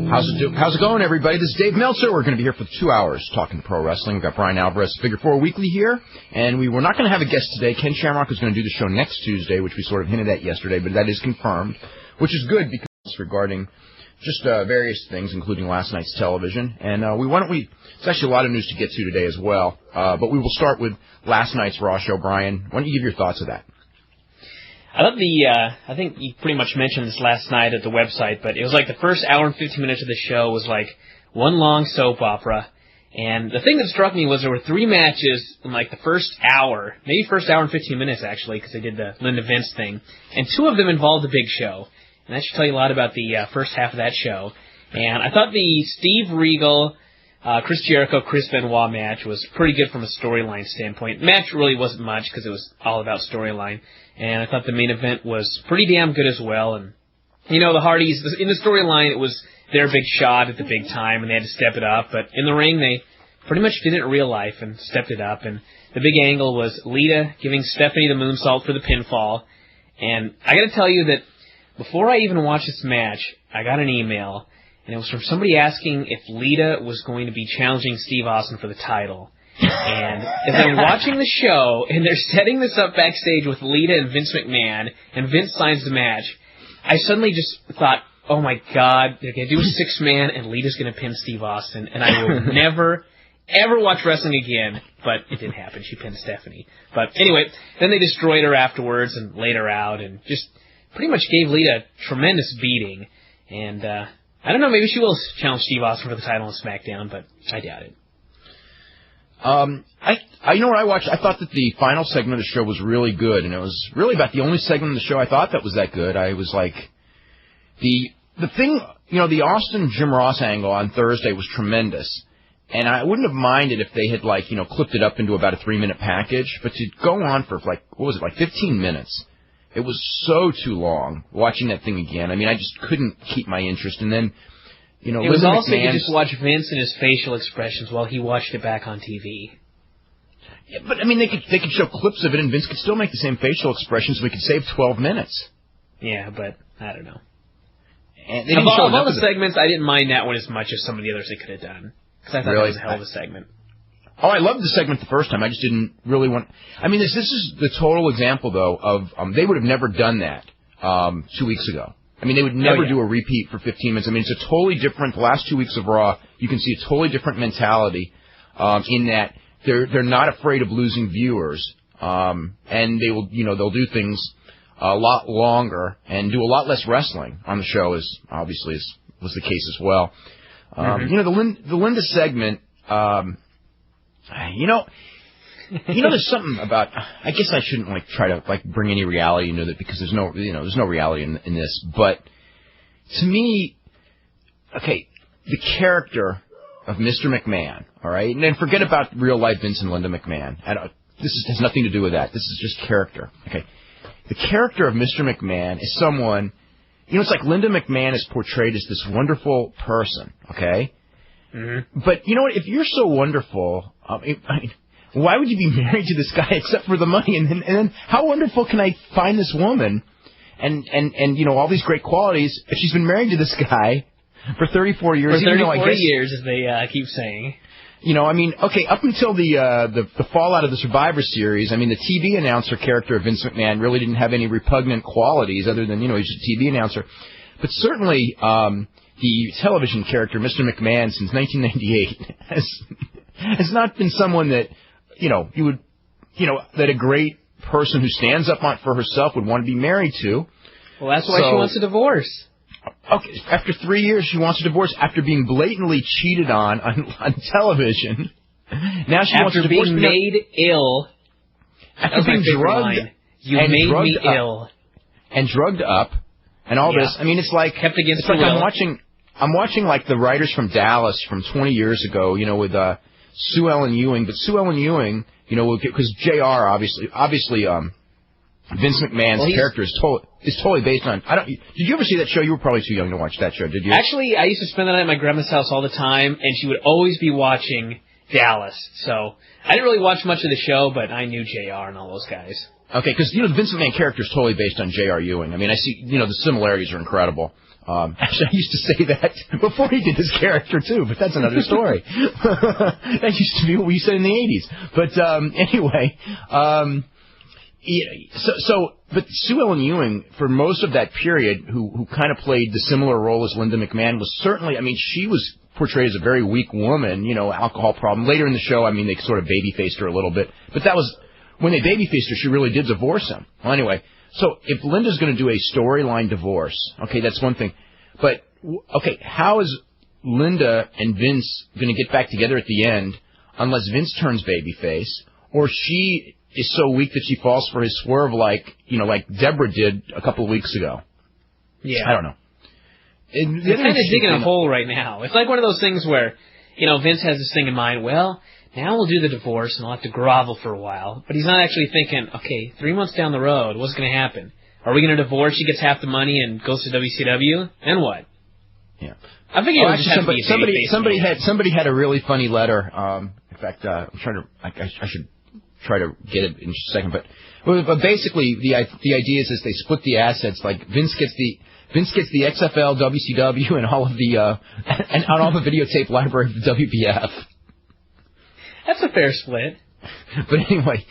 How's it going, everybody? This is Dave Meltzer. We're going to be here for 2 hours talking pro wrestling. We've got Brian Alvarez, Figure 4 Weekly here, and we were not going to have a guest today. Ken Shamrock is going to do the show next Tuesday, which we sort of hinted at yesterday, but that is confirmed, which is good because it's regarding just various things, including last night's television. And it's actually a lot of news to get to today as well, but we will start with last night's Raw show. Brian, why don't you give your thoughts of that? I thought I think you pretty much mentioned this last night at the website, but it was like the first hour and 15 minutes of the show was like one long soap opera. And the thing that struck me was there were 3 matches in like the first hour, maybe first hour and 15 minutes actually, because they did the Linda Vince thing. And 2 of them involved the Big Show. And that should tell you a lot about the first half of that show. And I thought the Steve Regal, Chris Jericho, Chris Benoit match was pretty good from a storyline standpoint. The match really wasn't much because it was all about storyline. And I thought the main event was pretty damn good as well. And, you know, the Hardys, in the storyline, it was their big shot at the big time, and they had to step it up. But in the ring, they pretty much did it in real life and stepped it up. And the big angle was Lita giving Stephanie the moonsault for the pinfall. And I got to tell you that before I even watched this match, I got an email, and it was from somebody asking if Lita was going to be challenging Steve Austin for the title. And as I'm watching the show, and they're setting this up backstage with Lita and Vince McMahon, and Vince signs the match, I suddenly just thought, oh my God, they're going to do a 6-man, and Lita's going to pin Steve Austin, and I will never, ever watch wrestling again. But it didn't happen. She pinned Stephanie. But anyway, then they destroyed her afterwards and laid her out, and just pretty much gave Lita a tremendous beating. And I don't know, maybe she will challenge Steve Austin for the title on SmackDown, but I doubt it. You know what I watched? I thought that the final segment of the show was really good, and it was really about the only segment of the show I thought that was that good. I was like, the thing, you know, the Austin Jim Ross angle on Thursday was tremendous, and I wouldn't have minded if they had, like, you know, clipped it up into about a 3-minute package, but to go on for, like, what was it, like 15 minutes, it was so too long watching that thing again. I mean, I just couldn't keep my interest, and then, you know, it was also you could just watch Vince and his facial expressions while he watched it back on TV. Yeah, but I mean, they could show clips of it, and Vince could still make the same facial expressions. We could save 12 minutes. Yeah, but I don't know. And they didn't show of all the segments, I didn't mind that one as much as some of the others they could have done, because I thought it was a hell of a segment. Oh, I loved the segment the first time. I just didn't really want. I mean, this is the total example though of they would have never done that 2 weeks ago. I mean, they would never do a repeat for 15 minutes. I mean, it's a totally different. The last 2 weeks of Raw, you can see a totally different mentality in that they're not afraid of losing viewers, and they will, you know, they'll do things a lot longer and do a lot less wrestling on the show, as obviously was the case as well. You know, the Linda segment, you know, there's something about. I guess I shouldn't try to bring any reality into it because there's no reality in this. But to me, okay, the character of Mr. McMahon, all right, and then forget about real life Vince and Linda McMahon. Has nothing to do with that. This is just character. Okay, the character of Mr. McMahon is someone. You know, it's like Linda McMahon is portrayed as this wonderful person. Okay, but you know what? If you're so wonderful, why would you be married to this guy except for the money? And then how wonderful can I find this woman and you know, all these great qualities if she's been married to this guy for 34 years? For 34 years, as they keep saying. You know, I mean, okay, up until the fallout of the Survivor Series, I mean, the TV announcer character of Vince McMahon really didn't have any repugnant qualities other than, you know, he's a TV announcer. But certainly the television character, Mr. McMahon, since 1998 has not been someone that, you know, that a great person who stands up for herself would want to be married to. Well, that's why she wants a divorce. Okay, after 3 years, she wants a divorce after being blatantly cheated on television. Now she wants a divorce. After being made ill. After being drugged. You made me ill. And drugged up. And all this. I mean, it's like... Kept against it's like I'm watching like the writers from Dallas from 20 years ago, you know, with Sue Ellen Ewing. But Sue Ellen Ewing, you know, because JR, obviously, Vince McMahon's character is totally based on... Did you ever see that show? You were probably too young to watch that show, did you? Actually, I used to spend the night at my grandma's house all the time, and she would always be watching Dallas. So I didn't really watch much of the show, but I knew JR and all those guys. Okay, because, you know, the Vince McMahon character is totally based on J.R. Ewing. I mean, I see, you know, the similarities are incredible. Actually, I used to say that before he did his character, too, but that's another story. That used to be what we said in the 80s. But anyway, but Sue Ellen Ewing, for most of that period, who kind of played the similar role as Linda McMahon, was certainly, I mean, she was portrayed as a very weak woman, alcohol problem. Later in the show, I mean, they sort of baby-faced her a little bit. But that was, when they baby-faced her, she really did divorce him. Well, anyway, so if Linda's going to do a storyline divorce, okay, that's one thing. But, okay, how is Linda and Vince going to get back together at the end unless Vince turns babyface, or she is so weak that she falls for his swerve like Deborah did a couple of weeks ago? Yeah. I don't know. They're kind of digging a hole right now. It's like one of those things where, Vince has this thing in mind, well, now we'll do the divorce and we'll have to grovel for a while. But he's not actually thinking, okay, 3 months down the road, what's going to happen? Are we going to divorce? She gets half the money and goes to WCW? And what? Yeah. I think somebody had a really funny letter. In fact, I'm trying to. I should try to get it in just a second. But basically, the idea is they split the assets. Like Vince gets the XFL, WCW, and all of the and all the videotape library of the WPF. That's a fair split. But anyway,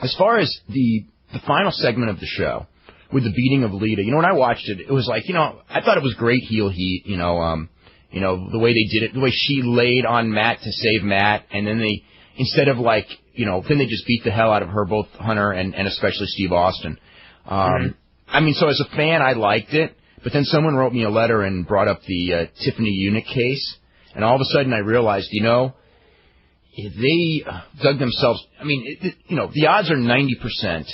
as far as the final segment of the show with the beating of Lita, when I watched it, it was like, I thought it was great heel heat, the way they did it, the way she laid on Matt to save Matt, and then they, instead of then they just beat the hell out of her, both Hunter and especially Steve Austin. I mean, so as a fan, I liked it, but then someone wrote me a letter and brought up the Tiffany Unick case, and all of a sudden I realized, they dug themselves. I mean, the odds are 90%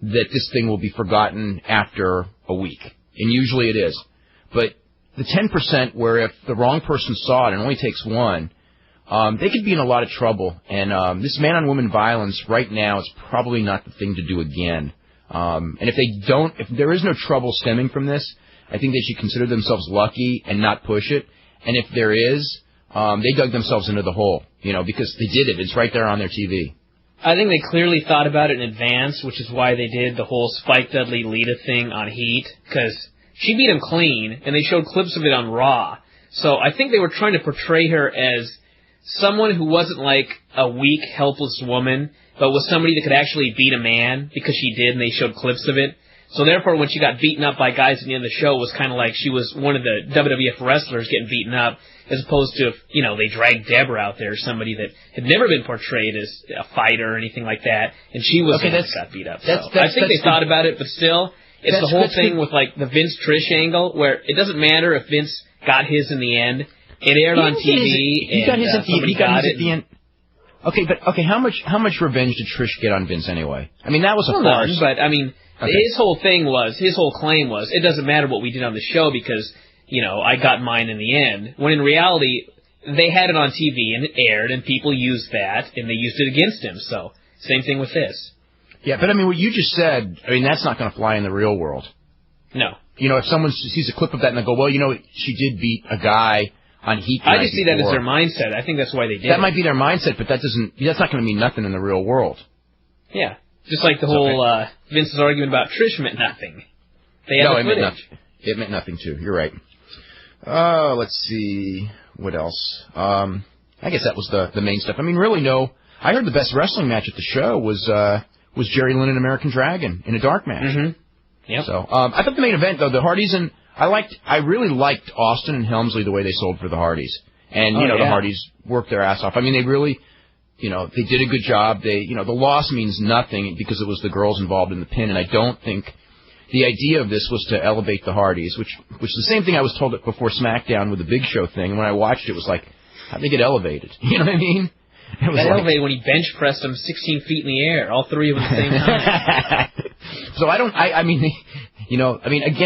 that this thing will be forgotten after a week, and usually it is. But the 10% where if the wrong person saw it and it only takes one, they could be in a lot of trouble. And this man-on-woman violence right now is probably not the thing to do again. And if there is no trouble stemming from this, I think they should consider themselves lucky and not push it. And if there is, they dug themselves into the hole, because they did it. It's right there on their TV. I think they clearly thought about it in advance, which is why they did the whole Spike Dudley Lita thing on Heat, because she beat him clean, and they showed clips of it on Raw. So I think they were trying to portray her as someone who wasn't like a weak, helpless woman, but was somebody that could actually beat a man, because she did, and they showed clips of it. So therefore, when she got beaten up by guys at the end of the show, it was kind of like she was one of the WWF wrestlers getting beaten up, as opposed to if, they dragged Deborah out there, somebody that had never been portrayed as a fighter or anything like that, and she was the one that got beat up. So I think they thought about it, but still, it's the whole thing with like the Vince-Trish angle, where it doesn't matter if Vince got his in the end. It aired on TV, he got his at the end. Okay, how much revenge did Trish get on Vince anyway? I mean, that was a farce. But I mean, his whole claim was, it doesn't matter what we did on the show because, I got mine in the end. When in reality, they had it on TV and it aired and people used that and they used it against him. So, same thing with this. Yeah, but I mean, what you just said, that's not going to fly in the real world. No. If someone sees a clip of that and they go, well, she did beat a guy on Heat. I just see that as their mindset. I think that's why they did it. That might be their mindset, but that's not going to mean nothing in the real world. Yeah. Just like the whole Vince's argument about Trish meant nothing. They had the footage. It meant nothing, too. You're right. Let's see. What else? I guess that was the main stuff. I mean, really, no. I heard the best wrestling match at the show was Jerry Lynn and American Dragon in a dark match. Mm-hmm. Yep. So I thought the main event, though, the Hardys and I really liked Austin and Helmsley the way they sold for the Hardys. And, the Hardys worked their ass off. I mean, they really, they did a good job. They, the loss means nothing because it was the girls involved in the pin. And I don't think the idea of this was to elevate the Hardys, which is the same thing I was told before SmackDown with the Big Show thing. And when I watched it, it was like, how'd they get elevated? You know what I mean? It was elevated when he bench pressed them 16 feet in the air, all three of them at the same time. So again,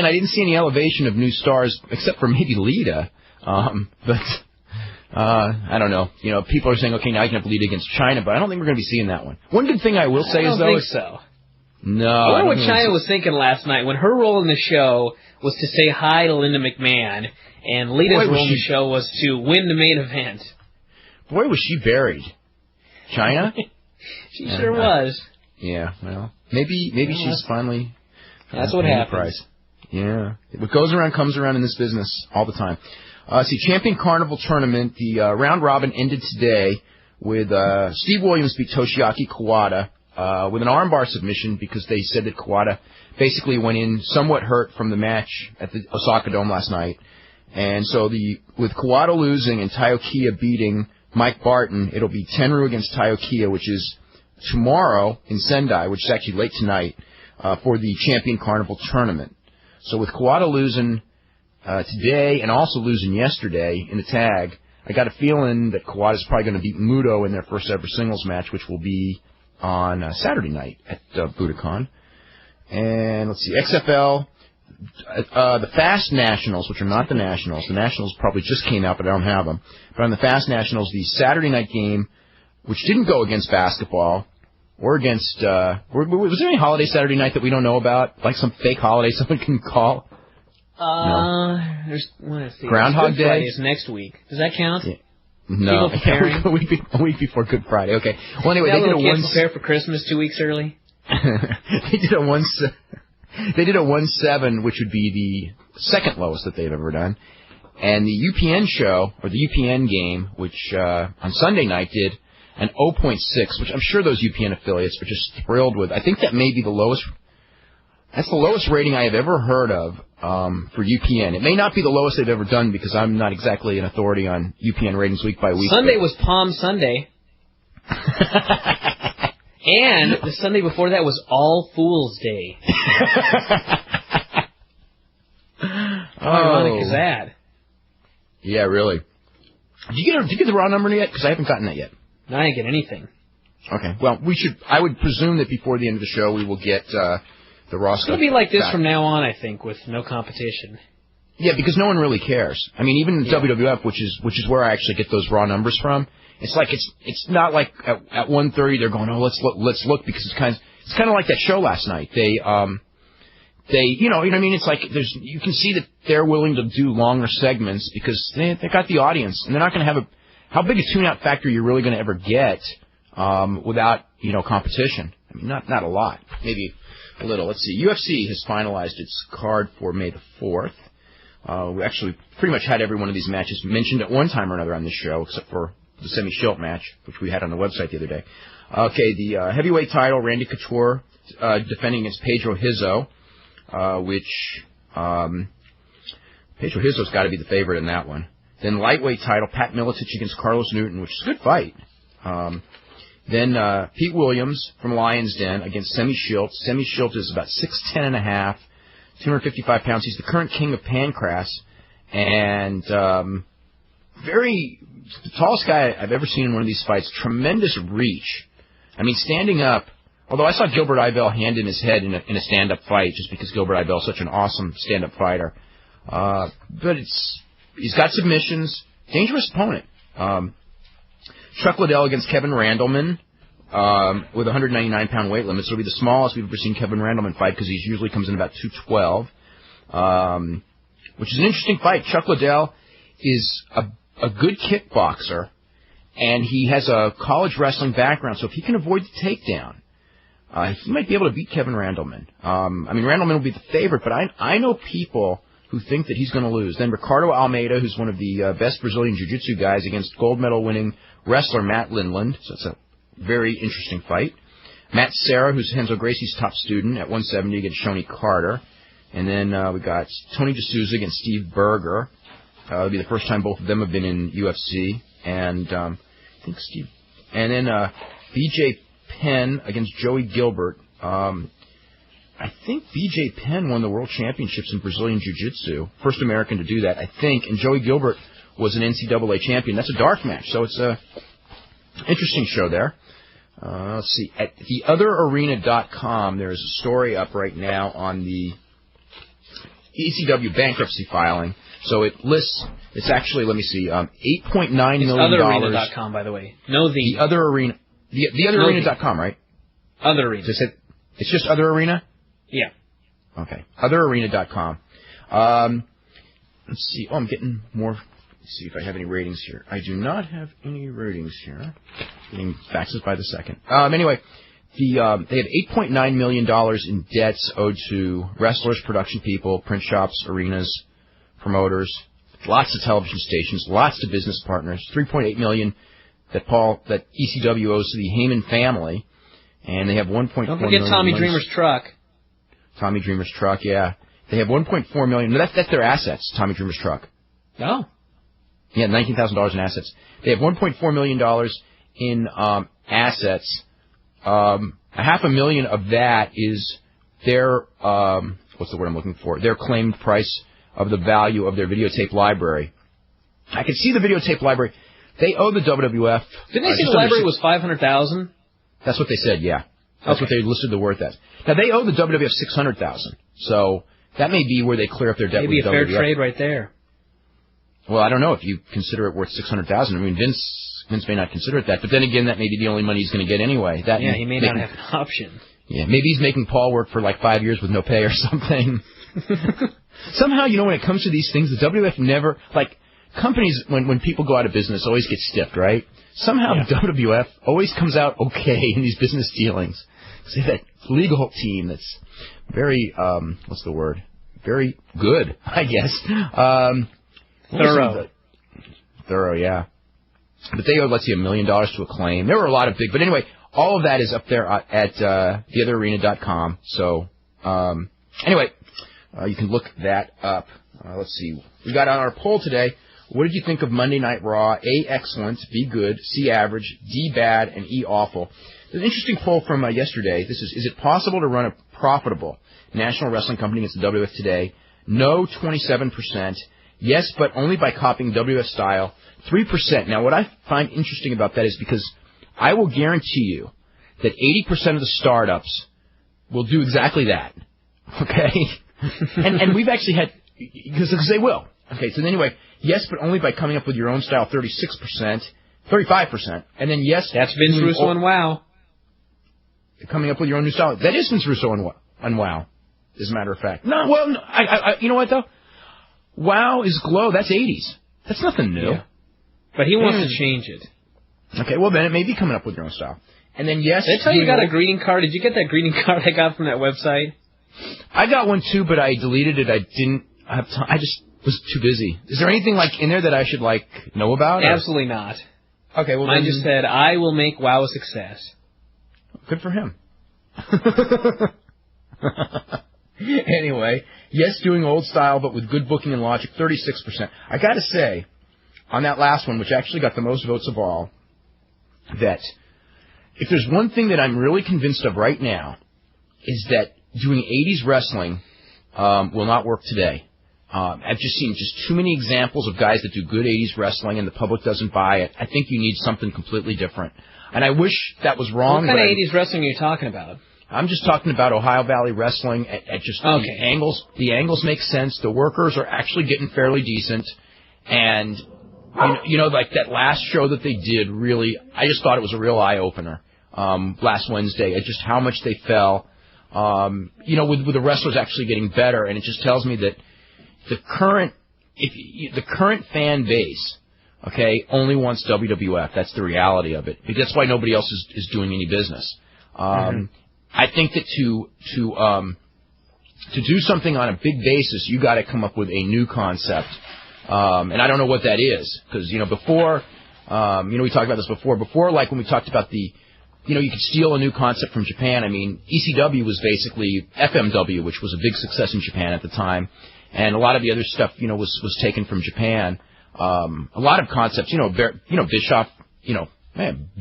I didn't see any elevation of new stars except for maybe Lita. But I don't know. People are saying, okay, now you can have Lita against China, but I don't think we're going to be seeing that one. One good thing I will say is, though... I don't think so. No. I wonder what China was thinking last night when her role in the show was to say hi to Linda McMahon, and Lita's role in the show was to win the main event. Boy, was she buried. China? She sure was. Yeah, well, maybe she's finally... That's what happens. Yeah. What goes around comes around in this business all the time. Champion Carnival Tournament, the round robin ended today with Steve Williams beat Toshiaki Kawada with an armbar submission because they said that Kawada basically went in somewhat hurt from the match at the Osaka Dome last night. And so with Kawada losing and Taiyo Kiya beating Mike Barton, it'll be Tenryu against Taiyo Kiya, which is tomorrow in Sendai, which is actually late tonight, for the Champion Carnival Tournament. So with Kawada losing today and also losing yesterday in the tag, I got a feeling that Kawada's probably going to beat Muto in their first ever singles match, which will be on Saturday night at Budokan. And let's see, XFL, the Fast Nationals, which are not the Nationals. The Nationals probably just came out, but I don't have them. But on the Fast Nationals, the Saturday night game, which didn't go against basketball or against, was there any holiday Saturday night that we don't know about? Like some fake holiday someone can call? No. Let's see. Groundhog Good Day Friday is next week. Does that count? Yeah. No. People preparing? a week before Good Friday. Okay. Well, anyway, they did prepare for Christmas 2 weeks early. They did a 1-7, which would be the second lowest that they've ever done. And the UPN show, or the UPN game, which on Sunday night did an 0.6, which I'm sure those UPN affiliates are just thrilled with. I think that may be the lowest. That's the lowest rating I have ever heard of for UPN. It may not be the lowest they've ever done because I'm not exactly an authority on UPN ratings week by week. Sunday was Palm Sunday. And the Sunday before that was All Fool's Day. How ironic is that? Yeah, really. Did you get the raw number yet? Because I haven't gotten that yet. No, I didn't get anything. Okay. Well, I would presume that before the end of the show we will get the raw stuff. It'll be like this back from now on, I think, with no competition. Yeah, because no one really cares. I mean, even WWF, which is where I actually get those raw numbers from. It's like it's not like at 1:30 they're going, oh, let's look because it's kind of like that show last night. They you know what I mean? It's like you can see that they're willing to do longer segments because they got the audience and they're not going to have how big a tune-out factor you're really going to ever get without competition. I mean, not a lot, maybe a little. Let's see. UFC has finalized its card for May the 4th. We actually pretty much had every one of these matches mentioned at one time or another on this show, except for the semi-Schilt match, which we had on the website the other day. Okay, the heavyweight title, Randy Couture defending against Pedro Hizzo, which Pedro Hizzo's got to be the favorite in that one. Then lightweight title, Pat Miletich against Carlos Newton, which is a good fight. Then Pete Williams from Lions Den against Semi-Schilt. Semi-Schilt is about 6'10 and a half, 255 pounds. He's the current king of Pancras, and the tallest guy I've ever seen in one of these fights. Tremendous reach. I mean, standing up. Although I saw Gilbert Ibel hand in his head in a stand-up fight, just because Gilbert Ibel is such an awesome stand-up fighter. But he's got submissions. Dangerous opponent. Chuck Liddell against Kevin Randleman with a 199-pound weight limit. So it'll be the smallest we've ever seen Kevin Randleman fight because he usually comes in about 212, which is an interesting fight. Chuck Liddell is a good kickboxer, and he has a college wrestling background. So if he can avoid the takedown, he might be able to beat Kevin Randleman. I mean, Randleman will be the favorite, but I know people who think that he's going to lose. Then Ricardo Almeida, who's one of the best Brazilian Jiu-Jitsu guys, against gold medal winning wrestler Matt Lindland. So it's a very interesting fight. Matt Serra, who's Renzo Gracie's top student at 170 against Shoney Carter. And then we got Tony D'Souza against Steve Berger. It'll be the first time both of them have been in UFC. And I think Steve. And then BJ Penn against Joey Gilbert. I think BJ Penn won the World Championships in Brazilian Jiu-Jitsu. First American to do that, I think. And Joey Gilbert was an NCAA champion. That's a dark match, so it's a interesting show there. Let's see. At theotherarena.com, there's a story up right now on the ECW bankruptcy filing. So it lists, it's actually, let me see, $8.9 million. Otherarena.com, by the way. No, the Other Arena. Theotherarena.com, right? Other Arena. It's just Other Arena? Yeah. Okay. Otherarena.com. Let's see. Oh, I'm getting more. Let's see if I have any ratings here. I do not have any ratings here. Getting faxes by the second. Anyway, They have $8.9 million in debts owed to wrestlers, production people, print shops, arenas, promoters, lots of television stations, lots of business partners. $3.8 million that ECW owes to the Heyman family, and they have $1.4 million. Don't forget Tommy Dreamer's truck. Tommy Dreamer's truck, yeah. They have $1.4 million. No, that's their assets. Tommy Dreamer's truck. Oh. Yeah, $19,000 in assets. They have $1.4 million in assets. $500,000 of that is their what's the word I'm looking for? Their claimed price of the value of their videotape library. I can see the videotape library. They owe the WWF. Didn't they say the library was $500,000? That's what they said. Yeah, that's what they listed the worth as. Now they owe the WWF $600,000. So that may be where they clear up their debt. Maybe with a fair WWF. trade right there. Well, I don't know if you consider it worth $600,000. I mean, Vince may not consider it that, but then again, that may be the only money he's going to get anyway. He may not have an option. Yeah, maybe he's making Paul work for like 5 years with no pay or something. Somehow, when it comes to these things, the WWF never, like, companies, when people go out of business, always get stiffed, right? Somehow the WWF always comes out okay in these business dealings. They have that legal team that's very, what's the word? Very good, I guess. Thorough, yeah. But they owed, let's see, $1 million to Acclaim. There were a lot of big, but anyway, all of that is up there at theotherarena.com. So, anyway, you can look that up. Let's see. We got on our poll today. What did you think of Monday Night Raw? A, excellent, B, good, C, average, D, bad, and E, awful. There's an interesting poll from yesterday. This is it possible to run a profitable national wrestling company against the WWF today? No, 27%. Yes, but only by copying WWF style, 3%. Now, what I find interesting about that is because I will guarantee you that 80% of the startups will do exactly that. Okay? and we've actually had, because they will. Okay, so anyway, yes, but only by coming up with your own style, 36%, 35%. And then yes. That's Vince Russo and WOW. Coming up with your own new style. That is Vince Russo and WOW, as a matter of fact. No, well, I you know what, though? WOW is Glow. That's 80s. That's nothing new. Yeah. But he wants to change it. Okay, well, then it may be coming up with your own style. And then, yes. Did I tell you got a greeting card? Did you get that greeting card I got from that website? I got one, too, but I deleted it. I didn't have time. I just was too busy. Is there anything, like, in there that I should, like, know about? Absolutely not. Okay, well, mine just said, I will make WOW a success. Good for him. Anyway, yes, doing old style, but with good booking and logic, 36%. I got to say, on that last one, which actually got the most votes of all, that if there's one thing that I'm really convinced of right now, is that doing 80s wrestling will not work today. I've just seen just too many examples of guys that do good 80s wrestling and the public doesn't buy it. I think you need something completely different. And I wish that was wrong. What kind of 80s wrestling are you talking about? I'm just talking about Ohio Valley Wrestling at just the angles. The angles make sense. The workers are actually getting fairly decent. And, like that last show that they did, really, I just thought it was a real eye-opener last Wednesday at just how much they fell, with the wrestlers actually getting better. And it just tells me that the current fan base, okay, only wants WWF. That's the reality of it. Because that's why nobody else is doing any business. I think that to do something on a big basis, you got to come up with a new concept, and I don't know what that is because before, we talked about this before. Before, like when we talked about you could steal a new concept from Japan. I mean, ECW was basically FMW, which was a big success in Japan at the time, and a lot of the other stuff, was taken from Japan. A lot of concepts, Bischoff,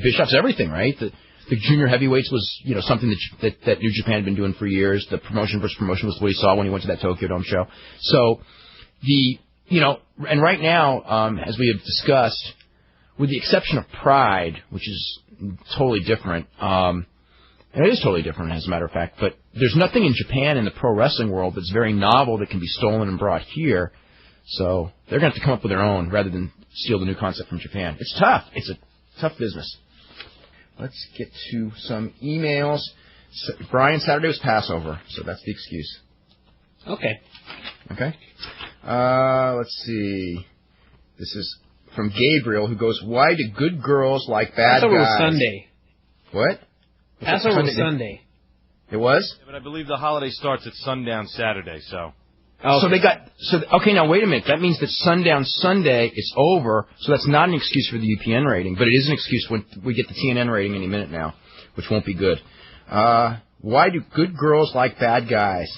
Bischoff's everything, right? The junior heavyweights was, something that New Japan had been doing for years. The promotion versus promotion was what he saw when he went to that Tokyo Dome show. So and right now, as we have discussed, with the exception of Pride, which is totally different, and it is totally different as a matter of fact, but there's nothing in Japan in the pro wrestling world that's very novel that can be stolen and brought here. So they're going to have to come up with their own rather than steal the new concept from Japan. It's tough. It's a tough business. Let's get to some emails. Brian, Saturday was Passover, so that's the excuse. Okay. Let's see. This is from Gabriel, who goes, why do good girls like bad guys? I thought it was Sunday. What? Passover was Sunday. It was? Yeah, but I believe the holiday starts at sundown Saturday, so... Oh, so they got... Okay, now wait a minute. That means that sundown Sunday is over, so that's not an excuse for the UPN rating, but it is an excuse when we get the TNN rating any minute now, which won't be good. Why do good girls like bad guys?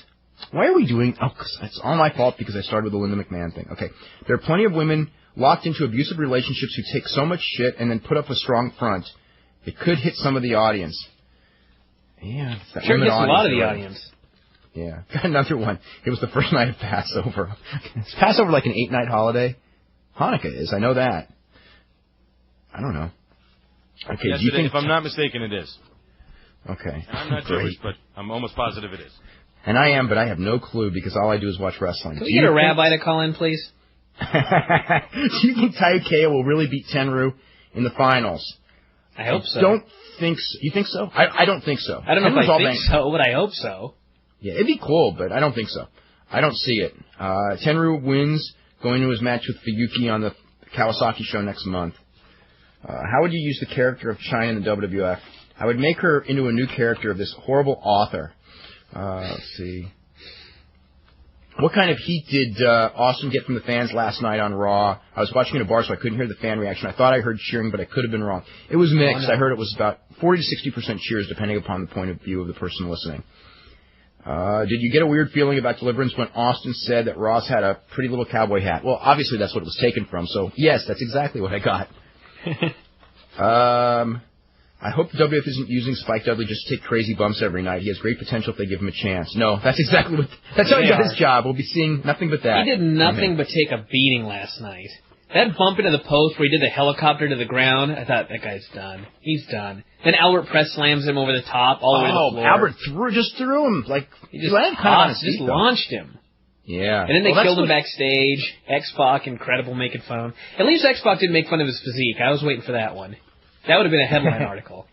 Why are we doing... Oh, it's all my fault because I started with the Linda McMahon thing. Okay. There are plenty of women locked into abusive relationships who take so much shit and then put up a strong front. It could hit some of the audience. Yeah. Sure gets a lot of the audience. Yeah. Got another one. It was the first night of Passover. Is Passover like an 8-night holiday? Hanukkah is. I know that. I don't know. Okay. Yes, do you think... if I'm not mistaken, it is. Okay. And I'm not Jewish, but I'm almost positive it is. And I am, but I have no clue because all I do is watch wrestling. Can we get a rabbi to call in, please? Do you think Taikea will really beat Tenryu in the finals? I hope so. Don't think so. You think so? I don't think so. I don't know if I think so, but I hope so. Yeah, it'd be cool, but I don't think so. I don't see it. Tenryu wins going to his match with Fuyuki on the Kawasaki show next month. How would you use the character of China in the WWF? I would make her into a new character of this horrible author. Let's see. What kind of heat did Austin get from the fans last night on Raw? I was watching in a bar, so I couldn't hear the fan reaction. I thought I heard cheering, but I could have been wrong. It was mixed. Oh, no. I heard it was about 40 to 60% cheers, depending upon the point of view of the person listening. Did you get a weird feeling about Deliverance when Austin said that Ross had a pretty little cowboy hat? Well, obviously that's what it was taken from, so yes, that's exactly what I got. I hope the WF isn't using Spike Dudley just to take crazy bumps every night. He has great potential if they give him a chance. No, that's exactly what... That's how he got his job. We'll be seeing nothing but that. He did nothing but take a beating last night. That bump into the post where he did the helicopter to the ground, I thought, that guy's done. He's done. Then Albert press slams him over the top, all the way to the floor. Albert threw him. Like, he just launched him. Yeah. And then they killed him backstage. X-Pac, incredible, making fun of him. At least X-Pac didn't make fun of his physique. I was waiting for that one. That would have been a headline article.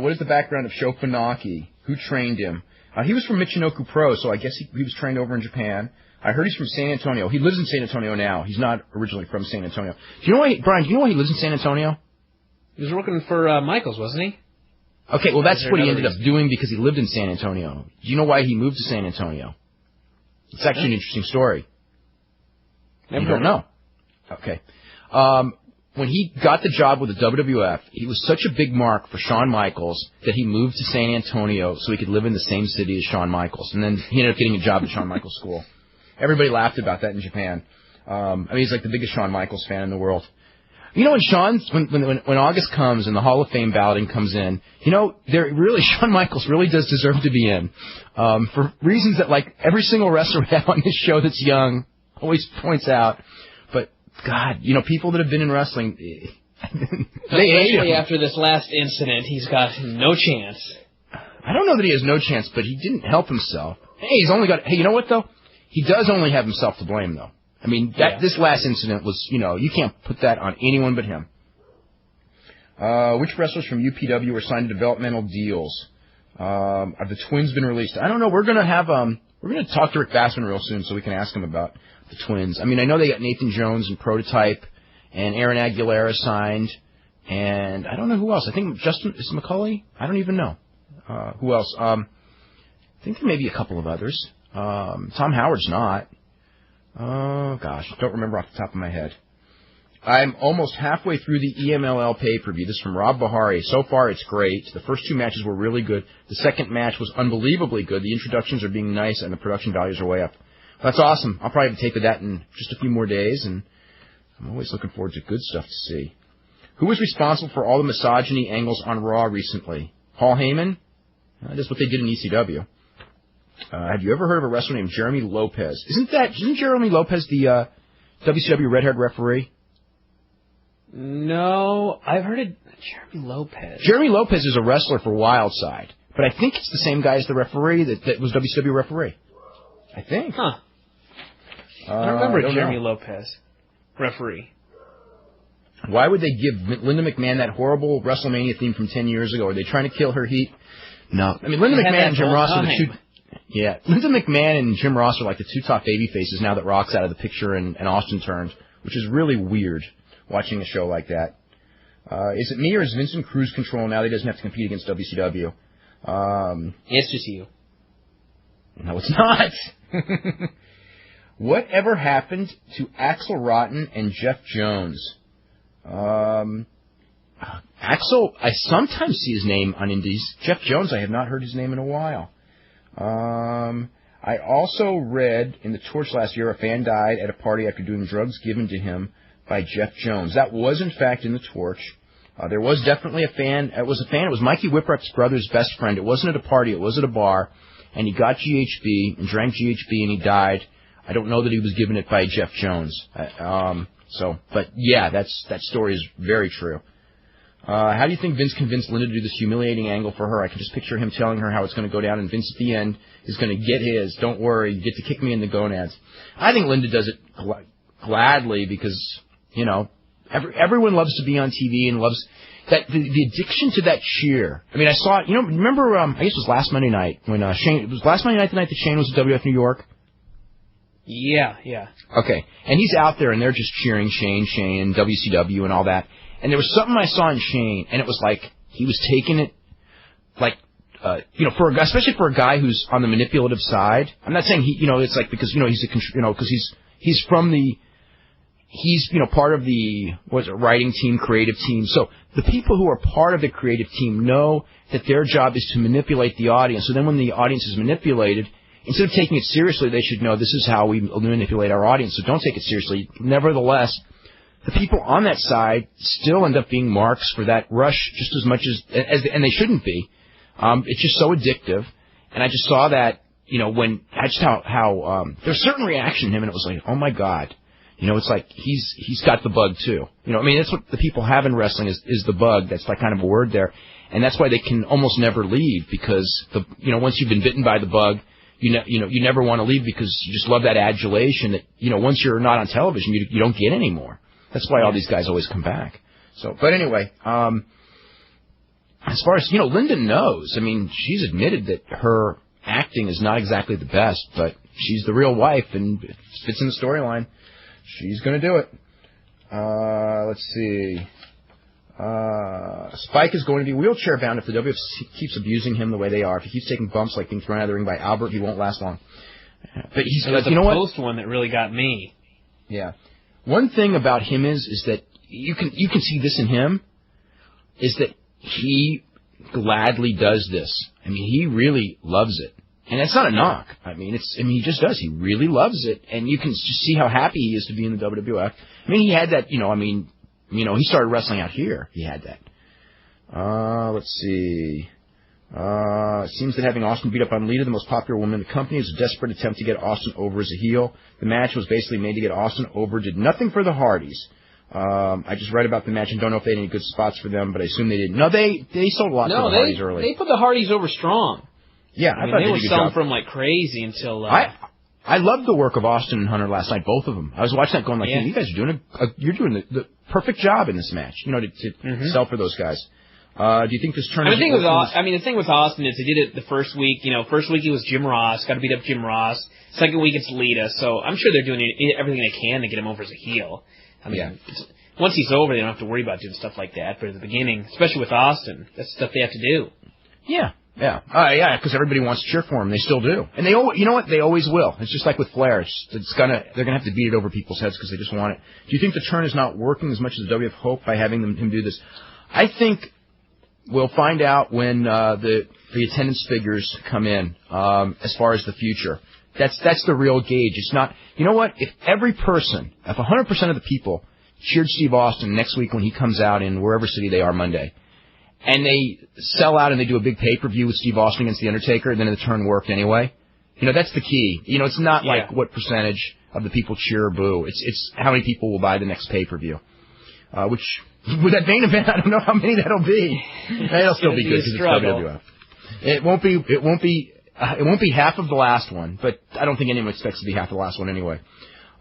What is the background of Sho Funaki? Who trained him? He was from Michinoku Pro, so I guess he was trained over in Japan. I heard he's from San Antonio. He lives in San Antonio now. He's not originally from San Antonio. Do you know why, Brian, do you know why he lives in San Antonio? He was working for Michaels, wasn't he? Okay, well, that's what he ended up doing because he lived in San Antonio. Do you know why he moved to San Antonio? It's actually an interesting story. You don't know. Okay. When he got the job with the WWF, he was such a big mark for Shawn Michaels that he moved to San Antonio so he could live in the same city as Shawn Michaels. And then he ended up getting a job at Shawn Michaels' school. Everybody laughed about that in Japan. I mean, he's like the biggest Shawn Michaels fan in the world. You know, when August comes and the Hall of Fame balloting comes in, you know, Shawn Michaels really does deserve to be in. For reasons that, like, every single wrestler we have on this show that's young always points out. But, God, you know, people that have been in wrestling, they hate him. After this last incident, he's got no chance. I don't know that he has no chance, but he didn't help himself. Hey, you know what, though? He does only have himself to blame, though. I mean, this last incident was, you know, you can't put that on anyone but him. Which wrestlers from UPW were signed to developmental deals? Have the Twins been released? I don't know. We're gonna talk to Rick Bassman real soon so we can ask him about the Twins. I mean, I know they got Nathan Jones and Prototype and Aaron Aguilera signed, and I don't know who else. I think Justin is McCulley. I don't even know who else. I think there may be a couple of others. Tom Howard's not. Oh, gosh. Don't remember off the top of my head. I'm almost halfway through the EMLL pay-per-view. This is from Rob Bahari. So far, it's great. The first two matches were really good. The second match was unbelievably good. The introductions are being nice, and the production values are way up. That's awesome. I'll probably have to take with that in just a few more days, and I'm always looking forward to good stuff to see. Who was responsible for all the misogyny angles on Raw recently? Paul Heyman? That's what they did in ECW. Have you ever heard of a wrestler named Jeremy Lopez? Isn't Jeremy Lopez the WCW red-haired referee? No, I've heard of Jeremy Lopez. Jeremy Lopez is a wrestler for Wildside, but I think it's the same guy as the referee that was WCW referee. I think. Huh. I don't remember Jeremy Lopez, referee. Why would they give Linda McMahon that horrible WrestleMania theme from 10 years ago? Are they trying to kill her heat? No. I mean, Linda McMahon and Jim Ross are the two... Yeah, Linda McMahon and Jim Ross are like the two top baby faces now that Rock's out of the picture and Austin turned, which is really weird watching a show like that. Is it me or is Vince in cruise control now that he doesn't have to compete against WCW? It's just you. No, it's not. Whatever happened to Axl Rotten and Jeff Jones? Axl, I sometimes see his name on Indies. Jeff Jones, I have not heard his name in a while. I also read in the Torch last year a fan died at a party after doing drugs given to him by Jeff Jones. That was, in fact, in the Torch. There was definitely a fan. It was Mikey Whipwreck's brother's best friend. It wasn't at a party. It was at a bar. And he got GHB and drank GHB and he died. I don't know that he was given it by Jeff Jones. But yeah, that story is very true. How do you think Vince convinced Linda to do this humiliating angle for her? I can just picture him telling her how it's going to go down, and Vince at the end is going to get his. Don't worry, you get to kick me in the gonads. I think Linda does it gladly because, you know, everyone loves to be on TV and loves that the addiction to that cheer. I mean, I saw it. You know, remember? I guess it was last Monday night when Shane. It was last Monday night the night that Shane was at WF New York. Yeah. Okay, and he's out there, and they're just cheering Shane, WCW, and all that. And there was something I saw in Shane, and it was like he was taking it, like, you know, especially for a guy who's on the manipulative side. I'm not saying it's like because he's because he's part of the writing team, creative team. So the people who are part of the creative team know that their job is to manipulate the audience. So then when the audience is manipulated, instead of taking it seriously, they should know this is how we manipulate our audience. So don't take it seriously. Nevertheless, the people on that side still end up being marks for that rush just as much and they shouldn't be. It's just so addictive. And I just saw that, how there's a certain reaction to him, and it was like, oh my God. It's like he's got the bug too. That's what the people have in wrestling is the bug. That's like kind of a word there. And that's why they can almost never leave because once you've been bitten by the bug, you never want to leave because you just love that adulation that, once you're not on television, you don't get anymore. That's why all these guys always come back. So, but anyway, as far as, Linda knows, I mean, she's admitted that her acting is not exactly the best, but she's the real wife and it fits in the storyline. She's going to do it. Let's see. Spike is going to be wheelchair bound if the WF keeps abusing him the way they are. If he keeps taking bumps like being thrown out of the ring by Albert, he won't last long. But he's like, you know what? The post one that really got me. Yeah. One thing about him is that you can see this in him, is that he gladly does this. I mean, he really loves it. And that's not a knock. I mean, he just does. He really loves it. And you can just see how happy he is to be in the WWF. I mean, he had that, he started wrestling out here. He had that. Let's see. It seems that having Austin beat up on Lita, the most popular woman in the company, is a desperate attempt to get Austin over as a heel. The match was basically made to get Austin over, did nothing for the Hardys. I just read about the match and don't know if they had any good spots for them, but I assume they didn't. No, they sold a lot for the Hardys early. They put the Hardys over strong. Yeah, I thought they were selling from like crazy until... I loved the work of Austin and Hunter last night, both of them. I was watching that going like, hey, you guys are doing you're doing the perfect job in this match, to sell for those guys. Do you think this turn? The thing with Austin is he did it the first week. First week he was Jim Ross, got to beat up Jim Ross. Second week it's Lita. So I'm sure they're doing everything they can to get him over as a heel. I mean, once he's over, they don't have to worry about doing stuff like that. But at the beginning, especially with Austin, that's stuff they have to do. Yeah, because everybody wants to cheer for him. They still do, and they They always will. It's just like with Flair. They're gonna have to beat it over people's heads because they just want it. Do you think the turn is not working as much as the WF hoped by having him do this? I think we'll find out when the attendance figures come in as far as the future. That's the real gauge. It's not. You know what? If 100% of the people cheered Steve Austin next week when he comes out in wherever city they are Monday, and they sell out and they do a big pay-per-view with Steve Austin against The Undertaker, then the turn worked anyway. That's the key. It's not like what percentage of the people cheer or boo. It's how many people will buy the next pay-per-view. Which, with that main event, I don't know how many that'll be. It'll still be good because it's WWF. It won't be half of the last one, but I don't think anyone expects to be half of the last one anyway.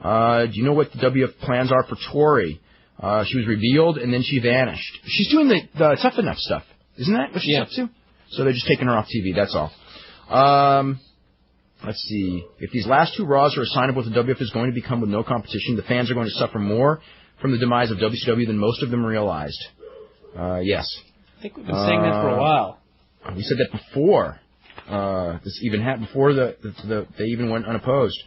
Do you know what the WF plans are for Tori? She was revealed, and then she vanished. She's doing the Tough Enough stuff. Isn't that what she's up to? So they're just taking her off TV, that's all. Let's see. If these last two Raws are a sign of what the WF is going to become with no competition, the fans are going to suffer more from the demise of WCW than most of them realized. Yes. I think we've been saying that for a while. We said that before this even happened, before they even went unopposed.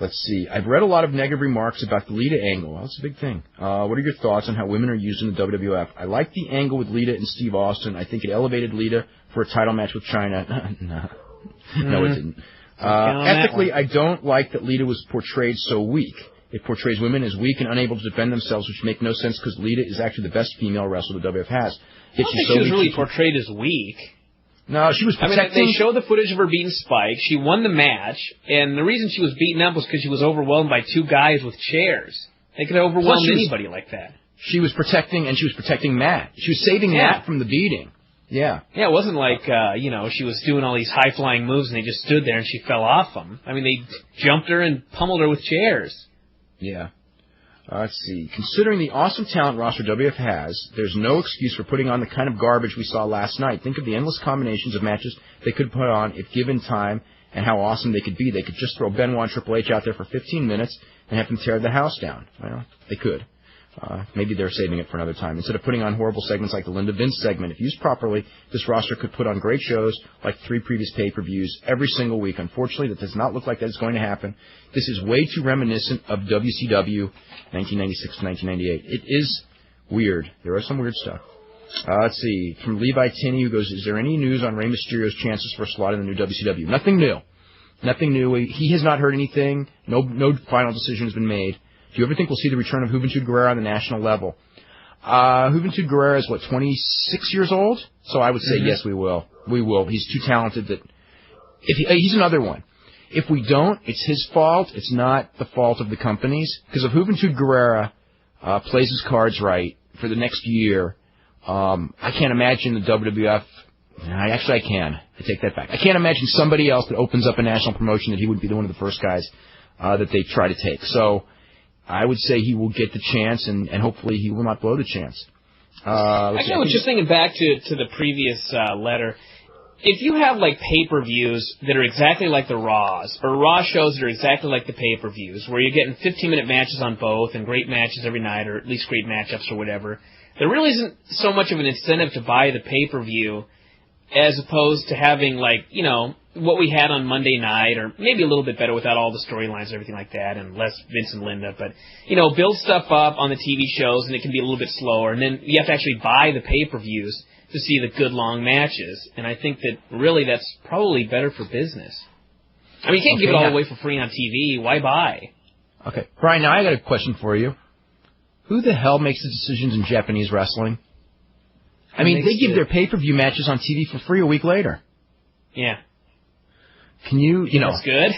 Let's see. I've read a lot of negative remarks about the Lita angle. Well, that's a big thing. What are your thoughts on how women are used in the WWF? I like the angle with Lita and Steve Austin. I think it elevated Lita for a title match with Chyna. No, it didn't. Ethically, I don't like that Lita was portrayed so weak. It portrays women as weak and unable to defend themselves, which make no sense because Lita is actually the best female wrestler the WWF has. I don't think she was really portrayed as weak. No, she was protecting... I mean, they show the footage of her beating Spike. She won the match, and the reason she was beaten up was because she was overwhelmed by two guys with chairs. They could have overwhelmed anybody like that. She was protecting, and she was protecting Matt. She was saving Matt from the beating. Yeah. Yeah, it wasn't like, she was doing all these high-flying moves, and they just stood there and she fell off them. I mean, they jumped her and pummeled her with chairs. Yeah. Let's see. Considering the awesome talent roster WF has, there's no excuse for putting on the kind of garbage we saw last night. Think of the endless combinations of matches they could put on if given time and how awesome they could be. They could just throw Benoit and Triple H out there for 15 minutes and have them tear the house down. Well, they could. Maybe they're saving it for another time. Instead of putting on horrible segments like the Linda Vince segment, if used properly, this roster could put on great shows like 3 previous pay-per-views every single week. Unfortunately, that does not look like that is going to happen. This is way too reminiscent of WCW 1996 to 1998. It is weird. There are some weird stuff. Let's see. From Levi Tinney, who goes, is there any news on Rey Mysterio's chances for a slot in the new WCW? Nothing new. Nothing new. He has not heard anything. No final decision has been made. Do you ever think we'll see the return of Juventud Guerrera on the national level? Juventud Guerrera is, 26 years old? So I would say yes, we will. We will. He's too talented that... he's another one. If we don't, it's his fault. It's not the fault of the companies. Because if Juventud Guerrera plays his cards right for the next year, I can't imagine the WWF... Actually, I can. I take that back. I can't imagine somebody else that opens up a national promotion that he would be one of the first guys that they try to take. So... I would say he will get the chance, and hopefully he will not blow the chance. Actually, I was just thinking back to the previous letter. If you have, pay-per-views that are exactly like the Raws, or Raw shows that are exactly like the pay-per-views, where you're getting 15-minute matches on both, and great matches every night, or at least great matchups or whatever, there really isn't so much of an incentive to buy the pay-per-view as opposed to having, what we had on Monday night, or maybe a little bit better without all the storylines and everything like that, and less Vince and Linda, but, build stuff up on the TV shows, and it can be a little bit slower, and then you have to actually buy the pay-per-views to see the good, long matches, and I think that, really, that's probably better for business. I mean, you can't give it all away for free on TV. Why buy? Okay. Brian, now I got a question for you. Who the hell makes the decisions in Japanese wrestling? I mean, they give their pay-per-view matches on TV for free a week later. Yeah. Can you That's good.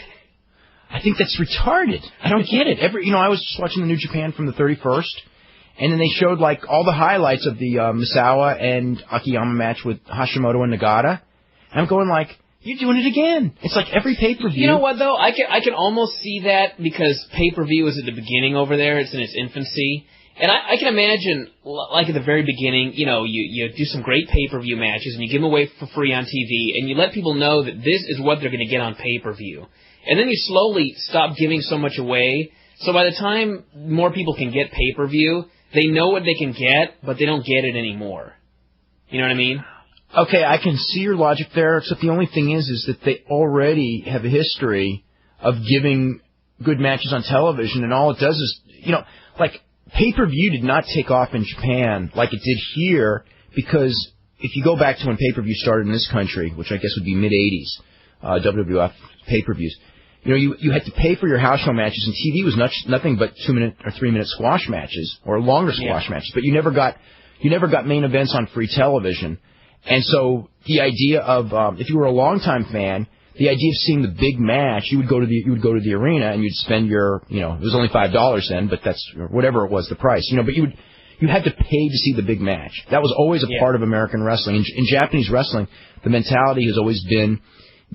I think that's retarded. I don't get it. I was just watching the New Japan from the 31st, and then they showed, all the highlights of the Misawa and Akiyama match with Hashimoto and Nagata. And I'm going you're doing it again. It's like every pay-per-view. You know what, though? I can almost see that because pay-per-view is at the beginning over there. It's in its infancy. And I can imagine, at the very beginning, you do some great pay-per-view matches, and you give them away for free on TV, and you let people know that this is what they're going to get on pay-per-view. And then you slowly stop giving so much away, so by the time more people can get pay-per-view, they know what they can get, but they don't get it anymore. You know what I mean? Okay, I can see your logic there, except the only thing is that they already have a history of giving good matches on television, and all it does is, pay-per-view did not take off in Japan like it did here, because if you go back to when pay-per-view started in this country, which I guess would be mid-'80s, WWF pay-per-views, you had to pay for your house show matches, and TV was nothing but 2-minute or 3-minute squash matches, or longer squash matches, but you never got main events on free television. And so the idea of, if you were a longtime fan, the idea of seeing the big match, you would go to the arena and you'd spend your, it was only $5 then, but that's whatever it was, the price, but you had to pay to see the big match. That was always a part of American wrestling. In Japanese wrestling, the mentality has always been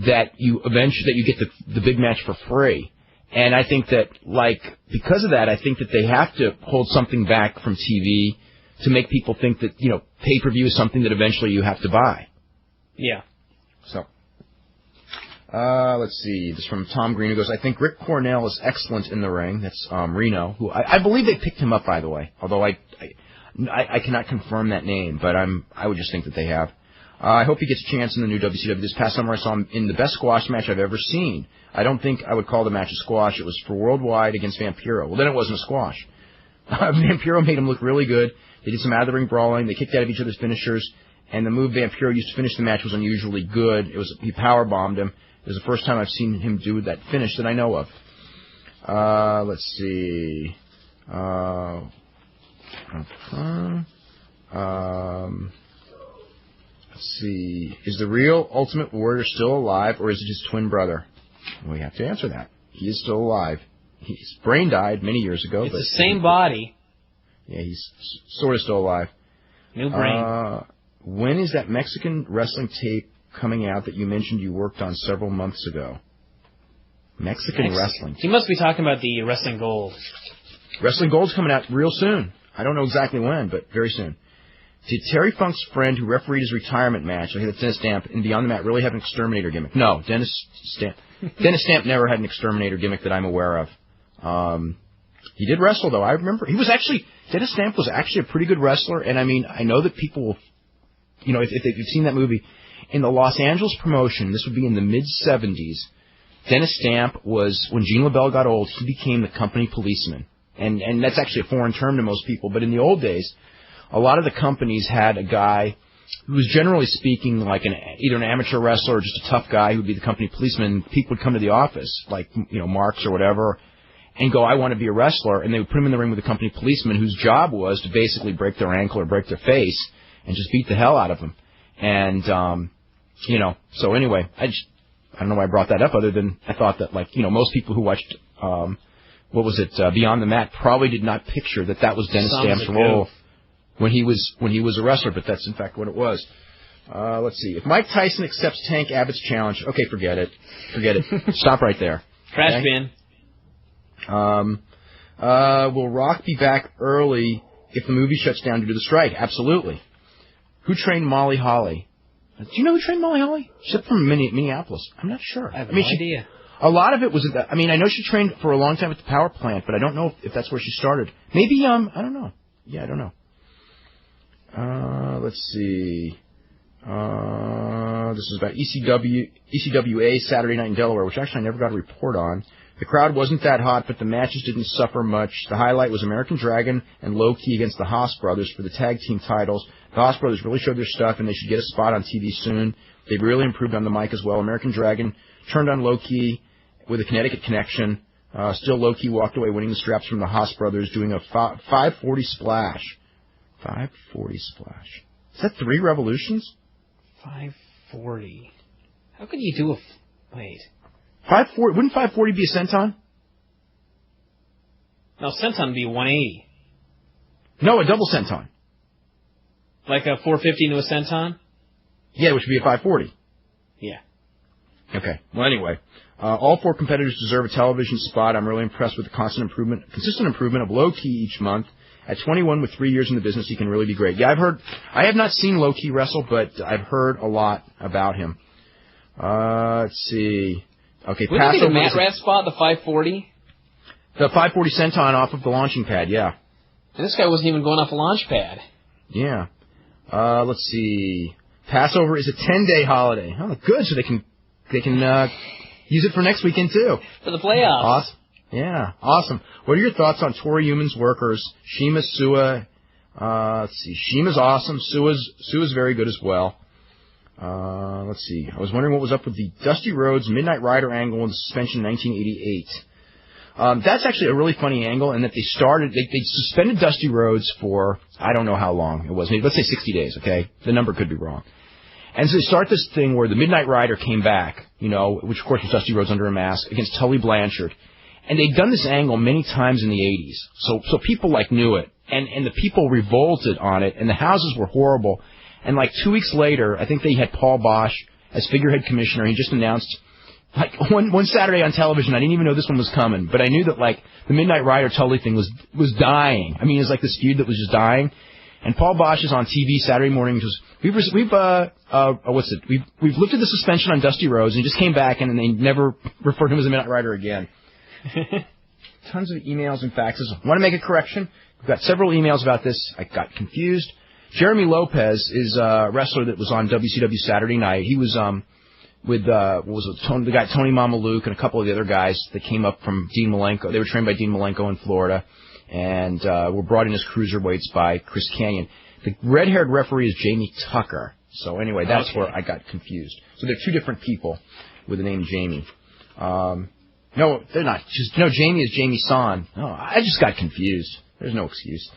that you get the big match for free. And I think that, because of that, I think that they have to hold something back from TV to make people think that, pay-per-view is something that eventually you have to buy. Yeah. So. Let's see. This is from Tom Green, who goes, I think Rick Cornell is excellent in the ring. That's Reno, who I believe they picked him up, by the way. Although I I cannot confirm that name, but I would just think that they have. I hope he gets a chance in the new WCW. This past summer I saw him in the best squash match I've ever seen. I don't think I would call the match a squash. It was for Worldwide against Vampiro. Well, then it wasn't a squash. Vampiro made him look really good. They did some out-of-the-ring brawling. They kicked out of each other's finishers. And the move Vampiro used to finish the match was unusually good. He power-bombed him. It was the first time I've seen him do that finish that I know of. Let's see. Let's see. Is the real Ultimate Warrior still alive, or is it his twin brother? Well, we have to answer that. He is still alive. His brain died many years ago. It's the same body. Yeah, he's sort of still alive. New brain. When is that Mexican wrestling tape coming out that you mentioned you worked on several months ago? Mexican wrestling. He must be talking about the Wrestling Gold. Wrestling Gold's coming out real soon. I don't know exactly when, but very soon. Did Terry Funk's friend who refereed his retirement match, I think that's Dennis Stamp, in Beyond the Mat, really have an exterminator gimmick? No, Dennis Stamp never had an exterminator gimmick that I'm aware of. He did wrestle, though. I remember. Dennis Stamp was actually a pretty good wrestler, and I mean, I know that people will, if you've seen that movie, in the Los Angeles promotion, this would be in the mid-'70s, Dennis Stamp was, when Gene LaBelle got old, he became the company policeman. And that's actually a foreign term to most people, but in the old days, a lot of the companies had a guy who was generally speaking like either an amateur wrestler or just a tough guy who would be the company policeman. People would come to the office, like, Marks or whatever, and go, I want to be a wrestler, and they would put him in the ring with the company policeman whose job was to basically break their ankle or break their face and just beat the hell out of them. And, so anyway, I don't know why I brought that up other than I thought that, most people who watched, Beyond the Mat probably did not picture that was Dennis Stamp's role when he was a wrestler, but that's in fact what it was. Let's see. If Mike Tyson accepts Tank Abbott's challenge, okay, forget it. Stop right there. Trash bin. Will Rock be back early if the movie shuts down due to the strike? Absolutely. Who trained Molly Holly? Do you know who trained Molly Holly? She's from Minneapolis. I'm not sure. I have no idea. A lot of it was I know she trained for a long time at the power plant, but I don't know if that's where she started. Maybe, I don't know. Yeah, I don't know. Let's see. This is about ECWA Saturday Night in Delaware, which actually I never got a report on. The crowd wasn't that hot, but the matches didn't suffer much. The highlight was American Dragon and Low Key against the Haas Brothers for the tag team titles. The Haas Brothers really showed their stuff, and they should get a spot on TV soon. They've really improved on the mic as well. American Dragon turned on Low Key with a Connecticut connection. Still, Low Key walked away winning the straps from the Haas Brothers, doing a 540 splash. 540 splash. Is that 3 revolutions? 540. How could you do wait. 540? Wouldn't 540 be a senton? No, senton would be 180. No, a double senton. Like a 450 into a senton? Yeah, which would be a 540. Yeah. Okay. Well, anyway, all 4 competitors deserve a television spot. I'm really impressed with the consistent improvement of Low Key each month. At 21 with 3 years in the business, he can really be great. Yeah, I have not seen Low Key wrestle, but I've heard a lot about him. Let's see. Okay, Wouldn't it be the Matt Rat spot, the 540? The 540 senton off of the launching pad, yeah. And this guy wasn't even going off a launch pad. Yeah. Let's see. Passover is a 10-day holiday. Oh, good, so they can use it for next weekend, too. For the playoffs. Awesome. Yeah, awesome. What are your thoughts on Tori Human's workers? Shima, Sua. Let's see. Shima's awesome. Sua's very good as well. Let's see. I was wondering what was up with the Dusty Rhodes Midnight Rider angle in the suspension in 1988. That's actually a really funny angle, and that they suspended Dusty Rhodes for, I don't know how long it was. Maybe, let's say 60 days, okay? The number could be wrong. And so they start this thing where the Midnight Rider came back, which of course was Dusty Rhodes under a mask, against Tully Blanchard. And they'd done this angle many times in the 80s. So people knew it. And the people revolted on it, and the houses were horrible. And 2 weeks later, I think they had Paul Bosch as figurehead commissioner. He just announced, one Saturday on television, I didn't even know this one was coming, but I knew that, the Midnight Rider Tully thing was dying. I mean, it was this feud that was just dying. And Paul Bosch is on TV Saturday morning and goes, we've lifted the suspension on Dusty Rhodes, and he just came back, and they never referred to him as a Midnight Rider again. Tons of emails and faxes. Want to make a correction? We've got several emails about this. I got confused. Jeremy Lopez is a wrestler that was on WCW Saturday Night. He was with the guy Tony Mamaluke and a couple of the other guys that came up from Dean Malenko. They were trained by Dean Malenko in Florida, and were brought in as cruiserweights by Chris Kanyon. The red-haired referee is Jamie Tucker. So anyway, that's where I got confused. So they're two different people with the name Jamie. No, they're not. Jamie is Jamie San. No, I just got confused. There's no excuse.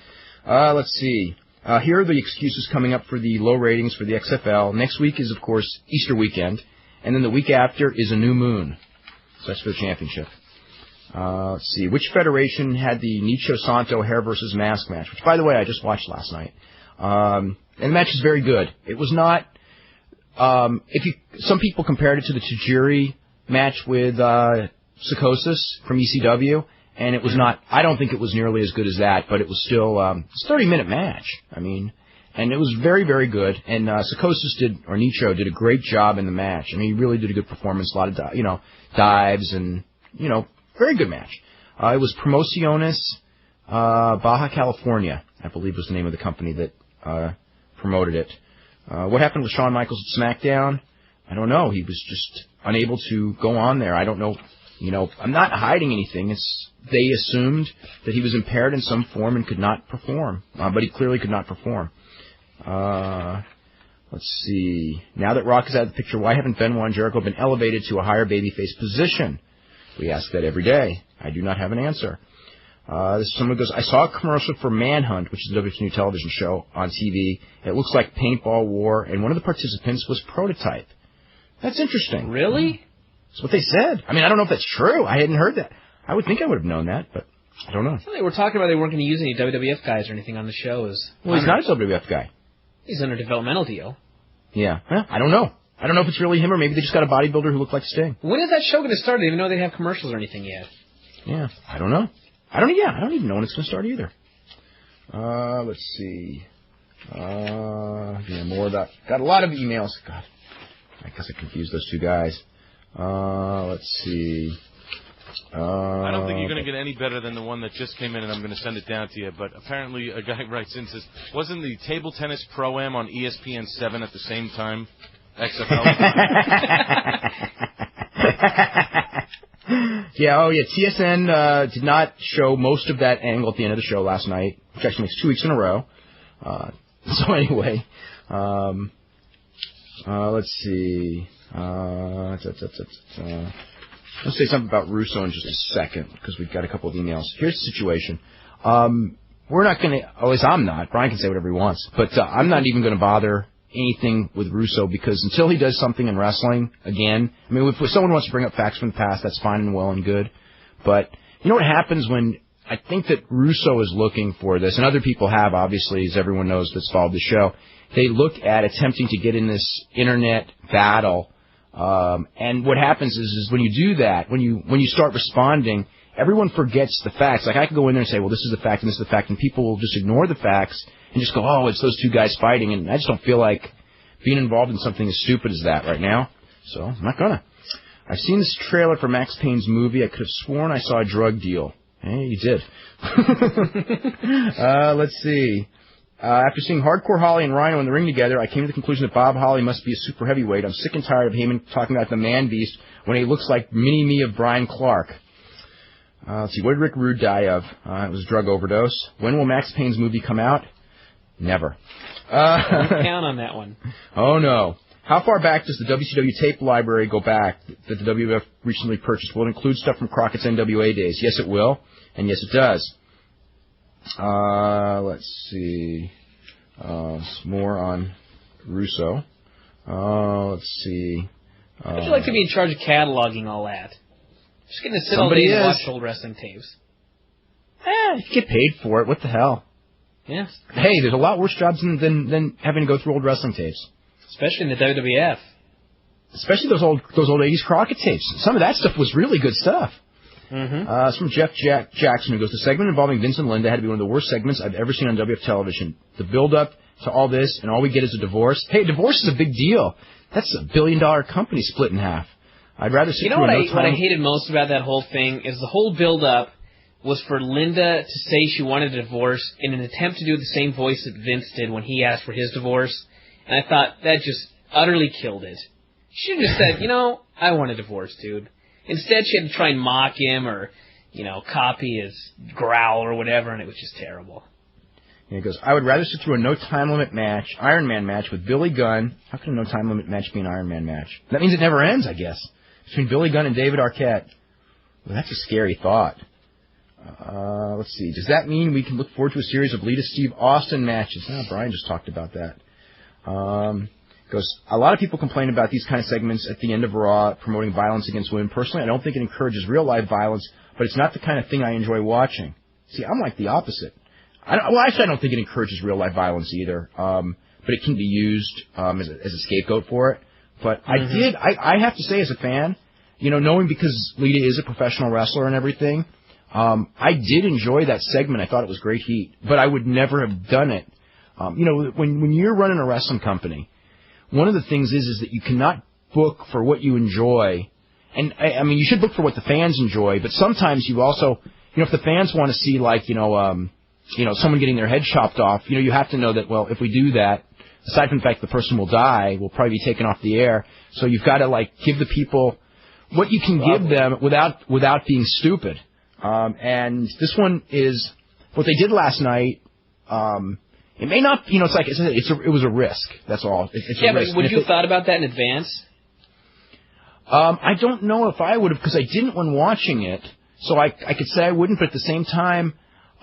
Let's see. Here are the excuses coming up for the low ratings for the XFL. Next week is, of course, Easter weekend. And then the week after is a new moon. So that's for the championship. Let's see. Which federation had the Nicho Santo hair versus mask match? Which, by the way, I just watched last night. And the match is very good. It was not... some people compared it to the Tajiri match with Psychosis from ECW. And it was not... I don't think it was nearly as good as that, but it was still... it's a 30-minute match. I mean... And it was very, very good. And Psychosis Nicho did a great job in the match. I mean, he really did a good performance. A lot of, dives and, very good match. It was Promociones Baja California, I believe was the name of the company that promoted it. What happened with Shawn Michaels at SmackDown? I don't know. He was just unable to go on there. I don't know. I'm not hiding anything. They assumed that he was impaired in some form and could not perform. But he clearly could not perform. Let's see. Now that Rock is out of the picture, why haven't Benoit and Jericho been elevated to a higher babyface position? We ask that every day. I do not have an answer. Someone goes, I saw a commercial for Manhunt, which is the WXW television show, on TV. It looks like Paintball War, and one of the participants was Prototype. That's interesting. Really? That's what they said. I mean, I don't know if that's true. I hadn't heard that. I would think I would have known that, but I don't know. Well, they were talking about they weren't going to use any WWF guys or anything on the show. Well, he's not a WWF guy. He's under developmental deal. Yeah. I don't know. I don't know if it's really him or maybe they just got a bodybuilder who looked like Sting. When is that show going to start? I didn't even know they'd have commercials or anything yet. Yeah, I don't know. I don't even know when it's going to start either. Let's see. More about... Got a lot of emails. God, I guess I confused those two guys. Let's see. I don't think you're going to get any better than the one that just came in, and I'm going to send it down to you. But apparently a guy writes in and says, wasn't the Table Tennis Pro-Am on ESPN 7 at the same time? XFL? TSN did not show most of that angle at the end of the show last night, which actually makes 2 weeks in a row. So anyway, let's see. Let's say something about Russo in just a second, because we've got a couple of emails. Here's the situation. We're not going to, at least I'm not. Brian can say whatever he wants, but I'm not even going to bother anything with Russo, because until he does something in wrestling again, I mean, if someone wants to bring up facts from the past, that's fine and well and good. But you know what happens when, I think that Russo is looking for this, and other people have, obviously, as everyone knows that's followed the show, they look at attempting to get in this internet battle. And what happens is when you do that, when you start responding, everyone forgets the facts. Like, I could go in there and say, well, this is the fact and this is the fact, and people will just ignore the facts and just go, oh, it's those two guys fighting, and I just don't feel like being involved in something as stupid as that right now, so I'm not gonna. I've seen this trailer for Max Payne's movie. I could have sworn I saw a drug deal. Hey, you did. Let's see. After seeing Hardcore Holly and Rhino in the ring together, I came to the conclusion that Bob Holly must be a super heavyweight. I'm sick and tired of Heyman talking about the man beast when he looks like mini-me of Brian Clark. Let's see, what did Rick Rude die of? It was a drug overdose. When will Max Payne's movie come out? Never. Don't count on that one. Oh, no. How far back does the WCW tape library go back that the WWF recently purchased? Will it include stuff from Crockett's NWA days? Yes, it will, and yes, it does. Let's see. Some more on Russo. Let's see. How'd you like to be in charge of cataloging all that? Just getting to sit all day and watch old wrestling tapes. You get paid for it. What the hell? Yeah. Hey, there's a lot worse jobs than having to go through old wrestling tapes. Especially in the WWF. Especially those old 80s Crockett tapes. Some of that stuff was really good stuff. Mm-hmm. It's from Jeff Jackson, who goes, the segment involving Vince and Linda had to be one of the worst segments I've ever seen on WWF television. The build-up to all this, and all we get is a divorce. Hey, divorce is a big deal. That's $1 billion company split in half. I'd rather see what I hated most about that whole thing is the whole build-up was for Linda to say she wanted a divorce in an attempt to do the same voice that Vince did when he asked for his divorce. And I thought that just utterly killed it. She should have just said, I want a divorce, dude. Instead, she had to try and mock him or, copy his growl or whatever, and it was just terrible. And he goes, I would rather sit through a no-time-limit match, Iron Man match with Billy Gunn. How can a no-time-limit match be an Iron Man match? That means it never ends, I guess. Between Billy Gunn and David Arquette. Well, that's a scary thought. Let's see. Does that mean we can look forward to a series of Lita Steve Austin matches? Brian just talked about that. Goes, a lot of people complain about these kind of segments at the end of Raw promoting violence against women. Personally, I don't think it encourages real-life violence, but it's not the kind of thing I enjoy watching. See, I'm like the opposite. Actually, I don't think it encourages real-life violence either, but it can be used as a scapegoat for it. But I have to say as a fan, knowing because Lita is a professional wrestler and everything, I did enjoy that segment. I thought it was great heat, but I would never have done it. When you're running a wrestling company, one of the things is that you cannot book for what you enjoy. And, I mean, you should book for what the fans enjoy, but sometimes you also, if the fans want to see, like, someone getting their head chopped off, you have to know that, well, if we do that, aside from the fact the person will die, will probably be taken off the air. So you've got to, give the people what you can give them without being stupid. And this one is what they did last night. It may not, it was a risk. That's all. It's a risk. But would you have thought about that in advance? I don't know if I would have, because I didn't when watching it. So I could say I wouldn't, but at the same time,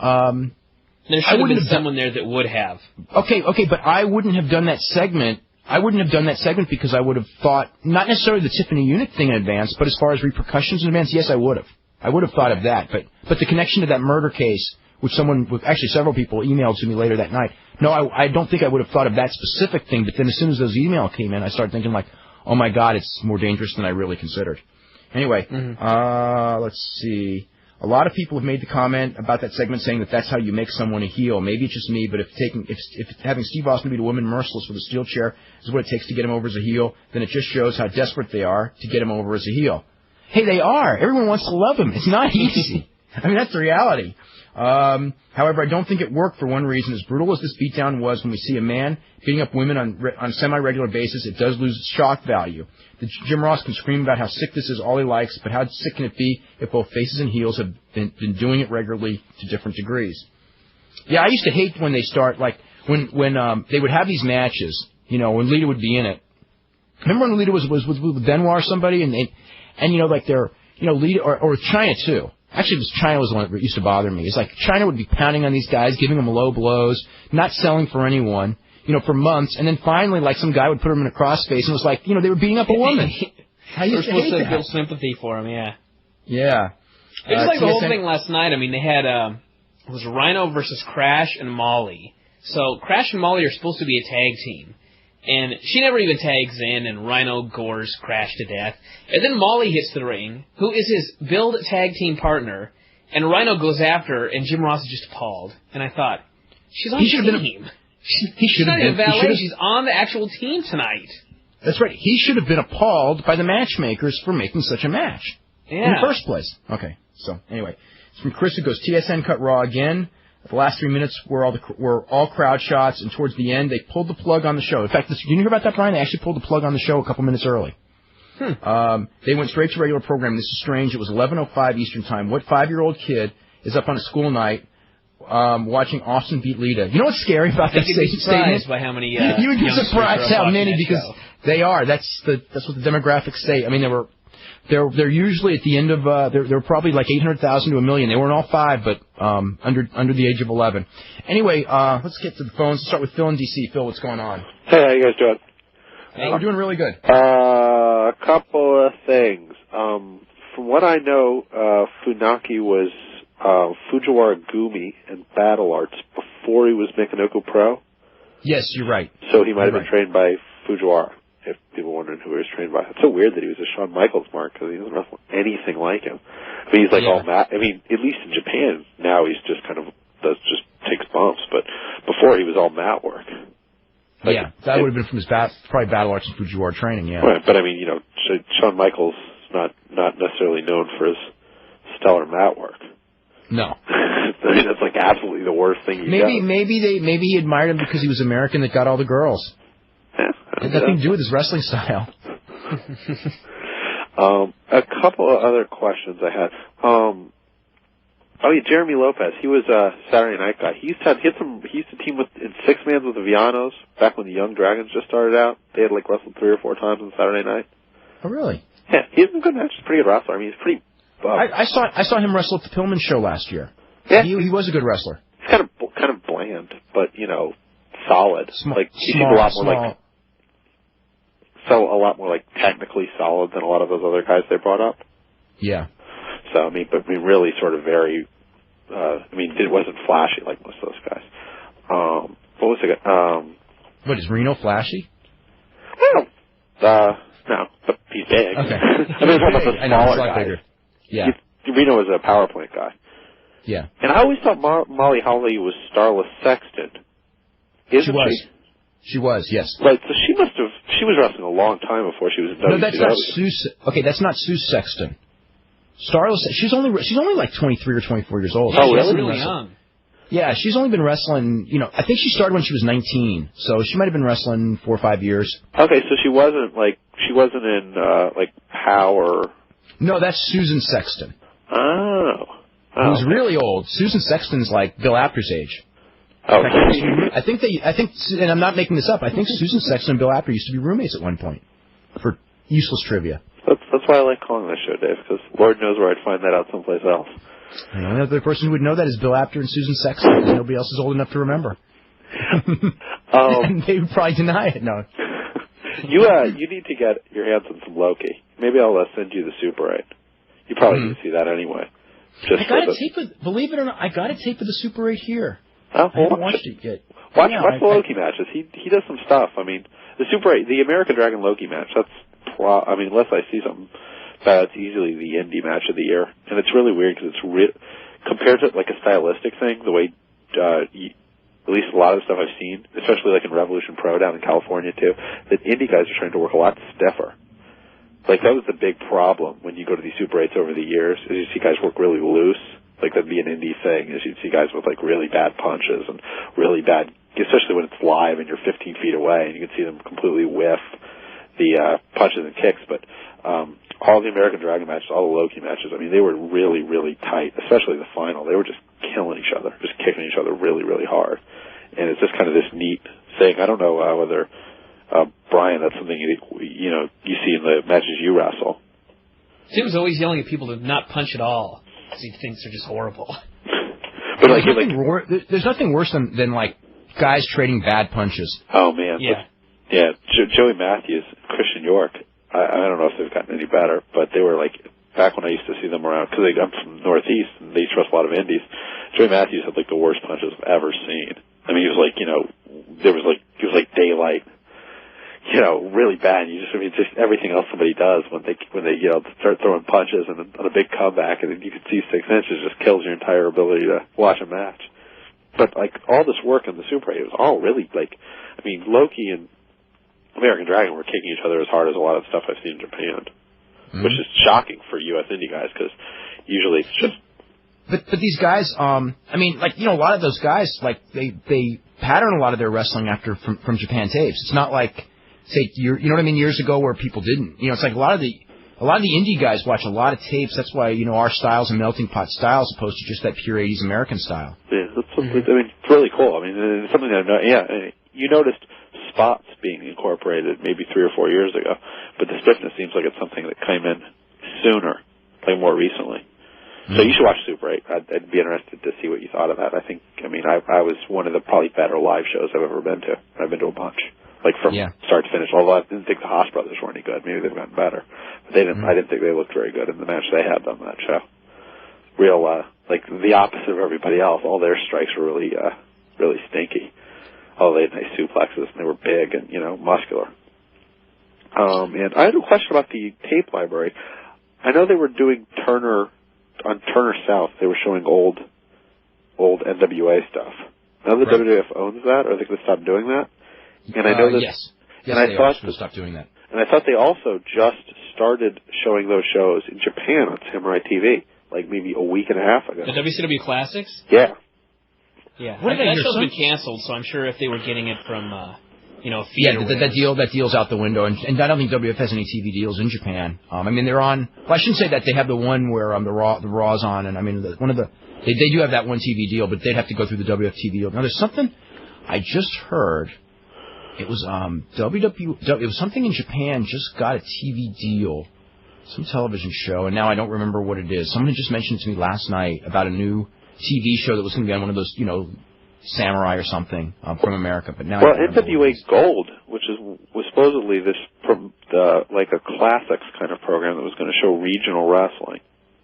there should have been someone there that would have. Okay, but I wouldn't have done that segment. I wouldn't have done that segment because I would have thought, not necessarily the Tiffany Unique thing in advance, but as far as repercussions in advance, yes, I would have. I would have thought of that. But the connection to that murder case, which actually several people emailed to me later that night. No, I don't think I would have thought of that specific thing, but then as soon as those emails came in, I started thinking oh my God, it's more dangerous than I really considered. Anyway, let's see. A lot of people have made the comment about that segment saying that that's how you make someone a heel. Maybe it's just me, but if having Steve Austin beat a woman merciless with a steel chair is what it takes to get him over as a heel, then it just shows how desperate they are to get him over as a heel. Hey, they are. Everyone wants to love him. It's not easy. I mean, that's the reality. However, I don't think it worked for one reason. As brutal as this beatdown was, when we see a man beating up women on a semi-regular basis, it does lose its shock value. Jim Ross can scream about how sick this is all he likes, but how sick can it be if both faces and heels have been doing it regularly to different degrees? Yeah, I used to hate when they start, when they would have these matches, when Lita would be in it. Remember when Lita was with Benoit or somebody, and they're, Lita, or China too. Actually, it was China was the one that used to bother me. It's like China would be pounding on these guys, giving them low blows, not selling for anyone, for months, and then finally, some guy would put them in a crossface, and it was like, they were beating up a woman. I used to hate that. Build sympathy for him, yeah. Yeah. It was like the whole thing last night. I mean, they had, it was Rhino versus Crash and Molly. So Crash and Molly are supposed to be a tag team. And she never even tags in, and Rhino gores Crash to death. And then Molly hits the ring, who is his build tag team partner, and Rhino goes after her, and Jim Ross is just appalled. And I thought, she's on the team. She's not even valet, she's on the actual team tonight. That's right. He should have been appalled by the matchmakers for making such a match in the first place. Okay, so anyway. It's from Chris, who goes, TSN cut Raw again. The last 3 minutes were all crowd shots, and towards the end, they pulled the plug on the show. In fact, did you hear about that, Brian? They actually pulled the plug on the show a couple minutes early. They went straight to regular programming. This is strange. It was 11:05 Eastern Time. What 5-year-old kid is up on a school night watching Austin beat Lita? You know what's scary about that statement? You'd be surprised by how many you would be surprised how many, because they are. That's what the demographics say. I mean, they're usually at the end of they're probably like 800,000 to 1 million. They weren't all 5, but under the age of 11. Anyway, let's get to the phones. Let's start with Phil in DC. Phil, what's going on? Hey, how you guys doing? We're doing really good. A couple of things. From what I know, Funaki was Fujiwara Gumi in Battle Arts before he was Mikanoko Pro. Yes, you're right. So he might have been trained by Fujiwara, if people wondering who he was trained by. It's so weird that he was a Shawn Michaels mark, because he doesn't wrestle anything like him. I mean, he's all I mean, at least in Japan, now he's just takes bumps, but before he was all mat work. That would have been from his probably Battle Arts and Fujiwara training, yeah. Right, but I mean, Shawn Michaels not necessarily known for his stellar mat work. No. I mean, that's like absolutely the worst thing you got. Maybe he admired him because he was American that got all the girls. Yeah, It had nothing to do with his wrestling style. A couple of other questions I had. Jeremy Lopez. He was a Saturday Night guy. He used to team in Six Mans with the Villanos back when the Young Dragons just started out. They had wrestled 3 or 4 times on Saturday Night. Oh, really? Yeah, he has some good matches. Pretty good wrestler. I mean, he's pretty buff. I saw him wrestle at the Pillman show last year. Yeah, he was a good wrestler. He's kind of bland, but solid. He seemed a lot more technically solid than a lot of those other guys they brought up. Yeah. So but really sort of very. It wasn't flashy like most of those guys. What was it? What, is Reno flashy? Well, no, but he's big. Okay. He's one of the smaller guys. Bigger. Yeah. Reno was a power plant guy. Yeah. And I always thought Molly Holly was Starla Sexton. Isn't she? She was, yes. Right, so she was wrestling a long time before she was in WCW. No, that's not Sue. Okay, that's not Sue Sexton. Starla, she's only like 23 or 24 years old. Oh, really? Really young. Yeah, she's only been wrestling, I think she started when she was 19, so she might have been wrestling 4 or 5 years. Okay, so she wasn't in, Power. No, that's Susan Sexton. Oh. Who's really old. Susan Sexton's like Bill Apter's age. Oh. I think, and I'm not making this up, I think Susan Sexton and Bill Apter used to be roommates at one point for useless trivia. That's why I like calling this show, Dave, because Lord knows where I'd find that out someplace else. The only other person who would know that is Bill Apter and Susan Sexton, because nobody else is old enough to remember. And they would probably deny it. No. You need to get your hands on some Loki. Maybe I'll send you the Super 8. You probably need to see that anyway. Believe it or not, I got a tape of the Super 8 here. Oh, I haven't watched it yet. Watch the Loki matches. He does some stuff. I mean, the Super 8, the American Dragon Loki match, unless I see something bad, it's easily the indie match of the year. And it's really weird because it's compared to a stylistic thing, the way, at least a lot of the stuff I've seen, especially in Revolution Pro down in California too, that indie guys are trying to work a lot stiffer. That was the big problem when you go to these Super 8s over the years, is you see guys work really loose. That'd be an indie thing, is you'd see guys with really bad punches and really bad, especially when it's live and you're 15 feet away and you can see them completely whiff the punches and kicks. But all the American Dragon matches, all the Loki matches, they were really, really tight, especially the final. They were just killing each other, just kicking each other really, really hard. And it's just kind of this neat thing. I don't know whether, Brian, that's something you see in the matches you wrestle. Tim's always yelling at people to not punch at all, because he thinks they're just horrible. But there's nothing worse than guys trading bad punches. Oh, man. Yeah. Yeah, Joey Matthews, Christian York, I don't know if they've gotten any better, but they were back when I used to see them around, because I'm from Northeast, and they used to wrestle a lot of indies. Joey Matthews had the worst punches I've ever seen. He was he was like daylight, really bad. Just everything else somebody does when they start throwing punches and on a big comeback, and then you can see 6 inches just kills your entire ability to watch a match. But all this work in the Super 8, it was all really Loki and American Dragon were kicking each other as hard as a lot of the stuff I've seen in Japan, which is shocking for U.S. indie guys, because usually it's just. But these guys, a lot of those guys, they pattern a lot of their wrestling from Japan tapes. It's not say, years ago where people didn't. It's a lot of the indie guys watch a lot of tapes. That's why, our styles and melting pot style as opposed to just that pure 80s American style. Yeah, it's really cool. It's something that I know. Yeah, you noticed spots being incorporated maybe 3 or 4 years ago, but the stiffness seems like it's something that came in sooner, more recently. So you should watch Super 8. I'd be interested to see what you thought of that. I was one of the probably better live shows I've ever been to. I've been to a bunch, from start to finish. Although I didn't think the Haas brothers were any good. Maybe they've gotten better, but they didn't. I didn't think they looked very good in the match they had on that show. Real, the opposite of everybody else. All their strikes were really, really stinky. Oh, they had nice suplexes, and they were big and, muscular. And I had a question about the tape library. I know they were doing on Turner South, they were showing old NWA stuff. Now the WWF owns that, or are they going to stop doing that? And I know that. Yes, they are going to stop doing that. And I thought they also just started showing those shows in Japan on Samurai TV. like maybe a week and a half ago. The WCW Classics? Yeah. Yeah. That show's been canceled, so I'm sure if they were getting it from, a feed. Yeah, that deal's out the window, and I don't think WF has any TV deals in Japan. I mean, they're on. Well, I shouldn't say that. They have the one where the Raw's on, and I mean, they do have that one TV deal, but they'd have to go through the WF TV deal. Now, there's something I just heard. It was it was something in Japan just got a TV deal, some television show, and now I don't remember what it is. Someone just mentioned it to me last night about a new TV show that was going to be on one of those, Samurai or something from America. But now NWA Gold, which was supposedly this from like a classics kind of program that was going to show regional wrestling,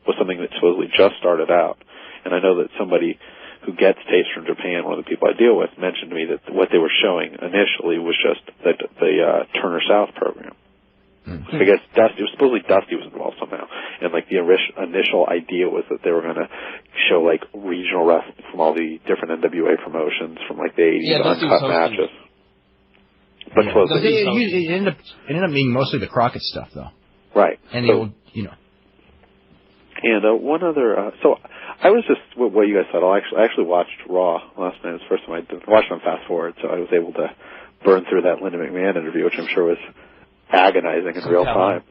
was something that supposedly just started out. And I know that somebody who gets tapes from Japan, one of the people I deal with, mentioned to me that what they were showing initially was just the Turner South program. Mm-hmm. I guess supposedly Dusty was involved somehow, and like the initial idea was that they were going to show like regional wrestling from all the different NWA promotions from like the 80s uncut matches. But it ended up being mostly the Crockett stuff, though. Right. And the old, And one other, so I was just what you guys said. I actually watched Raw last night. It was the first time I watched on fast forward, so I was able to burn through that Linda McMahon interview, which I'm sure was agonizing in real time.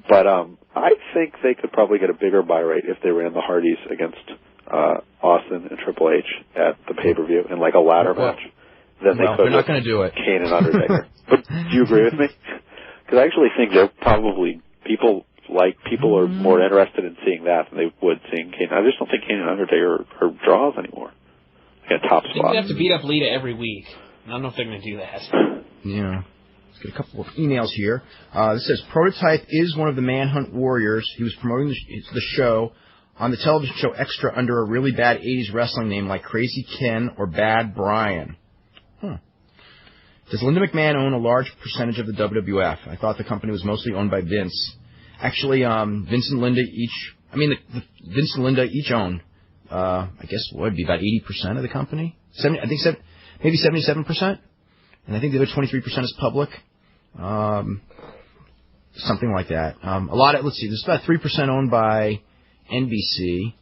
But I think they could probably get a bigger buy rate if they ran the Hardys against Austin and Triple H at the pay-per-view in like a ladder match. Then they could. They're not going to do it. Kane and Undertaker. But do you agree with me? Because I actually think they're probably people are more interested in seeing that than they would seeing Kane. I just don't think Kane and Undertaker are draws anymore. Like a top spot. They have to beat up Lita every week. I don't know if they're going to do that. Yeah. Let's get a couple of emails here. This says, Prototype is one of the Manhunt Warriors. He was promoting the show on the television show Extra under a really bad 80s wrestling name like Crazy Ken or Bad Brian. Does Linda McMahon own a large percentage of the WWF? I thought the company was mostly owned by Vince. Actually, Vince and Linda each own, I guess, what would be about 80% of the company? Maybe 77%? And I think the other 23% is public. Something like that. There's about 3% owned by NBC,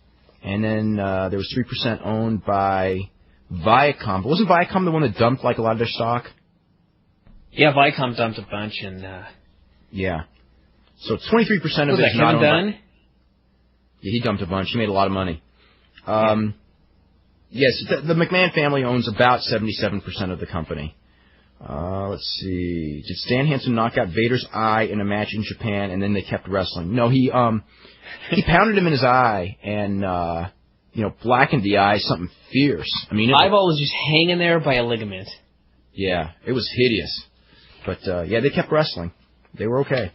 and then there was 3% owned by Viacom. But wasn't Viacom the one that dumped like a lot of their stock? Yeah, Viacom dumped a bunch, and yeah. So 23% of it is not Kevin Dunn? Yeah, he dumped a bunch. He made a lot of money. Yes, the McMahon family owns about 77% of the company. Let's see. Did Stan Hansen knock out Vader's eye in a match in Japan, and then they kept wrestling? No, he pounded him in his eye and blackened the eye something fierce. I mean, eyeball was just hanging there by a ligament. Yeah, it was hideous. But they kept wrestling. They were okay.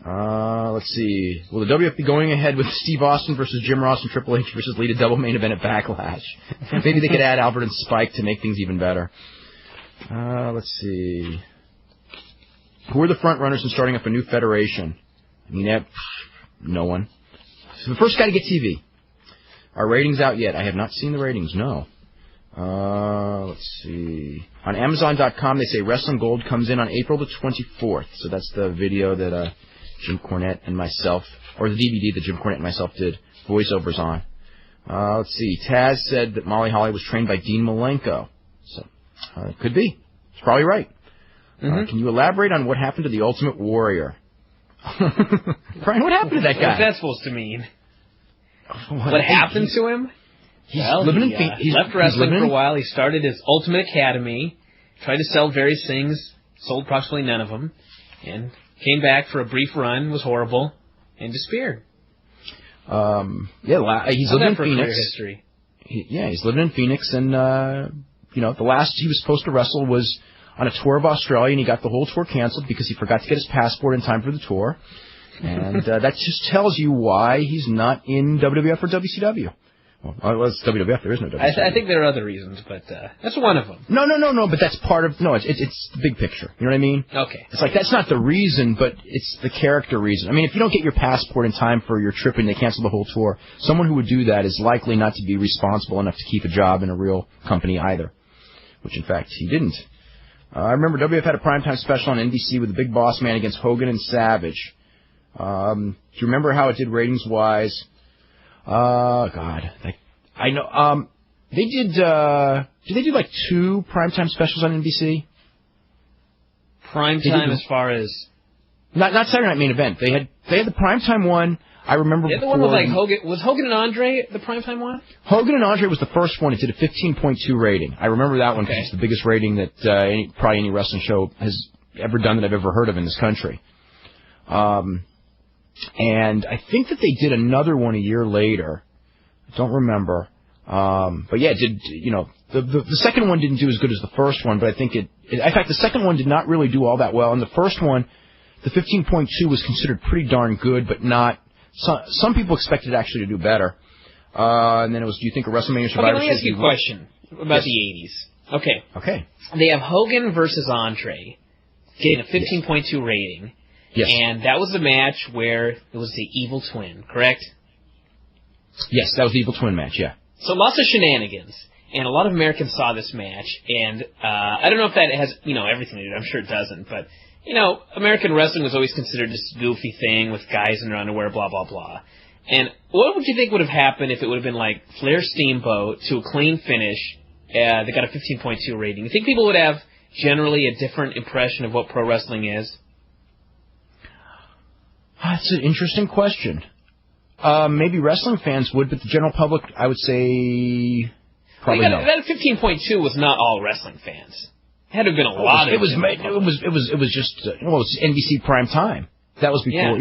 Let's see. Will the WF be going ahead with Steve Austin versus Jim Ross and Triple H versus Lita double main event at Backlash? Maybe they could add Albert and Spike to make things even better. Let's see. Who are the front runners in starting up a new federation? I mean, no one. So the first guy to get TV. Are ratings out yet? I have not seen the ratings, no. Let's see. On Amazon.com, they say Wrestling Gold comes in on April the 24th. So that's the video that Jim Cornette and myself, or the DVD that Jim Cornette and myself did voiceovers on. Let's see. Taz said that Molly Holly was trained by Dean Malenko. So, it could be. He's probably right. Mm-hmm. Can you elaborate on what happened to the Ultimate Warrior? Brian, what happened to that guy? What's that supposed to mean? What happened to him? He left wrestling for a while. He started his Ultimate Academy, tried to sell various things, sold approximately none of them, and came back for a brief run, was horrible, and disappeared. He's living in Phoenix. History. He's living in Phoenix, and the last he was supposed to wrestle was on a tour of Australia, and he got the whole tour canceled because he forgot to get his passport in time for the tour. And that just tells you why he's not in WWF or WCW. Well, it's WWF. There is no WCW. I think there are other reasons, but that's one of them. No. But that's part of it's the big picture. You know what I mean? Okay. It's like that's not the reason, but it's the character reason. I mean, if you don't get your passport in time for your trip and they cancel the whole tour, someone who would do that is likely not to be responsible enough to keep a job in a real company either. Which, in fact, he didn't. I remember WWF had a primetime special on NBC with the Big Boss Man against Hogan and Savage. Do you remember how it did ratings-wise? God, I know. They did. Did they do like 2 primetime specials on NBC? Primetime as far as not Saturday Night Main Event. They had the primetime one. I remember. The one with like Hogan. Was Hogan and Andre the primetime one? Hogan and Andre was the first one. It did a 15.2 rating. I remember that one because it's the biggest rating that probably any wrestling show has ever done that I've ever heard of in this country. And I think that they did another one a year later. I don't remember. But yeah, it did, the second one didn't do as good as the first one, but I think in fact, the second one did not really do all that well. And the first one, the 15.2 was considered pretty darn good, but not, some people expected it actually to do better. And then it was, do you think a WrestleMania Survivor Series? Okay, let me ask you a question about the 80s. Okay. They have Hogan versus Andre getting a 15.2 rating. Yes. And that was the match where it was the Evil Twin, correct? Yes, that was the Evil Twin match, yeah. So lots of shenanigans, and a lot of Americans saw this match, and I don't know if that has, everything to do. I'm sure it doesn't, but, American wrestling was always considered this goofy thing with guys in their underwear, blah, blah, blah. And what would you think would have happened if it would have been like Flair Steamboat to a clean finish? They got a 15.2 rating. You think people would have generally a different impression of what pro wrestling is? That's an interesting question. Maybe wrestling fans would, but the general public, I would say, probably no. That 15.2 was not all wrestling fans. It had to have been a lot of it was just it was NBC prime time. That was before,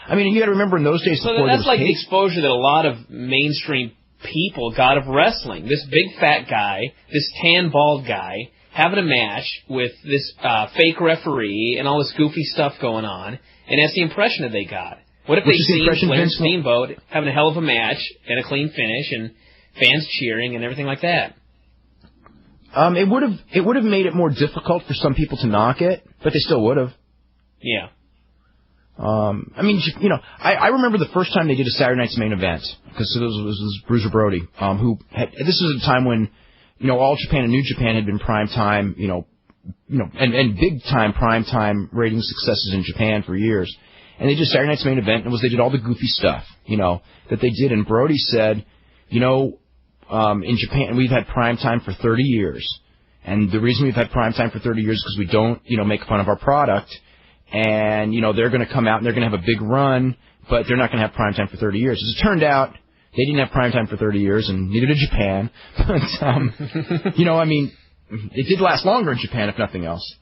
I mean, you got to remember in those days. So that's like the exposure that a lot of mainstream people got of wrestling. This big fat guy, this tan bald guy, having a match with this fake referee and all this goofy stuff going on, and that's the impression that they got. What if they seen Flair Steamboat having a hell of a match and a clean finish and fans cheering and everything like that? It would have made it more difficult for some people to knock it, but they still would have. Yeah. I mean, I remember the first time they did a Saturday Night's Main Event because it was Bruiser Brody, this was a time when, All Japan and New Japan had been prime time, and big time prime time rating successes in Japan for years. And they did Saturday Night's Main Event, and they did all the goofy stuff, that they did. And Brody said, in Japan, we've had prime time for 30 years. And the reason we've had prime time for 30 years is because we don't, make fun of our product. And, they're going to come out and they're going to have a big run, but they're not going to have prime time for 30 years. As it turned out, they didn't have prime time for 30 years, and neither did Japan. But, it did last longer in Japan, if nothing else.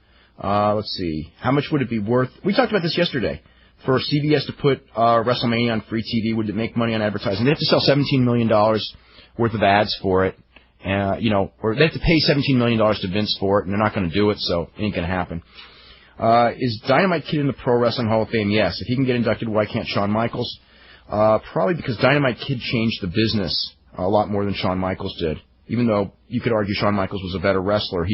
Let's see. How much would it be worth? We talked about this yesterday. For CBS to put WrestleMania on free TV, would it make money on advertising? They have to sell $17 million worth of ads for it, or they have to pay $17 million to Vince for it, and they're not going to do it, so it ain't going to happen. Is Dynamite Kid in the Pro Wrestling Hall of Fame? Yes. If he can get inducted, why can't Shawn Michaels? Probably because Dynamite Kid changed the business a lot more than Shawn Michaels did. Even though you could argue Shawn Michaels was a better wrestler,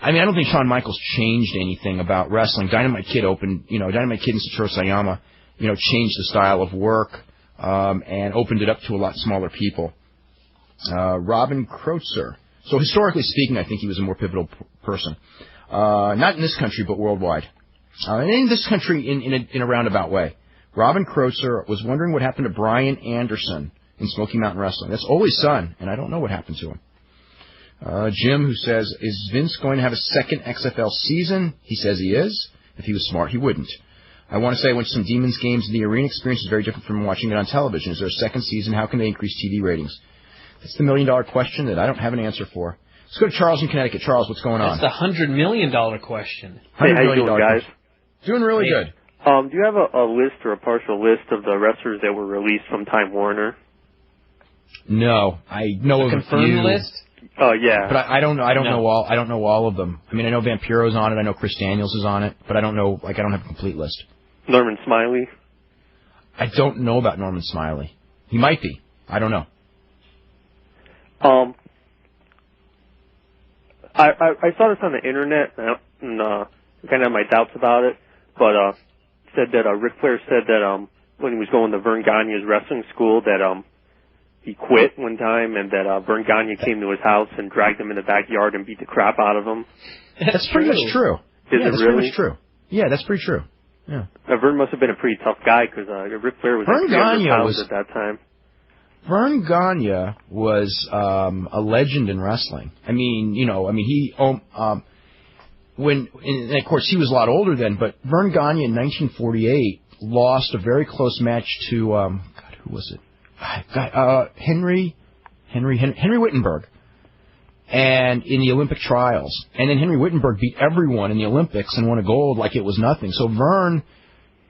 I don't think Shawn Michaels changed anything about wrestling. Dynamite Kid and Satoru Sayama, changed the style of work, and opened it up to a lot smaller people. Robin Kreutzer. So historically speaking, I think he was a more pivotal person. Not in this country, but worldwide. And in this country, in a roundabout way. Robin Kreutzer was wondering what happened to Brian Anderson in Smoky Mountain Wrestling. That's Ole's son, and I don't know what happened to him. Jim, who says, is Vince going to have a second XFL season? He says he is. If he was smart, he wouldn't. I want to say I went to some Demons games, and the arena experience is very different from watching it on television. Is there a second season? How can they increase TV ratings? That's the million-dollar question that I don't have an answer for. Let's go to Charles in Connecticut. Charles, what's going on? That's the $100 million question. Hey, how you doing, guys? Doing really good. Do you have a list or a partial list of the wrestlers that were released from Time Warner? No, I know of a confirmed list. Oh yeah, but I don't know. I don't know all of them. I mean, I know Vampiro's on it. I know Chris Daniels is on it, but I don't know. I don't have a complete list. Norman Smiley. I don't know about Norman Smiley. He might be. I don't know. I saw this on the internet and kind of have my doubts about it, but said that Ric Flair said that when he was going to Vern Gagne's wrestling school that he quit one time and that Vern Gagne came to his house and dragged him in the backyard and beat the crap out of him. That's pretty much true. Is it that's really? Pretty much true. Yeah, that's pretty true. Yeah. Vern must have been a pretty tough guy because Ric Flair was Vern Gagne pounds at that time. Vern Gagne was a legend in wrestling. I mean, he and of course he was a lot older then, but Vern Gagne in 1948 lost a very close match to who was it? Henry Wittenberg, and in the Olympic trials. And then Henry Wittenberg beat everyone in the Olympics and won a gold like it was nothing. So Vern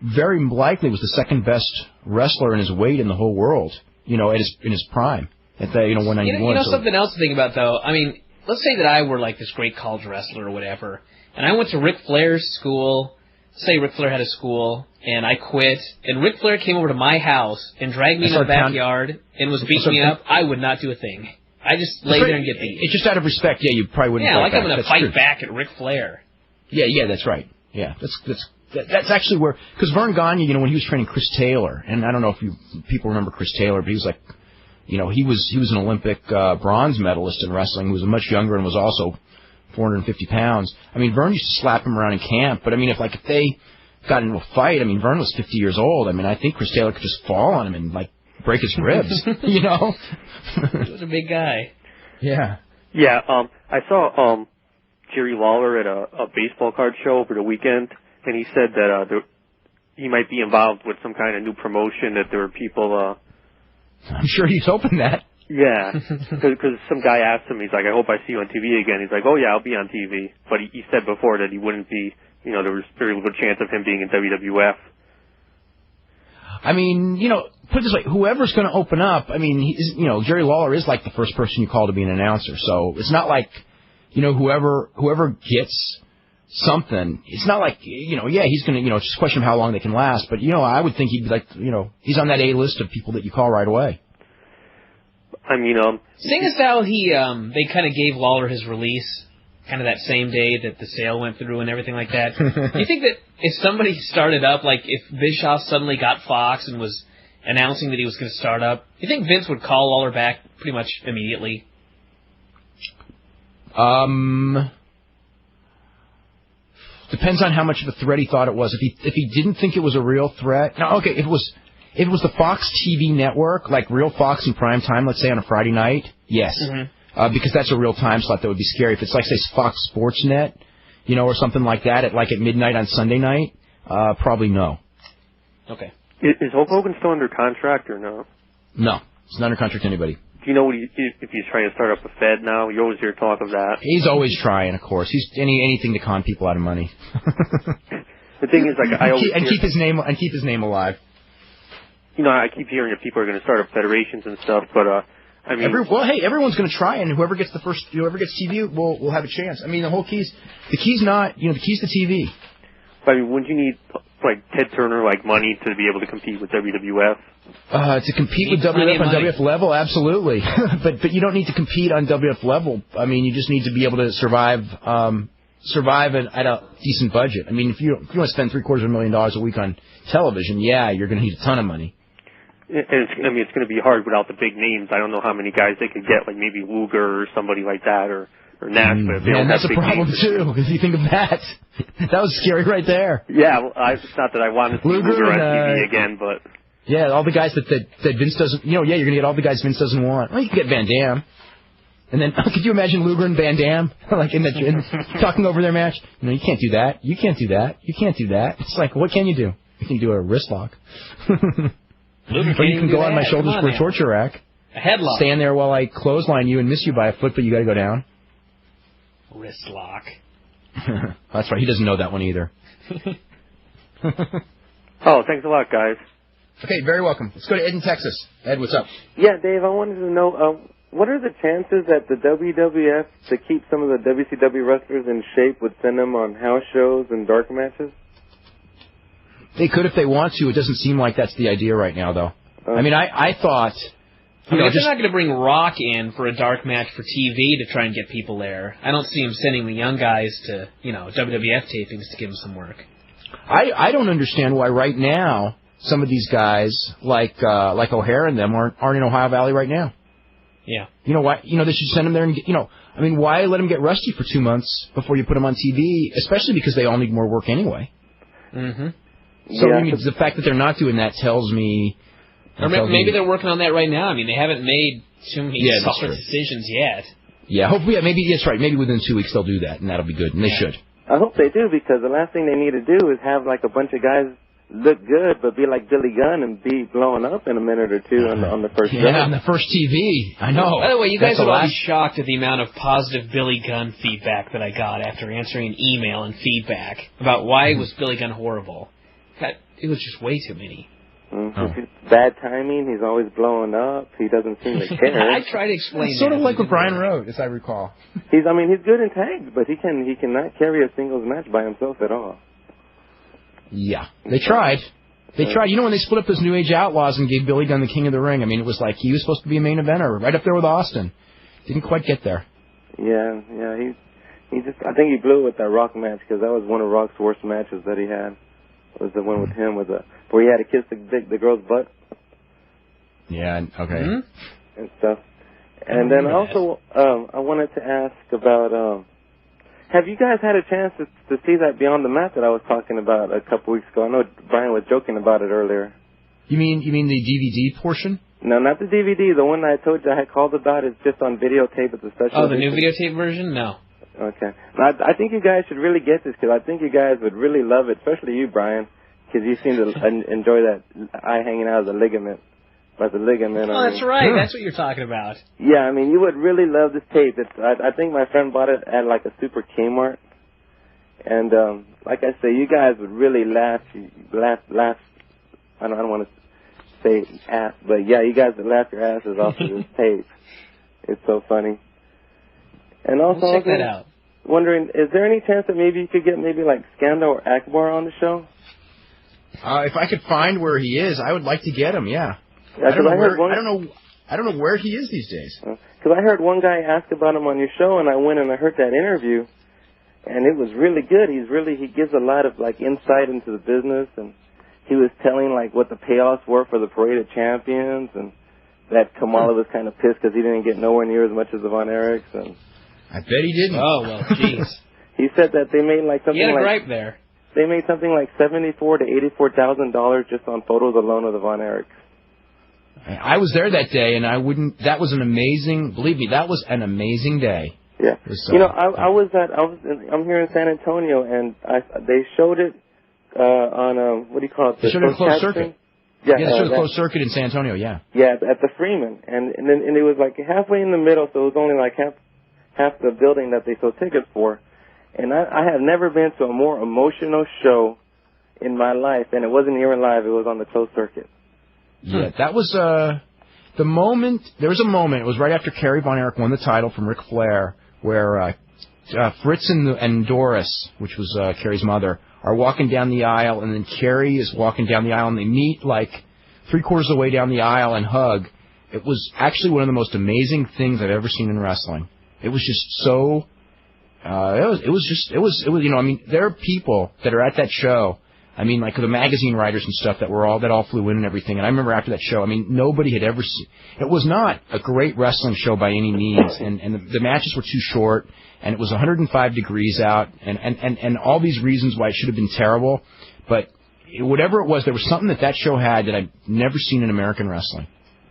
very likely was the second best wrestler in his weight in the whole world, in his prime at the 191. Something else to think about though. I mean, let's say that I were like this great college wrestler or whatever, and I went to Ric Flair's school. Say Ric Flair had a school, and I quit, and Ric Flair came over to my house and dragged me into the backyard and was beating me up. I would not do a thing. I just lay there and get beat. It's just out of respect. Yeah, you probably wouldn't. Yeah, like I'm going to fight back at Ric Flair. Yeah, that's right. Yeah, that's actually where, because Vern Gagne, when he was training Chris Taylor, and I don't know if people remember Chris Taylor, but he was like, he was an Olympic bronze medalist in wrestling. He was much younger and was also 450 pounds. I mean, Vern used to slap him around in camp, but I mean, if they got into a fight, I mean, Vern was 50 years old. I mean, I think Chris Taylor could just fall on him and break his ribs. He was a big guy. Yeah. Yeah. I saw Jerry Lawler at a baseball card show over the weekend, and he said that he might be involved with some kind of new promotion. That there were people. I'm sure he's hoping that. Yeah, because some guy asked him, he's like, I hope I see you on TV again. He's like, oh yeah, I'll be on TV. But he said before that he wouldn't be, there was very little chance of him being in WWF. I mean, put it this way, whoever's going to open up, I mean, Jerry Lawler is like the first person you call to be an announcer. So it's not like, whoever gets something, it's not like, he's going to, just question how long they can last. But, I would think he'd be like, he's on that A list of people that you call right away. I mean, seeing as how they kind of gave Lawler his release kind of that same day that the sale went through and everything like that, do you think that if somebody started up, like if Bischoff suddenly got Fox and was announcing that he was going to start up, do you think Vince would call Lawler back pretty much immediately? Depends on how much of a threat he thought it was. If he didn't think it was a real threat, no, okay, if it was the Fox TV network, like real Fox in prime time, let's say on a Friday night, yes. Mm-hmm. Because that's a real time slot that would be scary. If it's like, say, Fox Sports Net, or something like that, at midnight on Sunday night, probably no. Okay. Is Hulk Hogan still under contract or no? No, he's not under contract to anybody. Do you know if he's trying to start up a Fed now? You always hear talk of that. He's always trying, of course. He's anything to con people out of money. The thing is, like, I always keep his name alive. I keep hearing that people are going to start up federations and stuff, but I mean, everyone's going to try, and whoever gets TV will have a chance. I mean, the key's to TV. But I mean, wouldn't you need like Ted Turner money to be able to compete with WWF? To compete with WWF on WWF level, absolutely. but you don't need to compete on WWF level. I mean, you just need to be able to survive at a decent budget. I mean, if you want to spend $750,000 a week on television, yeah, you're going to need a ton of money. And it's going to be hard without the big names. I don't know how many guys they could get, like maybe Luger or somebody like that, or Nash. But if they don't that's have a problem too. If you think of that, that was scary right there. Yeah, well, it's not that I want to see Luger on TV again, but yeah, all the guys that Vince doesn't. You're going to get all the guys Vince doesn't want. Well, you can get Van Damme. And then, could you imagine Luger and Van Damme talking over their match? You can't do that. You can't do that. You can't do that. It's like, what can you do? You can do a wrist lock. Or you can go on my shoulders for a torture rack. A headlock. Stand there while I clothesline you and miss you by a foot, but you got to go down. Wrist lock. That's right. He doesn't know that one either. Oh, thanks a lot, guys. Okay, very welcome. Let's go to Ed in Texas. Ed, what's up? Yeah, Dave, I wanted to know, what are the chances that the WWF, to keep some of the WCW wrestlers in shape, would send them on house shows and dark matches? They could if they want to. It doesn't seem like that's the idea right now, though. I mean, I thought... if they're not going to bring Rock in for a dark match for TV to try and get people there, I don't see him sending the young guys to, WWF tapings to give them some work. I don't understand why right now some of these guys, like O'Hare and them, aren't in Ohio Valley right now. Yeah. Why? They should send them there and get, why let them get rusty for 2 months before you put them on TV, especially because they all need more work anyway. Mm-hmm. So the fact that they're not doing that tells me Or maybe they're working on that right now. I mean, they haven't made too many solid decisions yet. Yeah, hopefully, maybe that's right. Maybe within 2 weeks they'll do that, and that'll be good, and they should. I hope they do, because the last thing they need to do is have like a bunch of guys look good, but be like Billy Gunn and be blowing up in a minute or two on the first show. Yeah, on the first TV. I know. By the way, you guys would all be shocked at the amount of positive Billy Gunn feedback that I got after answering an email and feedback about why was Billy Gunn horrible. It was just way too many. Bad timing. He's always blowing up. He doesn't seem to care. I try to explain. It's sort of like what Brian wrote, as I recall. He's good in tags, but he cannot carry a singles match by himself at all. Yeah, they tried. They tried. You know, when they split up those New Age Outlaws and gave Billy Gunn the King of the Ring, I mean, it was like he was supposed to be a main eventer, right up there with Austin. Didn't quite get there. Yeah. He just. I think he blew it with that Rock match, because that was one of Rock's worst matches that he had. Was the one with him where he had to kiss the girl's butt. Yeah. Okay. Mm-hmm. And stuff. And then also, I wanted to ask about. Have you guys had a chance to see that Beyond the Mat that I was talking about a couple weeks ago? I know Brian was joking about it earlier. You mean the DVD portion? No, not the DVD. The one I told you I had called about is just on videotape. It's a special. Oh, the new videotape version? No. Okay. I think you guys should really get this, because I think you guys would really love it, especially you, Brian, because you seem to enjoy that eye hanging out of the ligament. By the ligament. Oh, that's right. That's what you're talking about. Yeah, I mean, you would really love this tape. I think my friend bought it at like a Super Kmart. And like I say, you guys would really laugh. I don't want to say ass, but yeah, you guys would laugh your asses off of this tape. It's so funny. And also, we'll check that out. Wondering, is there any chance that maybe you could get maybe like Scandal or Akbar on the show? If I could find where he is, I would like to get him. Yeah. I don't know where he is these days. Because I heard one guy ask about him on your show, and I went and I heard that interview, and it was really good. He gives a lot of like insight into the business, and he was telling like what the payoffs were for the Parade of Champions, and that Kamala was kind of pissed because he didn't get nowhere near as much as the Von Erichs. And I bet he didn't. Oh well, jeez. He said that they made like something. He had a like gripe there. They made something like $74,000 to $84,000 just on photos alone of the Von Erichs. I was there that day, and that was an amazing. Believe me, that was an amazing day. Yeah. I'm here in San Antonio, and they showed it on what do you call it? They showed it in closed circuit. Yeah, they showed a closed circuit in San Antonio. Yeah. Yeah, at the Freeman, and it was like halfway in the middle, so it was only like half the building that they sold tickets for. And I have never been to a more emotional show in my life, and it wasn't here in live. It was on the closed circuit. Yeah, that was the moment. There was a moment. It was right after Kerry Von Erich won the title from Ric Flair, where Fritz and Doris, which was Kerry's mother, are walking down the aisle, and then Kerry is walking down the aisle, and they meet like 3/4 of the way down the aisle and hug. It was actually one of the most amazing things I've ever seen in wrestling. It was just so. It was. You know, I mean, there are people that are at that show. I mean, like the magazine writers and stuff that all flew in and everything. And I remember after that show, I mean, nobody had ever seen. It was not a great wrestling show by any means, and the matches were too short, and it was 105 degrees out, and all these reasons why it should have been terrible. But whatever it was, there was something that show had that I've never seen in American wrestling.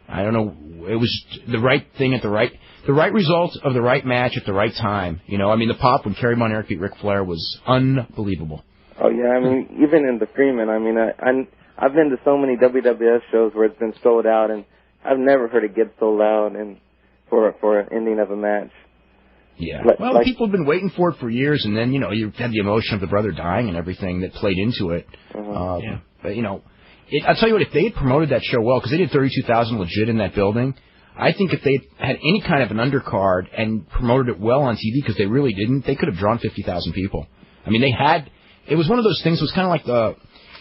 I don't know. It was the right thing at the right result of the right match at the right time. You know, I mean, the pop when Kerry Von Erich beat Ric Flair was unbelievable. Oh yeah, I mean, even in the Freeman, I mean, I've been to so many WWF shows where it's been sold out, and I've never heard it get so loud and for an ending of a match. Yeah. Well, people have been waiting for it for years, and then you know you had the emotion of the brother dying and everything that played into it. Yeah. But you know, I'll tell you what, if they had promoted that show well, because they did 32,000 legit in that building. I think if they had any kind of an undercard and promoted it well on TV, because they really didn't, they could have drawn 50,000 people. I mean, it was one of those things. It was kind of like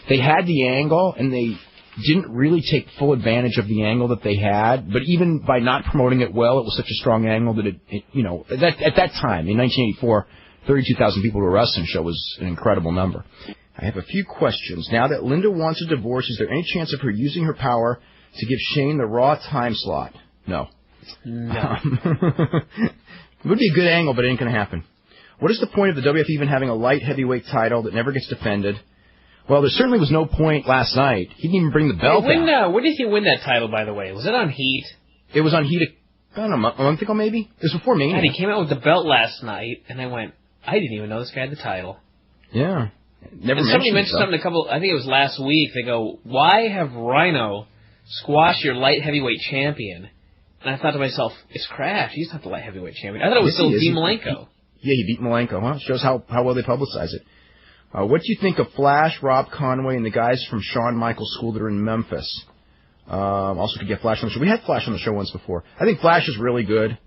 they had the angle, and they didn't really take full advantage of the angle that they had. But even by not promoting it well, it was such a strong angle that at that time in 1984, 32,000 people to a wrestling show was an incredible number. I have a few questions. Now that Linda wants a divorce, is there any chance of her using her power to give Shane the Raw time slot? No. It would be a good angle, but it ain't going to happen. What is the point of the WWF even having a light heavyweight title that never gets defended? Well, there certainly was no point last night. He didn't even bring the belt out. When did he win that title, by the way? Was it on Heat? It was on Heat, I don't know, a month ago maybe? It was before Mania. God, he came out with the belt last night, and I went, I didn't even know this guy had the title. Yeah. Somebody mentioned something I think it was last week. They go, why have Rhino squash your light heavyweight champion? And I thought to myself, it's Crash. He's not the light heavyweight champion. I thought it was still Dean Malenko. He beat Malenko. Well, it shows how well they publicize it. What do you think of Flash, Rob Conway, and the guys from Shawn Michaels School that are in Memphis? Also could get Flash on the show. We had Flash on the show once before. I think Flash is really good.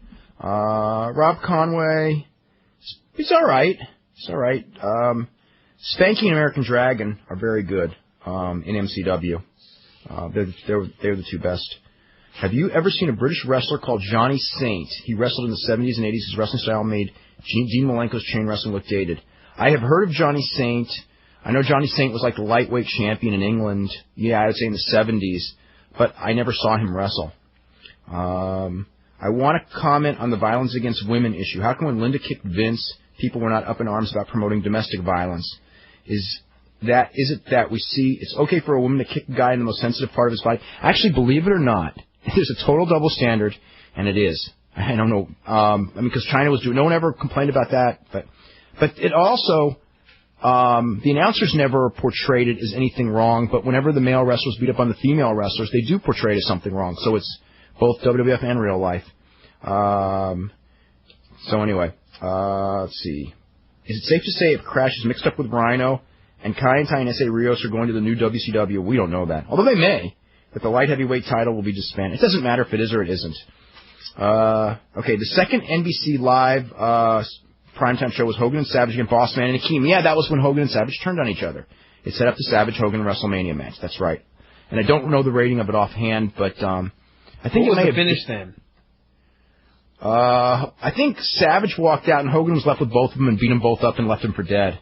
Rob Conway, he's all right. He's all right. Spanky and American Dragon are very good in MCW. They're the two best. Have you ever seen a British wrestler called Johnny Saint? He wrestled in the 70s and 80s. His wrestling style made Dean Malenko's chain wrestling look dated. I have heard of Johnny Saint. I know Johnny Saint was like the lightweight champion in England. Yeah, I would say in the 70s. But I never saw him wrestle. I want to comment on the violence against women issue. How come when Linda kicked Vince, people were not up in arms about promoting domestic violence? Is it that we see it's okay for a woman to kick a guy in the most sensitive part of his body? Actually, believe it or not, there's a total double standard, and it is. I don't know. Because China was doing, no one ever complained about that, but it also, the announcers never portrayed it as anything wrong, but whenever the male wrestlers beat up on the female wrestlers, they do portray it as something wrong. So it's both WWF and real life. So anyway, let's see. Is it safe to say if Crash is mixed up with Rhino and Kai and Tai and S.A. Rios are going to the new WCW? We don't know that. Although they may. That the light heavyweight title will be disbanded. It doesn't matter if it is or it isn't. Okay, the second NBC Live primetime show was Hogan and Savage against Boss Man and Akeem. Yeah, that was when Hogan and Savage turned on each other. It set up the Savage-Hogan WrestleMania match. That's right. And I don't know the rating of it offhand, but I think it may have finished then. I think Savage walked out and Hogan was left with both of them and beat them both up and left them for dead.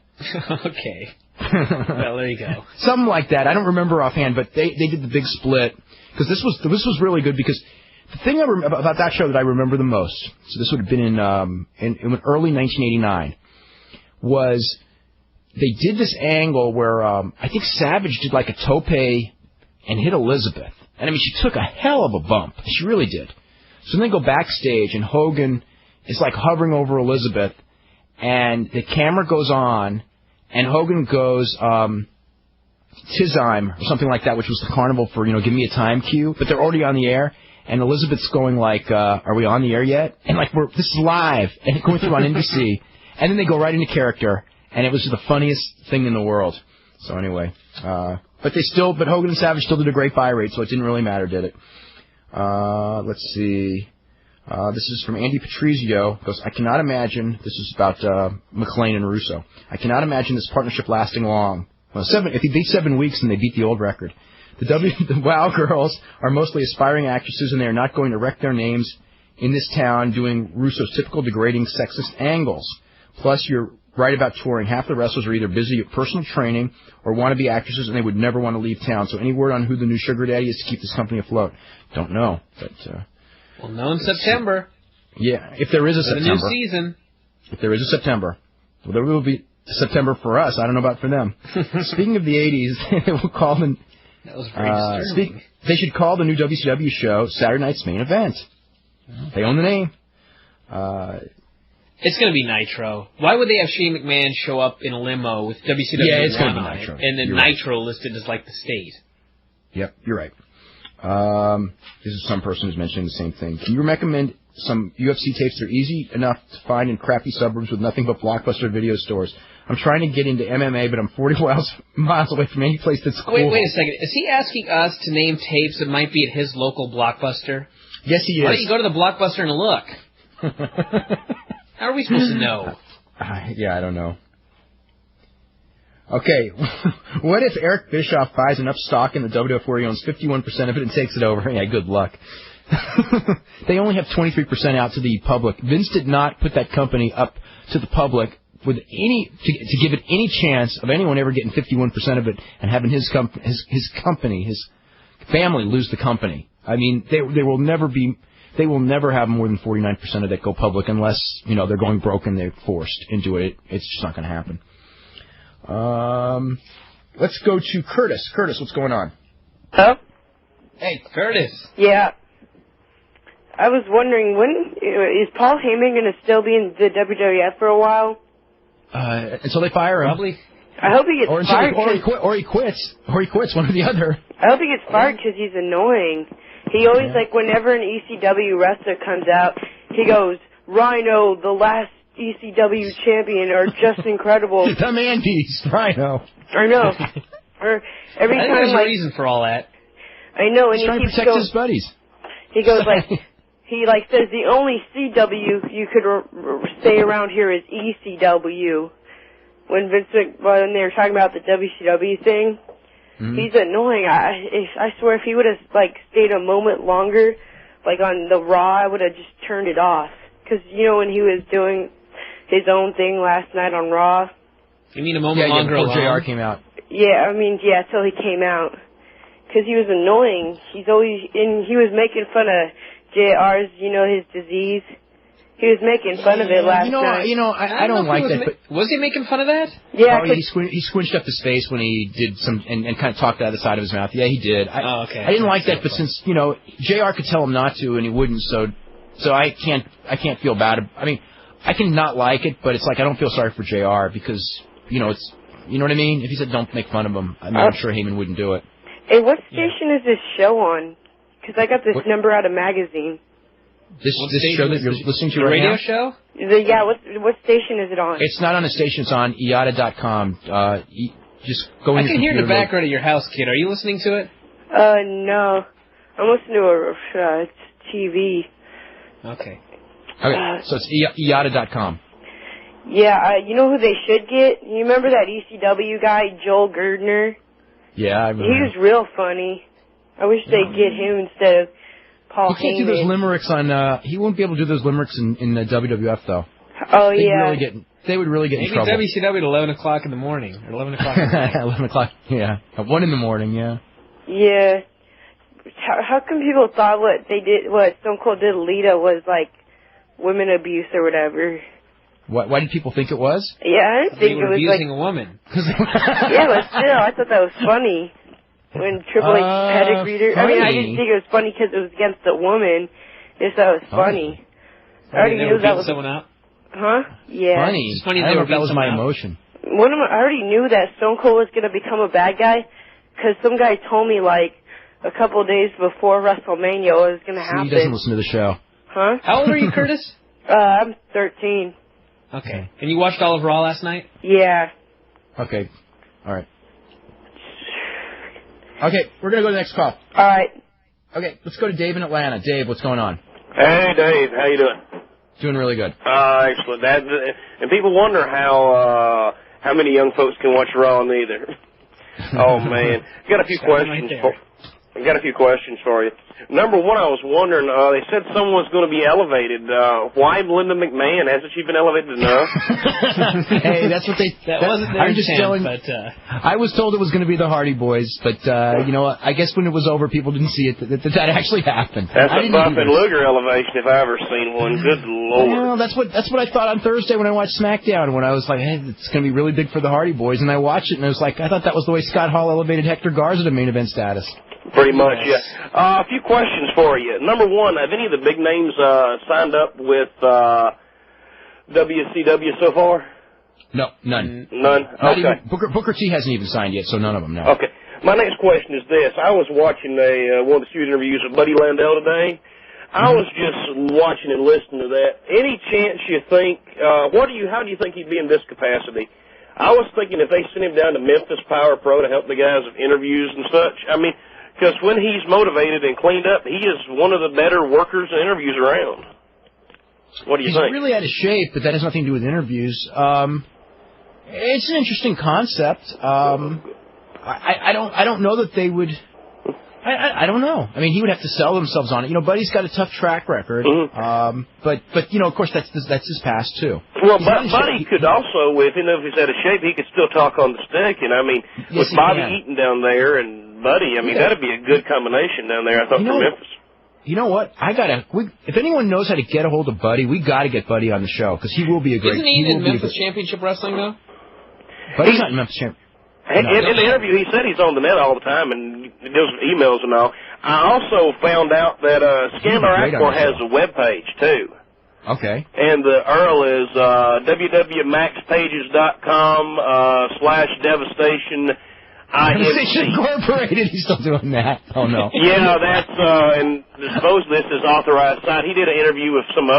Okay. Well, there you go. Something like that. I don't remember offhand, but they did the big split because this was really good because the thing about that show that I remember the most, so this would have been in early 1989, was they did this angle where I think Savage did like a tope and hit Elizabeth. And I mean, she took a hell of a bump. She really did. So then they go backstage and Hogan is like hovering over Elizabeth and the camera goes on and Hogan goes, Tizime or something like that, which was the carnival for, give me a time cue, but they're already on the air. And Elizabeth's going like, are we on the air yet? And like, this is live and going through on NBC. And then they go right into character. And it was the funniest thing in the world. So anyway, but Hogan and Savage still did a great buy rate, so it didn't really matter, did it? Let's see. This is from Andy Patrizio. Goes, I cannot imagine, this is about McLean and Russo. I cannot imagine this partnership lasting long. Well, if they beat 7 weeks, then they beat the old record. The WOW girls are mostly aspiring actresses, and they are not going to wreck their names in this town doing Russo's typical degrading sexist angles. Plus, you're right about touring. Half the wrestlers are either busy at personal training or want to be actresses, and they would never want to leave town. So any word on who the new sugar daddy is to keep this company afloat? Don't know. But we'll know in September. Yeah, if there is a September. The new season. If there is a September. Well, there will be September for us. I don't know about for them. Speaking of the 80s, we'll call them... That was very disturbing. They should call the new WCW show Saturday Night's Main Event. They own the name. It's going to be Nitro. Why would they have Shane McMahon show up in a limo with WCW it's on gonna be Nitro. And then Nitro listed as like the state? Yep, you're right. This is some person who's mentioning the same thing. Can you recommend some UFC tapes that are easy enough to find in crappy suburbs with nothing but Blockbuster video stores? I'm trying to get into MMA, but I'm 40 miles away from any place that's cool. Wait a second. Is he asking us to name tapes that might be at his local Blockbuster? Yes, he is. Why don't you go to the Blockbuster and look? How are we supposed to know? Yeah, I don't know. Okay, what if Eric Bischoff buys enough stock in the WWF where he owns 51% of it and takes it over? Yeah, good luck. They only have 23% out to the public. Vince did not put that company up to the public with to give it any chance of anyone ever getting 51% of it and having his family lose the company. I mean, they will never have more than 49% of it go public unless, they're going broke and they're forced into it. It's just not going to happen. Let's go to Curtis. Curtis, what's going on? Hello? Hey, Curtis. Yeah. I was wondering, when is Paul Heyman going to still be in the WWF for a while? Until they fire him. Probably. I hope he gets fired. Or he quits. Or he quits, one or the other. I hope he gets fired because he's annoying. He always, whenever an ECW wrestler comes out, he goes, Rhino, the last ECW champion, are just incredible. The man beast, Rhino. I know. Or every I think time, there's a reason for all that. I know, and He's trying to keeps protect going, his buddies. He goes he says the only CW you could say around here is ECW. When they were talking about the WCW thing, he's annoying. I swear if he would have stayed a moment longer, on the Raw, I would have just turned it off. Because when he was doing his own thing last night on Raw. You mean a moment longer before alone? JR came out. Yeah, till he came out. Because he was annoying. He was making fun of JR's, his disease. He was making fun of it last night. I don't like that. But was he making fun of that? Yeah. He squinched up his face when he did some, and kind of talked out of the side of his mouth. Yeah, he did. Okay. I didn't like that, but since, JR could tell him not to, and he wouldn't, so I can't feel bad. I mean, I can not like it, but it's I don't feel sorry for JR because, it's, you know what I mean? If he said don't make fun of him, I'm sure Heyman wouldn't do it. Hey, what station is this show on? Because I got this number out of magazine. This show that you're listening to the right radio now? show? Yeah, what station is it on? It's not on a station. It's on IATA.com. Just go in. I can hear the background of your house, kid. Are you listening to it? No. I'm listening to a TV. Okay. Okay, so it's IATA.com. Yeah, you know who they should get? You remember that ECW guy, Joel Girdner? Yeah, I remember. He was real funny. I wish they'd get him instead of Paul Heyman. He can't do those limericks on. He won't be able to do those limericks in the WWF though. Oh They would really get in trouble. Maybe WCW at 11 o'clock in the morning or 11 o'clock. In the morning. 11 o'clock. Yeah, at 1 in the morning. Yeah. Yeah. How come people thought what Stone Cold did to Lita was women abuse or whatever? Why did people think it was? Yeah, I didn't think it was abusing a woman. Yeah, but still, I thought that was funny. When Triple H pedigreed her. I mean, I didn't think it was funny because it was against a woman. Just thought it was funny. I already knew that was someone out. Huh? Yeah. Funny. It's funny I don't know if that was my emotion. I already knew that Stone Cold was going to become a bad guy because some guy told me a couple of days before WrestleMania it was going to happen. He doesn't listen to the show. Huh? How old are you, Curtis? I'm 13. Okay. And you watched all of Raw last night? Yeah. Okay. All right. Okay, we're going to go to the next call. All right. Okay, let's go to Dave in Atlanta. Dave, what's going on? Hey, Dave. How you doing? Doing really good. Excellent. And people wonder how many young folks can watch Raw neither. Oh, man. I've got a few questions for you. Number one, I was wondering, they said someone's going to be elevated. Why Linda McMahon? Hasn't she been elevated enough? Hey, that's what they... That wasn't their intent, but... I was told it was going to be the Hardy Boys, but, you know what? I guess when it was over, people didn't see it, that actually happened. That's a Buff and Luger elevation if I ever seen one. Good Lord. Well, that's what I thought on Thursday when I watched SmackDown, when I was like, hey, it's going to be really big for the Hardy Boys, and I watched it, and I was like, I thought that was the way Scott Hall elevated Hector Garza to main event status. Pretty much, yeah. A few questions for you. Number one, have any of the big names signed up with WCW so far? No, none. None? Not Okay. even, Booker T hasn't even signed yet, so none of them, no. Okay. My next question is this. I was watching one of the studio interviews with Buddy Landell today. I was just watching and listening to that. Any chance you think, how do you think he'd be in this capacity? I was thinking if they sent him down to Memphis Power Pro to help the guys with interviews and such, I mean, because when he's motivated and cleaned up, he is one of the better workers and interviews around. What do you think? He's really out of shape, but that has nothing to do with interviews. It's an interesting concept. I don't know that they would. I don't know. I mean, he would have to sell themselves on it. You know, Buddy's got a tough track record. Mm-hmm. But you know, of course, that's his past too. Well, Buddy could also, if he's out of shape, he could still talk on the stick. And I mean, with Bobby Eaton down there and Buddy, I mean, that'd be a good combination down there. I thought for Memphis. You know what? If anyone knows how to get a hold of Buddy, we got to get Buddy on the show because he will be a great. Isn't he in Memphis Championship Wrestling though? Buddy's not in Memphis Championship. In the interview, he said he's on the net all the time and does emails and all. I also found out that Skandar Akbar has a web page too. Okay. And the URL is www.maxpages.com/devastation. Devastation Incorporated. He's still doing that. Oh no. Yeah, that's and supposedly this is authorized site. He did an interview with some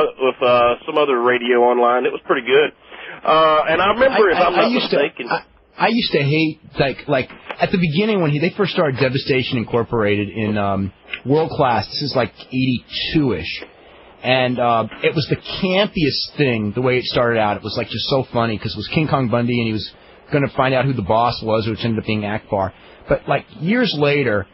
other radio online. It was pretty good. And I remember, if I'm not mistaken. I used to hate, like at the beginning when they first started Devastation Incorporated in World Class, this is like 82-ish, and it was the campiest thing, the way it started out. It was like just so funny, because it was King Kong Bundy, and he was going to find out who the boss was, which ended up being Akbar. But like years later,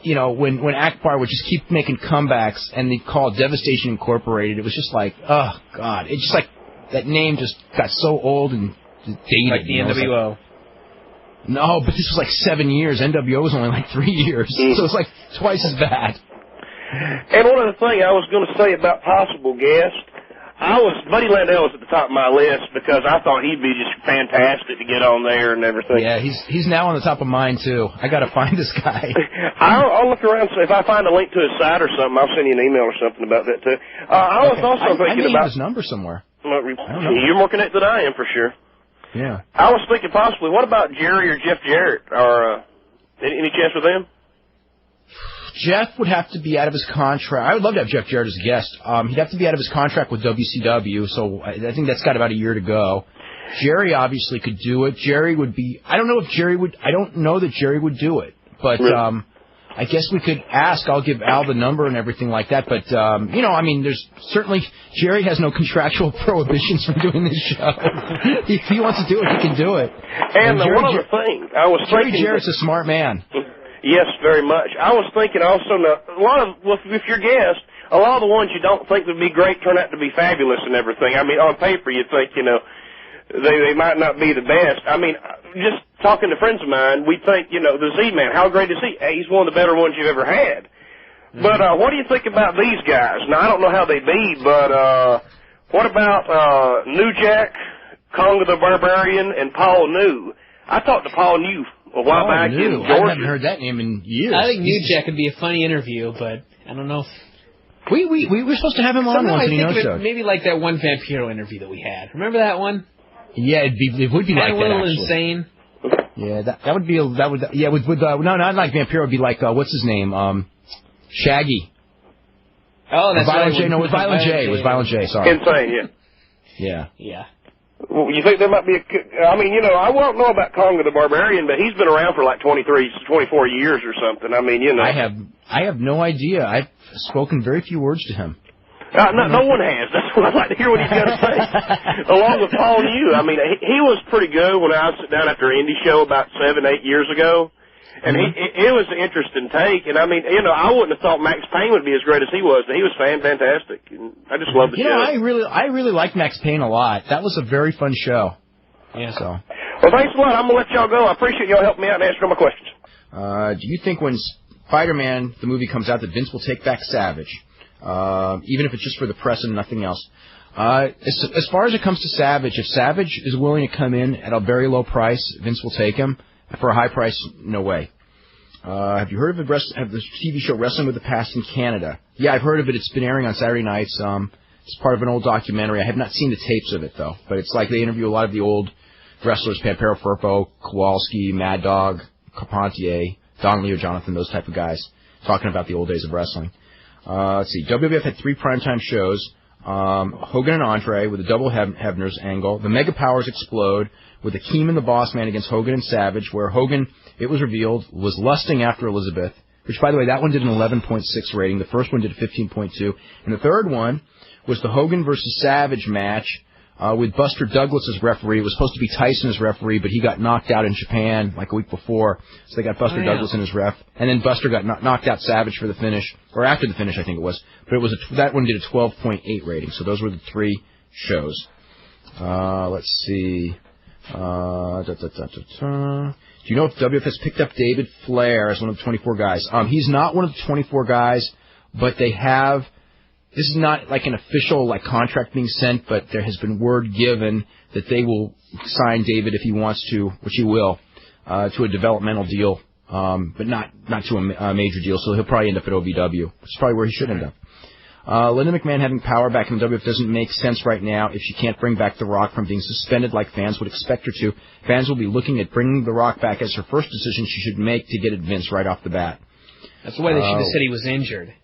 you know, when Akbar would just keep making comebacks, and they'd call it Devastation Incorporated, it was just like, oh, God. It just like, that name just got so old and dated. Like the NWO. No, but this was like 7 years. NWO was only like 3 years. So it's like twice as bad. And one other thing I was going to say about possible guests, Buddy Landell was at the top of my list because I thought he'd be just fantastic to get on there and everything. Yeah, he's now on the top of mine, too. I got to find this guy. I'll look around, so if I find a link to his site or something, I'll send you an email or something about that, too. I was also thinking about... his number somewhere. You're more connected than I am, for sure. Yeah. I was thinking possibly, what about Jerry or Jeff Jarrett? Or any chance with them? Jeff would have to be out of his contract. I would love to have Jeff Jarrett as a guest. He'd have to be out of his contract with WCW, so I think that's got about a year to go. Jerry obviously could do it. Jerry would be... I don't know that Jerry would do it, but... Really? I guess we could ask. I'll give Al the number and everything like that. But, you know, I mean, there's certainly... Jerry has no contractual prohibitions from doing this show. If he wants to do it, he can do it. And one other thing. Jerry Jarrett's a smart man. Yes, very much. I was thinking also, if you're guest, a lot of the ones you don't think would be great turn out to be fabulous and everything. I mean, on paper, you'd think, you know, they might not be the best. I mean, just talking to friends of mine, we think, you know, the Z-Man, how great is he? Hey, he's one of the better ones you've ever had. Mm-hmm. But what do you think about these guys? Now, I don't know how they be, but what about New Jack, Conga the Barbarian, and Paul New? I talked to Paul New a while back in Georgia. I haven't heard that name in years. I think New Jack would be a funny interview, but I don't know if... We were supposed to have him on once, and he no-showed. Maybe like that one Vampiro interview that we had. Remember that one? Yeah, it would be like that, a little insane. Yeah, that would be not like Vampiro. It would be like what's his name? Shaggy. Oh, that's Violent right. J. No, it was Violent J. It was Violent J. Sorry. Insane. Yeah. Yeah. Well, you think there might be I mean, you know, I won't know about Conga the Barbarian, but he's been around for like 24 years or something. I mean, you know. I have no idea. I've spoken very few words to him. No one has. That's what I'd like to hear what he's got to say. Along with Paul New. I mean, he was pretty good when I sit down after an indie show about 7-8 years ago. And it was an interesting take. And, I mean, you know, I wouldn't have thought Max Payne would be as great as he was. But he was fantastic. And I just love the show. Yeah, I really liked Max Payne a lot. That was a very fun show. Yeah. So. Well, thanks a lot. I'm going to let y'all go. I appreciate y'all helping me out and answering all my questions. Do you think when Spider-Man, the movie, comes out that Vince will take back Savage? Even if it's just for the press and nothing else. As far as it comes to Savage, if Savage is willing to come in at a very low price, Vince will take him. For a high price, no way. Have you heard of the TV show Wrestling with the Past in Canada? Yeah, I've heard of it. It's been airing on Saturday nights. It's part of an old documentary. I have not seen the tapes of it, though. But it's like they interview a lot of the old wrestlers, Pampero Firpo, Kowalski, Mad Dog, Carpentier, Don Leo Jonathan, those type of guys, talking about the old days of wrestling. Let's see. WWF had 3 primetime shows. Hogan and Andre with a double Hebner's angle. The Mega Powers explode with Akeem and the Boss Man against Hogan and Savage, where Hogan, it was revealed, was lusting after Elizabeth, which, by the way, that one did an 11.6 rating. The first one did a 15.2. And the third one was the Hogan versus Savage match with Buster Douglas as referee. It was supposed to be Tyson as referee, but he got knocked out in Japan like a week before, so they got Buster Douglas in as ref. And then Buster got knocked out Savage for the finish, or after the finish, I think it was. But it was that one did a 12.8 rating. So those were the 3 shows. Let's see. Do you know if WF has picked up David Flair as one of the 24 guys? He's not one of the 24 guys, but they have. This is not like an official contract being sent, but there has been word given that they will sign David if he wants to, which he will. to a developmental deal, but not to a major deal. So he'll probably end up at OVW, which is probably where he should end up. Linda McMahon having power back in the WWF doesn't make sense right now if she can't bring back The Rock from being suspended like fans would expect her to. Fans will be looking at bringing The Rock back as her first decision she should make to get at Vince right off the bat. That's why they should have said he was injured.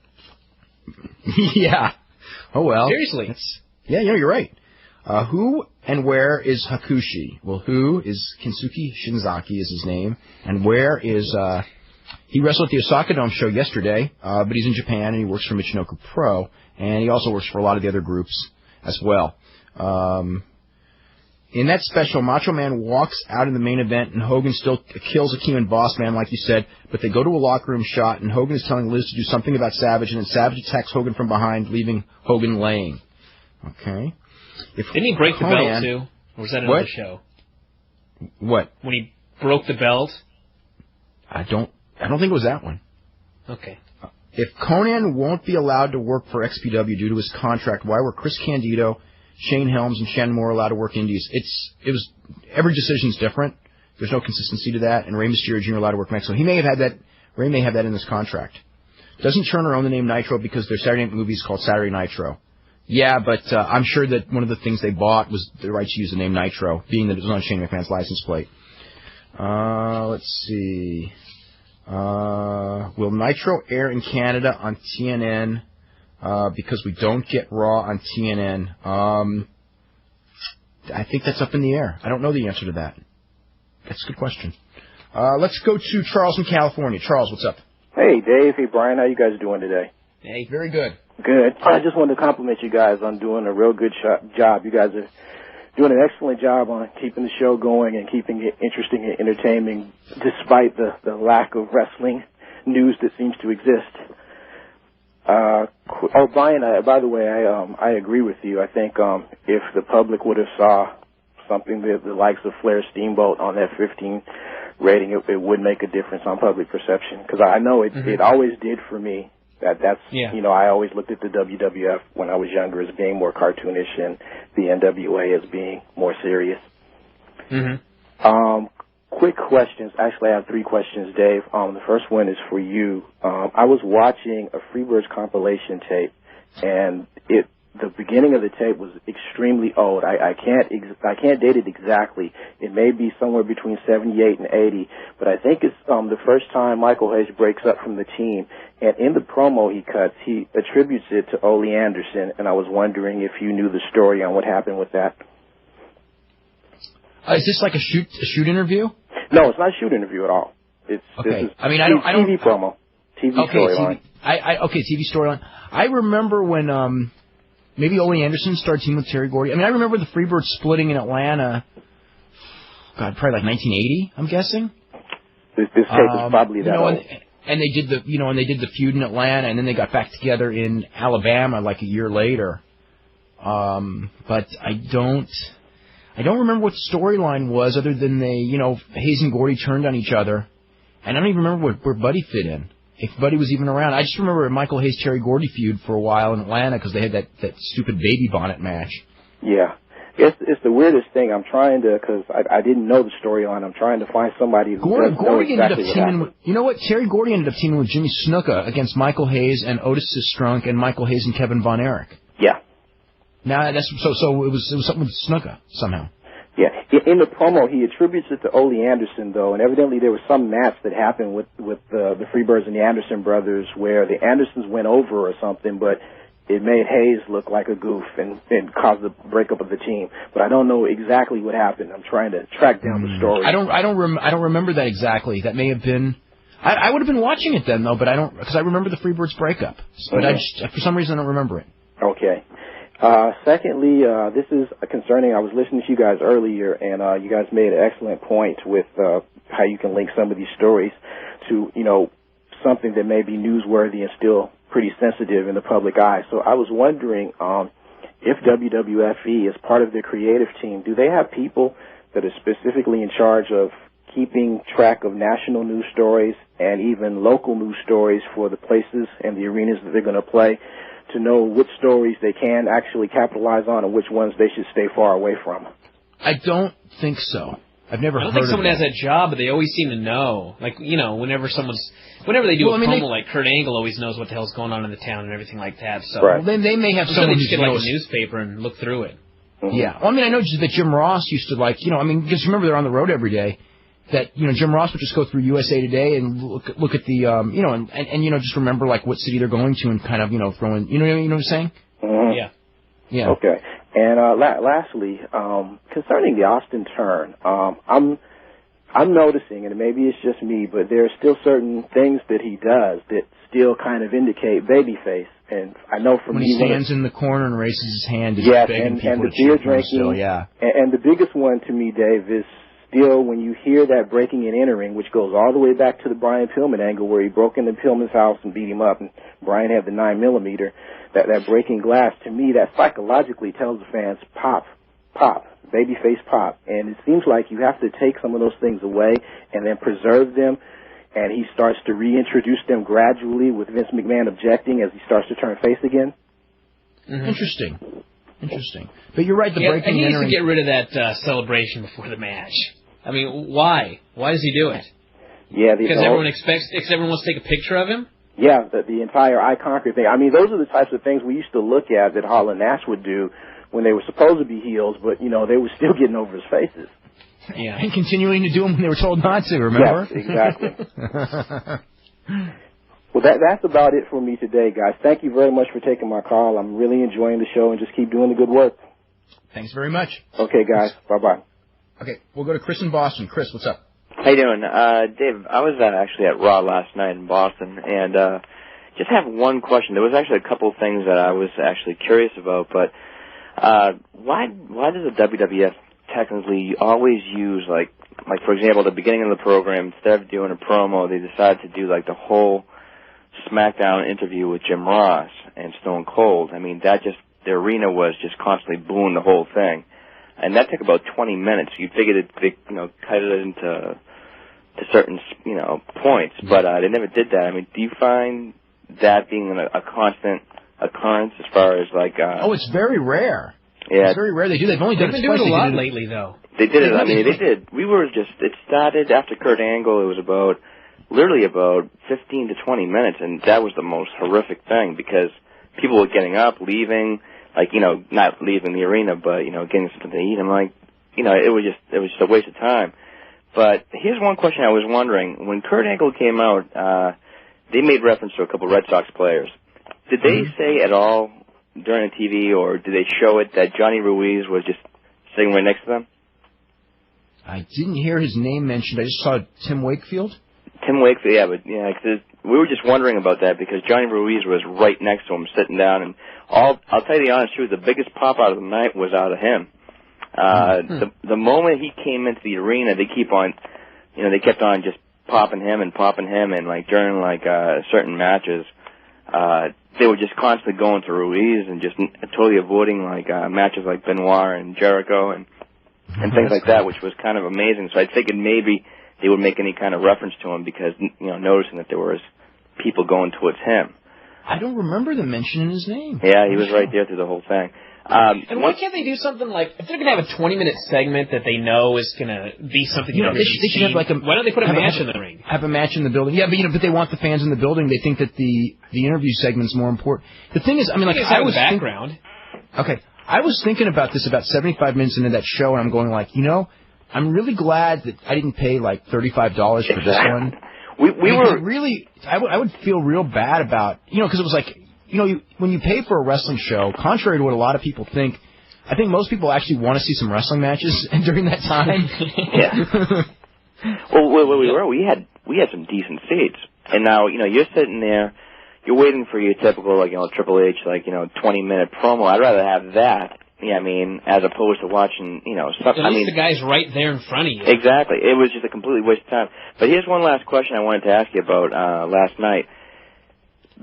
Yeah. Oh, well. Seriously. Yeah, you're right. Who and where is Hakushi? Well, who is Kensuke Shinzaki is his name, and where is... he wrestled at the Osaka Dome show yesterday, but he's in Japan, and he works for Michinoku Pro, and he also works for a lot of the other groups as well. In that special, Macho Man walks out in the main event, and Hogan still kills Akeem and Boss Man, like you said, but they go to a locker room shot, and Hogan is telling Liz to do something about Savage, and then Savage attacks Hogan from behind, leaving Hogan laying. Okay. Didn't he break the belt, too? Or was that another show? What? When he broke the belt? I don't think it was that one. Okay. If Conan won't be allowed to work for XPW due to his contract, why were Chris Candido, Shane Helms, and Shannon Moore allowed to work indies? Every decision's different. There's no consistency to that. And Rey Mysterio Jr. allowed to work Mexico. He may have had that. Rey may have that in his contract. Doesn't Turner own the name Nitro because their Saturday night movie is called Saturday Nitro? Yeah, but I'm sure that one of the things they bought was the right to use the name Nitro, being that it was on Shane McMahon's license plate. Let's see. Will Nitro air in Canada on TNN because we don't get Raw on TNN? I think that's up in the air. I don't know the answer to that. That's a good question. Let's go to Charles in California. Charles, what's up? Hey, Dave. Hey, Brian. How you guys doing today? Hey, very good. Good. I just wanted to compliment you guys on doing a real good job. You guys are doing an excellent job on keeping the show going and keeping it interesting and entertaining despite the lack of wrestling news that seems to exist. Brian, by the way, I agree with you. I think if the public would have saw something that the likes of Flair Steamboat on that 15 rating, it would make a difference on public perception. Because I know it always did for me. I always looked at the WWF when I was younger as being more cartoonish and the NWA as being more serious. Quick questions. Actually, I have 3 questions, Dave. The first one is for you. I was watching a Freebirds compilation tape, and the beginning of the tape was extremely old. I can't date it exactly. It may be somewhere between 78 and 80, but I think it's the first time Michael Hayes breaks up from the team. And in the promo he cuts, he attributes it to Ole Anderson, and I was wondering if you knew the story on what happened with that. Is this like a shoot interview? No, it's not a shoot interview at all. It's okay. This is TV promo, TV storyline. TV storyline. I remember when maybe Ole Anderson started teaming with Terry Gordy. I mean, I remember the Freebirds splitting in Atlanta. God, probably like 1980. I'm guessing. This tape is probably that old. And they did the feud in Atlanta, and then they got back together in Alabama like a year later. But I don't remember what the storyline was other than Hayes and Gordy turned on each other, and I don't even remember where Buddy fit in. If Buddy was even around. I just remember a Michael Hayes Terry Gordy feud for a while in Atlanta because they had that stupid baby bonnet match. Yeah. It's the weirdest thing. I'm trying to, because I didn't know the storyline. I'm trying to find somebody who does know exactly what happened. You know what? Terry Gordy ended up teaming with Jimmy Snuka against Michael Hayes and Otis Sistrunk and Michael Hayes and Kevin Von Erich. Yeah. Now that's so it was something with Snuka somehow. Yeah. In the promo, he attributes it to Ole Anderson, though, and evidently there was some match that happened with the Freebirds and the Anderson brothers where the Andersons went over or something, but it made Hayes look like a goof and caused the breakup of the team. But I don't know exactly what happened. I'm trying to track down the story. I don't remember that exactly. That may have been. I would have been watching it then though, but I don't, because I remember the Freebirds breakup. But for some reason I don't remember it. Okay. Secondly, this is concerning. I was listening to you guys earlier, and you guys made an excellent point with how you can link some of these stories to something that may be newsworthy and still pretty sensitive in the public eye. So I was wondering if WWFE is part of their creative team, do they have people that are specifically in charge of keeping track of national news stories and even local news stories for the places and the arenas that they're going to play, to know which stories they can actually capitalize on and which ones they should stay far away from? I don't think so. I've never heard of I don't think someone that. has that job, but they always seem to know. Like, whenever they do a promo, like Kurt Angle always knows what the hell's going on in the town and everything like that. So Well, then they may have someone who just get like knows. a newspaper and look through it. Mm-hmm. Yeah. Well, I know just that Jim Ross used to because remember they're on the road every day. That Jim Ross would just go through USA Today and look at the and just remember like what city they're going to and kind of throw in you know what I'm saying? Mm-hmm. Yeah. Okay. And lastly, concerning the Austin turn, I'm noticing, and maybe it's just me, but there are still certain things that he does that still kind of indicate babyface. And I know for when me, he stands in the corner and raises his hand, he's yes, begging and people the to cheer beer for him drinking, still, yeah. And the biggest one to me, Dave, is still when you hear that breaking and entering, which goes all the way back to the Brian Pillman angle where he broke into Pillman's house and beat him up, and Brian had the 9mm. That breaking glass, to me, that psychologically tells the fans, pop, babyface pop. And it seems like you have to take some of those things away and then preserve them, and he starts to reintroduce them gradually with Vince McMahon objecting as he starts to turn face again. Mm-hmm. Interesting. But you're right, the breaking and he needs entering... to get rid of that celebration before the match. I mean, why? Why does he do it? Yeah, because everyone wants to take a picture of him? Yeah, the entire I Conquer thing. I mean, those are the types of things we used to look at that Hall and Nash would do when they were supposed to be heels, but, they were still getting over his faces. Yeah. And continuing to do them when they were told not to, remember? Yes, exactly. Well, that's about it for me today, guys. Thank you very much for taking my call. I'm really enjoying the show, and just keep doing the good work. Thanks very much. Okay, guys. Bye-bye. Okay, we'll go to Chris in Boston. Chris, what's up? How you doing? Dave, I was actually at Raw last night in Boston, and just have one question. There was actually a couple of things that I was actually curious about, but why does the WWF technically always use, like for example, at the beginning of the program, instead of doing a promo, they decided to do, like, the whole SmackDown interview with Jim Ross and Stone Cold? I mean, the arena was just constantly booing the whole thing. And that took about 20 minutes. You figured they cut it into certain, points, but they never did that. I mean, do you find that being a constant occurrence as far as like? It's very rare. Yeah, it's very rare they do. They've only done it twice. They've been doing it a lot lately, though. They did it. I mean, they did. It started after Kurt Angle. It was literally about 15 to 20 minutes, and that was the most horrific thing because people were getting up, leaving. Like, not leaving the arena, but, getting something to eat. I'm like, it was just a waste of time. But here's one question I was wondering. When Kurt Angle came out, they made reference to a couple Red Sox players. Did they say at all during the TV, or did they show it that Johnny Ruiz was just sitting right next to them? I didn't hear his name mentioned. I just saw Tim Wakefield. Tim Wakefield, cause we were just wondering about that because Johnny Ruiz was right next to him, sitting down, and I'll tell you the honest truth, the biggest pop out of the night was out of him. The moment he came into the arena, they kept on just popping him, and like during certain matches, they were just constantly going to Ruiz and just totally avoiding matches like Benoit and Jericho and things like that, which was kind of amazing. So I figured maybe they would make any kind of reference to him because, noticing that there was people going towards him. I don't remember them mentioning his name. Yeah, he was right there through the whole thing. And why can't they do something like, if they're going to have a 20-minute segment that they know is going to be something they should have why don't they put a match in the ring? Have a match in the building. Yeah, but they want the fans in the building. They think that the interview segment's more important. The thing is, I was background. I was thinking about this about 75 minutes into that show, and I'm going I'm really glad that I didn't pay like $35 for this one. I would feel real bad about, because it was like, when you pay for a wrestling show, contrary to what a lot of people think, I think most people actually want to see some wrestling matches during that time. Yeah. Well, we had some decent seats, and now you're sitting there, you're waiting for your typical Triple H 20-minute promo. I'd rather have that. Yeah, as opposed to watching, something. At least the guy's right there in front of you. Exactly. It was just a completely waste of time. But here's one last question I wanted to ask you about last night.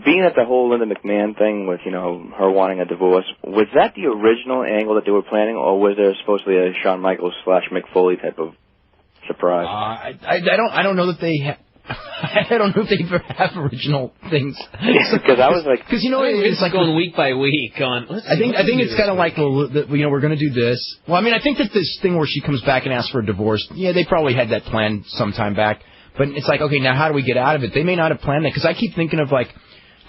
Being at the whole Linda McMahon thing with, her wanting a divorce, was that the original angle that they were planning, or was there supposed to be a Shawn Michaels / Mick Foley type of surprise? I don't know that they I don't know if they have original things. Because I was like, because it's like going week by week. I think it's kind of like, we're going to do this. Well, I mean, I think that this thing where she comes back and asks for a divorce, they probably had that plan some time back. But it's like, okay, now how do we get out of it? They may not have planned that, because I keep thinking of like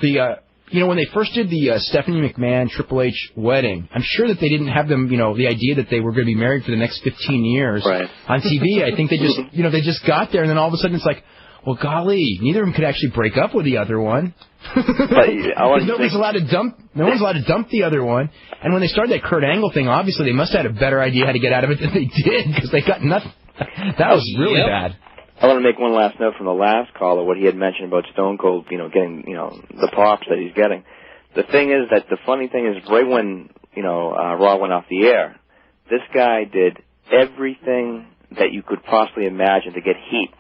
the. When they first did the Stephanie McMahon Triple H wedding, I'm sure that they didn't have them, the idea that they were going to be married for the next 15 years on TV. I think they just, they just got there, and then all of a sudden it's like, well, golly, neither of them could actually break up with the other one. No one's allowed to dump the other one. And when they started that Kurt Angle thing, obviously they must have had a better idea how to get out of it than they did, because they got nothing. That was really bad. I want to make one last note from the last caller, what he had mentioned about Stone Cold, getting, the pops that he's getting. The thing is that the funny thing is, right when, Raw went off the air, this guy did everything that you could possibly imagine to get heat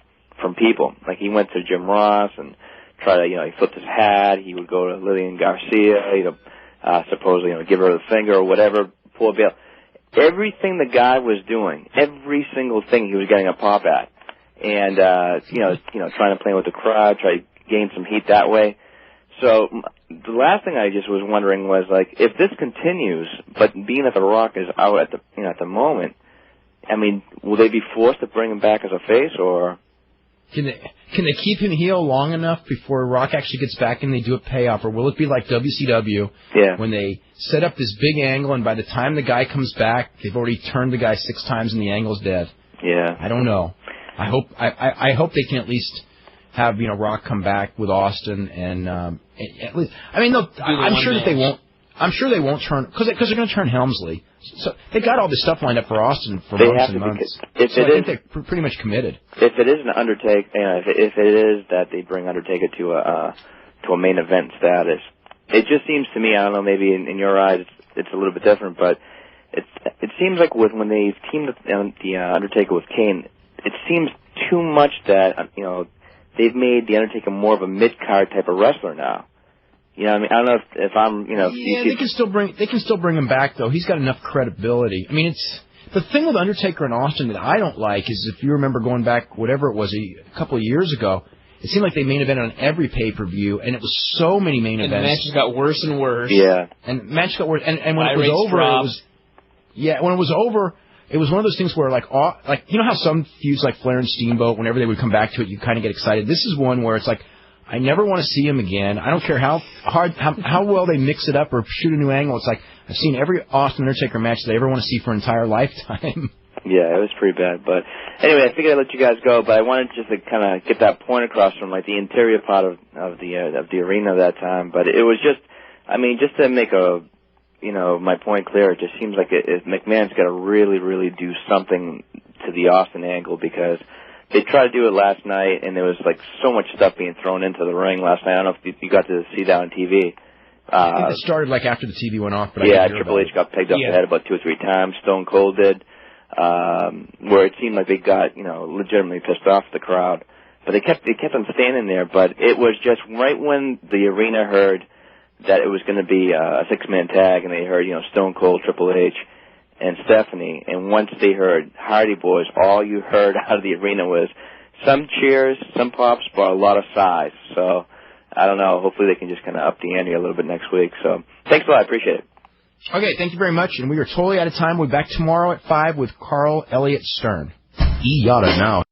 from people. Like, he went to Jim Ross and tried to, he flipped his hat. He would go to Lillian Garcia, supposedly, give her the finger or whatever, pull a bail. Everything the guy was doing, every single thing he was getting a pop at. And, trying to play with the crowd, try to gain some heat that way. So the last thing I just was wondering was, like, if this continues, but being that The Rock is out at the moment, I mean, will they be forced to bring him back as a face, or? Can they keep him heel long enough before Rock actually gets back and they do a payoff, or will it be like WCW when they set up this big angle and by the time the guy comes back, they've already turned the guy 6 times and the angle's dead? Yeah. I don't know. I hope they can at least have Rock come back with Austin and at least. I mean, I'm sure that they won't. I'm sure they won't turn because they're going to turn Helmsley. So they got all this stuff lined up for Austin for months and months. I think they're pretty much committed. If it is an Undertaker, if it is that they bring Undertaker to a main event status, it just seems to me, I don't know, maybe in your eyes it's a little bit different, but it seems like when they teamed the Undertaker with Kane, it seems too much that they've made the Undertaker more of a mid-card type of wrestler now. I mean, I don't know if I'm, Yeah, they can still bring him back though. He's got enough credibility. I mean, it's the thing with Undertaker and Austin that I don't like is if you remember going back, whatever it was, a couple of years ago, it seemed like they main evented on every pay-per-view, and it was so many main events. And the matches got worse and worse. Yeah. And matches got worse, and when it was over, when it was over. It was one of those things where, like how some feuds like Flair and Steamboat, whenever they would come back to it, you kind of get excited. This is one where it's like, I never want to see him again. I don't care how well they mix it up or shoot a new angle. It's like, I've seen every Austin Undertaker match that I ever want to see for an entire lifetime. Yeah, it was pretty bad. But anyway, I figured I'd let you guys go, but I wanted just to kind of get that point across from like the interior part of the arena that time. But it was just, I mean, just to make my point clear, it just seems like McMahon's got to really, really do something to the Austin angle, because they tried to do it last night, and there was like so much stuff being thrown into the ring last night. I don't know if you got to see that on TV. I think it started like after the TV went off. But Triple H got pegged up the head about 2 or 3 times. Stone Cold did, where it seemed like they got legitimately pissed off the crowd. But they kept them standing there. But it was just right when the arena heard that it was going to be a 6-man tag, and they heard Stone Cold, Triple H, and Stephanie. And once they heard Hardy Boys, all you heard out of the arena was some cheers, some pops, but a lot of sighs. So I don't know. Hopefully they can just kind of up the ante a little bit next week. So thanks a lot. I appreciate it. Okay, thank you very much. And we are totally out of time. We'll be back tomorrow at 5 with Carl Elliott Stern. Yada now.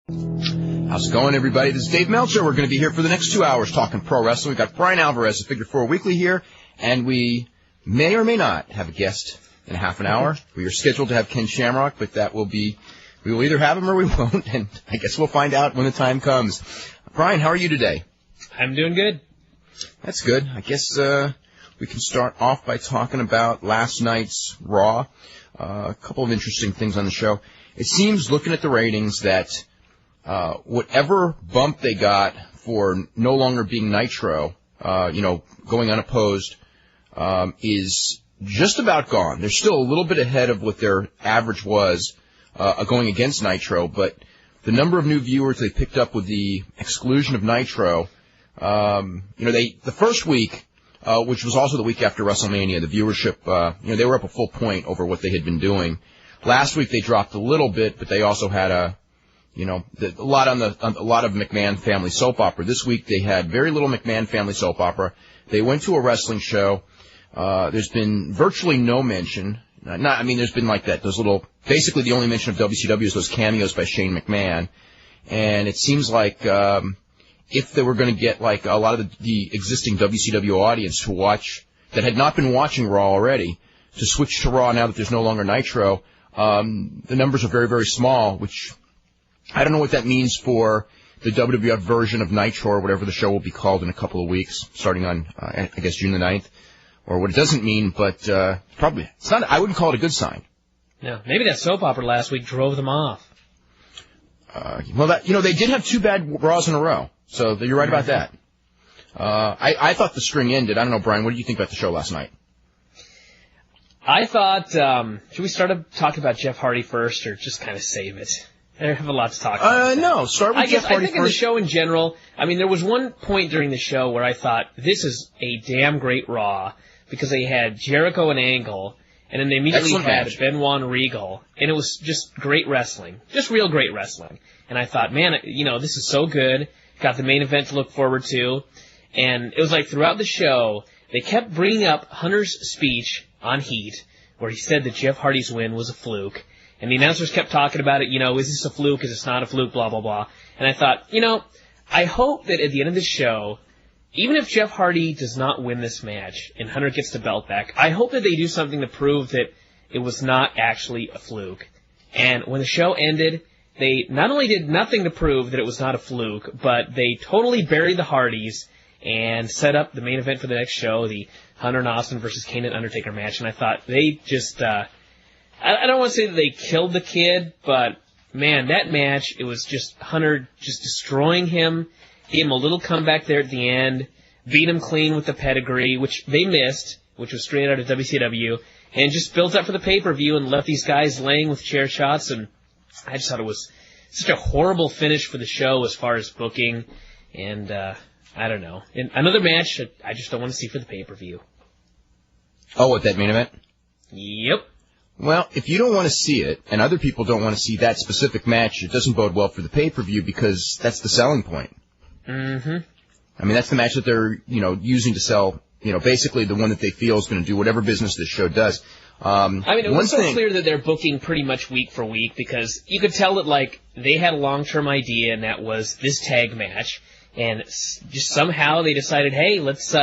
How's it going, everybody? This is Dave Meltzer. We're going to be here for the next 2 hours talking pro wrestling. We've got Brian Alvarez of Figure 4 Weekly here, and we may or may not have a guest in a half an hour. We are scheduled to have Ken Shamrock, but we will either have him or we won't, and I guess we'll find out when the time comes. Brian, how are you today? I'm doing good. That's good. I guess we can start off by talking about last night's Raw. A couple of interesting things on the show. It seems, looking at the ratings, that whatever bump they got for no longer being Nitro, going unopposed, is just about gone. They're still a little bit ahead of what their average was going against Nitro, but the number of new viewers they picked up with the exclusion of Nitro, the first week, which was also the week after WrestleMania, the viewership, they were up a full point over what they had been doing. Last week they dropped a little bit, but they also had a lot of McMahon family soap opera. This week they had very little McMahon family soap opera. They went to a wrestling show. There's been virtually no mention. There's been like that. Basically the only mention of WCW is those cameos by Shane McMahon. And it seems like, if they were going to get like a lot of the existing WCW audience to watch, that had not been watching Raw already, to switch to Raw now that there's no longer Nitro, the numbers are very, very small, which I don't know what that means for the WWF version of Nitro or whatever the show will be called in a couple of weeks, starting on, I guess, June the 9th, or what it doesn't mean, but probably, I wouldn't call it a good sign. No, maybe that soap opera last week drove them off. They did have 2 bad Raws in a row, so you're right about that. I thought the string ended. I don't know, Brian, what did you think about the show last night? I thought, should we start talking about Jeff Hardy first, or just kind of save it? I have a lot to talk about. No, start with Jeff Hardy I think first. in the show in general, there was one point during the show where I thought, this is a damn great Raw, because they had Jericho and Angle, and then they immediately had Benoit and Regal, and it was just great wrestling. Just real great wrestling. And I thought, man, this is so good. Got the main event to look forward to. And it was like throughout the show, they kept bringing up Hunter's speech on Heat, where he said that Jeff Hardy's win was a fluke. And the announcers kept talking about it, is this a fluke, is this not a fluke, blah, blah, blah. And I thought, I hope that at the end of the show, even if Jeff Hardy does not win this match and Hunter gets the belt back, I hope that they do something to prove that it was not actually a fluke. And when the show ended, they not only did nothing to prove that it was not a fluke, but they totally buried the Hardys and set up the main event for the next show, the Hunter and Austin versus Kane and Undertaker match. And I thought they just, I don't want to say that they killed the kid, but man, that match, it was just Hunter just destroying him, gave him a little comeback there at the end, beat him clean with the pedigree, which they missed, which was straight out of WCW, and just built up for the pay-per-view and left these guys laying with chair shots. And I just thought it was such a horrible finish for the show as far as booking, and I don't know. And another match that I just don't want to see for the pay-per-view. Oh, what, that main event? Yep. Well, if you don't want to see it, and other people don't want to see that specific match, it doesn't bode well for the pay-per-view, because that's the selling point. Mm-hmm. That's the match that they're, using to sell, basically the one that they feel is going to do whatever business this show does. It was so clear that they're booking pretty much week for week, because you could tell that, they had a long-term idea, and that was this tag match. And just somehow they decided, hey, let's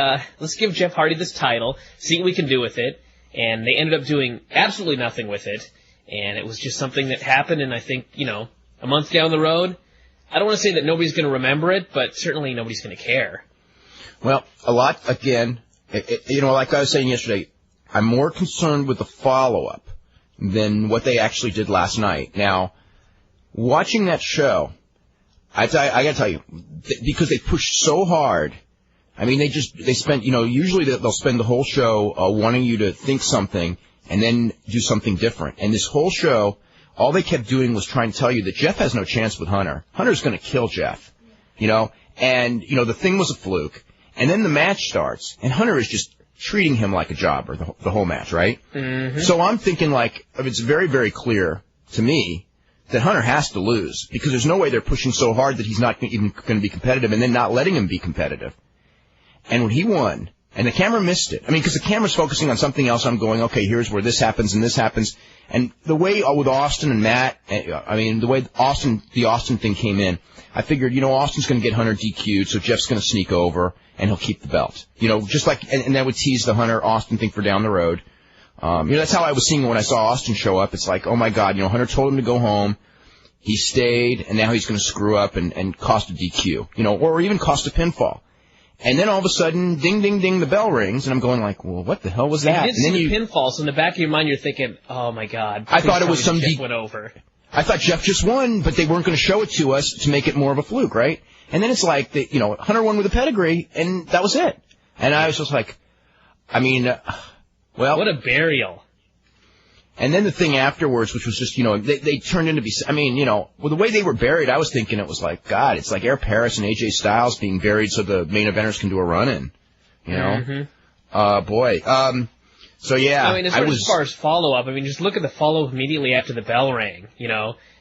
give Jeff Hardy this title, see what we can do with it. And they ended up doing absolutely nothing with it. And it was just something that happened, and I think, a month down the road, I don't want to say that nobody's going to remember it, but certainly nobody's going to care. Well, a lot, again, like I was saying yesterday, I'm more concerned with the follow-up than what they actually did last night. Now, watching that show, I got to tell you, because they pushed so hard. They spent, usually they'll spend the whole show wanting you to think something and then do something different. And this whole show, all they kept doing was trying to tell you that Jeff has no chance with Hunter. Hunter's going to kill Jeff, and, the thing was a fluke. And then the match starts, and Hunter is just treating him like a jobber the whole match, right? Mm-hmm. So I'm thinking, it's very, very clear to me that Hunter has to lose, because there's no way they're pushing so hard that he's not even going to be competitive and then not letting him be competitive. And when he won, and the camera missed it, because the camera's focusing on something else, I'm going, okay, here's where this happens and this happens. And the way with Austin and Matt, the way the Austin thing came in, I figured, Austin's going to get Hunter DQ'd, so Jeff's going to sneak over and he'll keep the belt. Just like, and that would tease the Hunter-Austin thing for down the road. That's how I was seeing it when I saw Austin show up. It's like, oh my God, Hunter told him to go home. He stayed, and now he's going to screw up and cost a DQ, or even cost a pinfall. And then all of a sudden, ding, ding, ding, the bell rings, and I'm going well, what the hell was that? You did see the pinfall, so in the back of your mind, you're thinking, oh my God. I thought it was some Jeff went over. I thought Jeff just won, but they weren't going to show it to us to make it more of a fluke, right? And then it's like, Hunter won with a pedigree, and that was it. And I was just like, well. What a burial. And then the thing afterwards, which was just, they turned into the way they were buried, I was thinking it was like, God, it's like Air Paris and AJ Styles being buried so the main eventers can do a run-in, Mm-hmm. Boy. So yeah. As far as follow-up, just look at the follow-up immediately after the bell rang,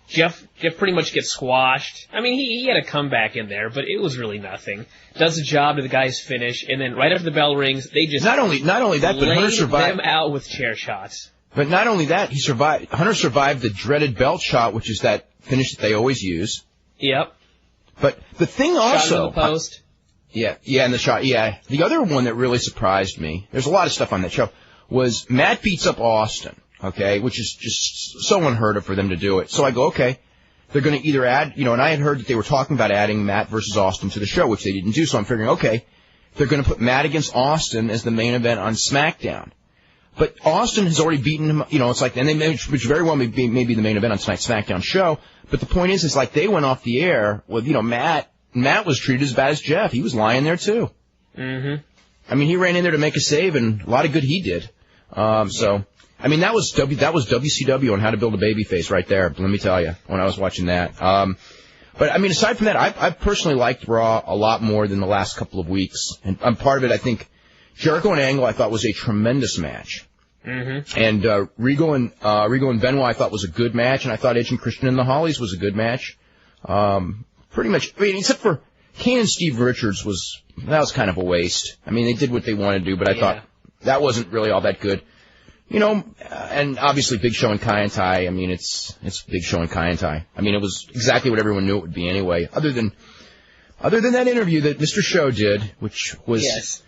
Jeff pretty much gets squashed. I mean, he had a comeback in there, but it was really nothing. Does the job to the guy's finish, and then right after the bell rings, they just not only that, but Hunter survived them out with chair shots. But not only that, Hunter survived the dreaded belt shot, which is that finish that they always use. Yep. But the thing also... Shot in the post. And the shot, yeah. The other one that really surprised me, there's a lot of stuff on that show, was Matt beats up Austin, okay, which is just so unheard of for them to do it. So I go, okay, they're going to either add, and I had heard that they were talking about adding Matt versus Austin to the show, which they didn't do, so I'm figuring, okay, they're going to put Matt against Austin as the main event on SmackDown. But Austin has already beaten him, it's like, and they which very well may be the main event on tonight's SmackDown show. But the point is like they went off the air with, Matt was treated as bad as Jeff. He was lying there too. Mm-hmm. I mean, he ran in there to make a save, and a lot of good he did. So, I mean, that was WCW on how to build a babyface right there. Let me tell you, when I was watching that. But I mean, aside from that, I've personally liked Raw a lot more than the last couple of weeks, and part of it, I think. Jericho and Angle, I thought, was a tremendous match. Mm-hmm. And Regal and Benoit, I thought, was a good match, and I thought Edge and Christian and the Hollies was a good match. Pretty much, I mean, except for Kane and Steve Richards that was kind of a waste. I mean, they did what they wanted to do, but I thought that wasn't really all that good. And obviously Big Show and Kai and Tai, I mean, it's Big Show and Kai and Tai. I mean, it was exactly what everyone knew it would be anyway, other than that interview that Mr. Show did, which was... Yes.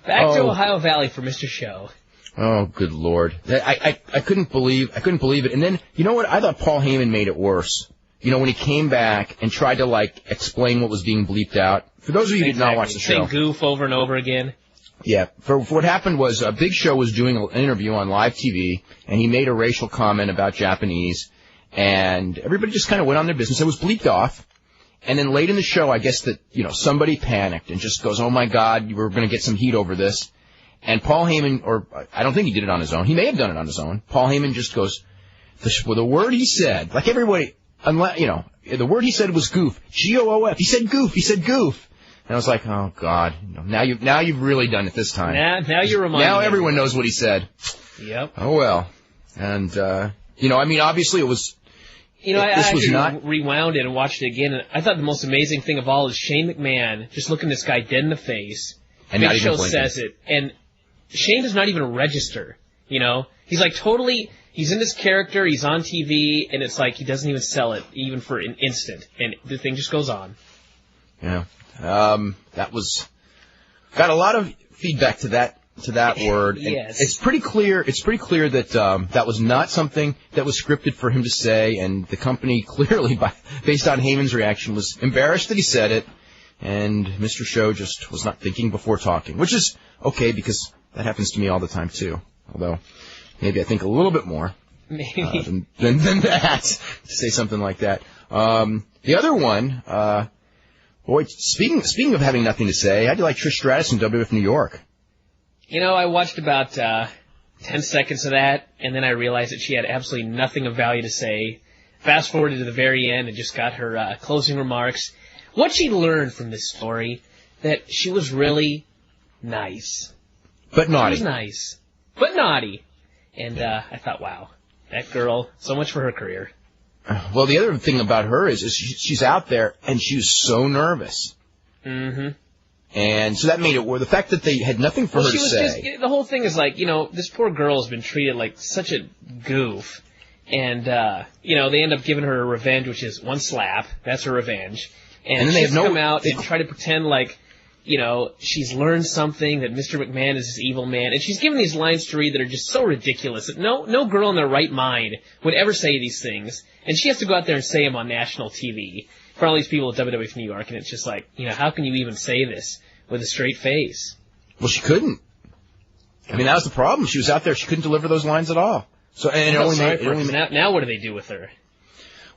Back to Ohio Valley for Mr. Show. Oh, good Lord. I couldn't believe it. And then, you know what? I thought Paul Heyman made it worse. When he came back and tried to, explain what was being bleeped out. For those of you who did not watch the show. Saying goof over and over again. Yeah. For what happened was, Big Show was doing an interview on live TV, and he made a racial comment about Japanese, and everybody just kind of went on their business. It was bleeped off. And then late in the show, I guess that, somebody panicked and just goes, oh my God, we're going to get some heat over this. And Paul Heyman, or I don't think he did it on his own. He may have done it on his own. Paul Heyman just goes, the word he said, like everybody, the word he said was goof. G-O-O-F. He said goof. And I was like, oh God, now you've really done it this time. Now you're reminding Now everyone knows what he said. Yep. Oh well. And, I mean, obviously it was, I actually rewound it and watched it again, and I thought the most amazing thing of all is Shane McMahon just looking this guy dead in the face. And Big Show says it, and Shane does not even register, He's like totally, he's in this character, he's on TV, and it's like he doesn't even sell it, even for an instant, and the thing just goes on. Yeah. That was, got a lot of feedback to that word. Yes. It's pretty clear that, that was not something that was scripted for him to say, and the company clearly, based on Heyman's reaction, was embarrassed that he said it, and Mr. Show just was not thinking before talking, which is okay, because that happens to me all the time too. Although, maybe I think a little bit more. Maybe. Than that, to say something like that. The other one, boy, speaking of having nothing to say, how'd you like Trish Stratus in WWF New York? I watched about 10 seconds of that, and then I realized that she had absolutely nothing of value to say. Fast forwarded to the very end and just got her closing remarks. What she learned from this story, that she was really nice. But naughty. She was nice, but naughty. And I thought, wow, that girl, so much for her career. Well, the other thing about her is she's out there, and she was so nervous. Mm-hmm. And so that made it worse. The fact that they had nothing for her to say. The whole thing is like, this poor girl has been treated like such a goof. And, they end up giving her a revenge, which is one slap. That's her revenge. And she's come out and try to pretend like, she's learned something, that Mr. McMahon is this evil man. And she's given these lines to read that are just so ridiculous that no girl in their right mind would ever say these things. And she has to go out there and say them on national TV for all these people at WWF New York. And it's just like, how can you even say this with a straight face? Well, she couldn't. I mean, that was the problem. She was out there. She couldn't deliver those lines at all. So, and now what do they do with her?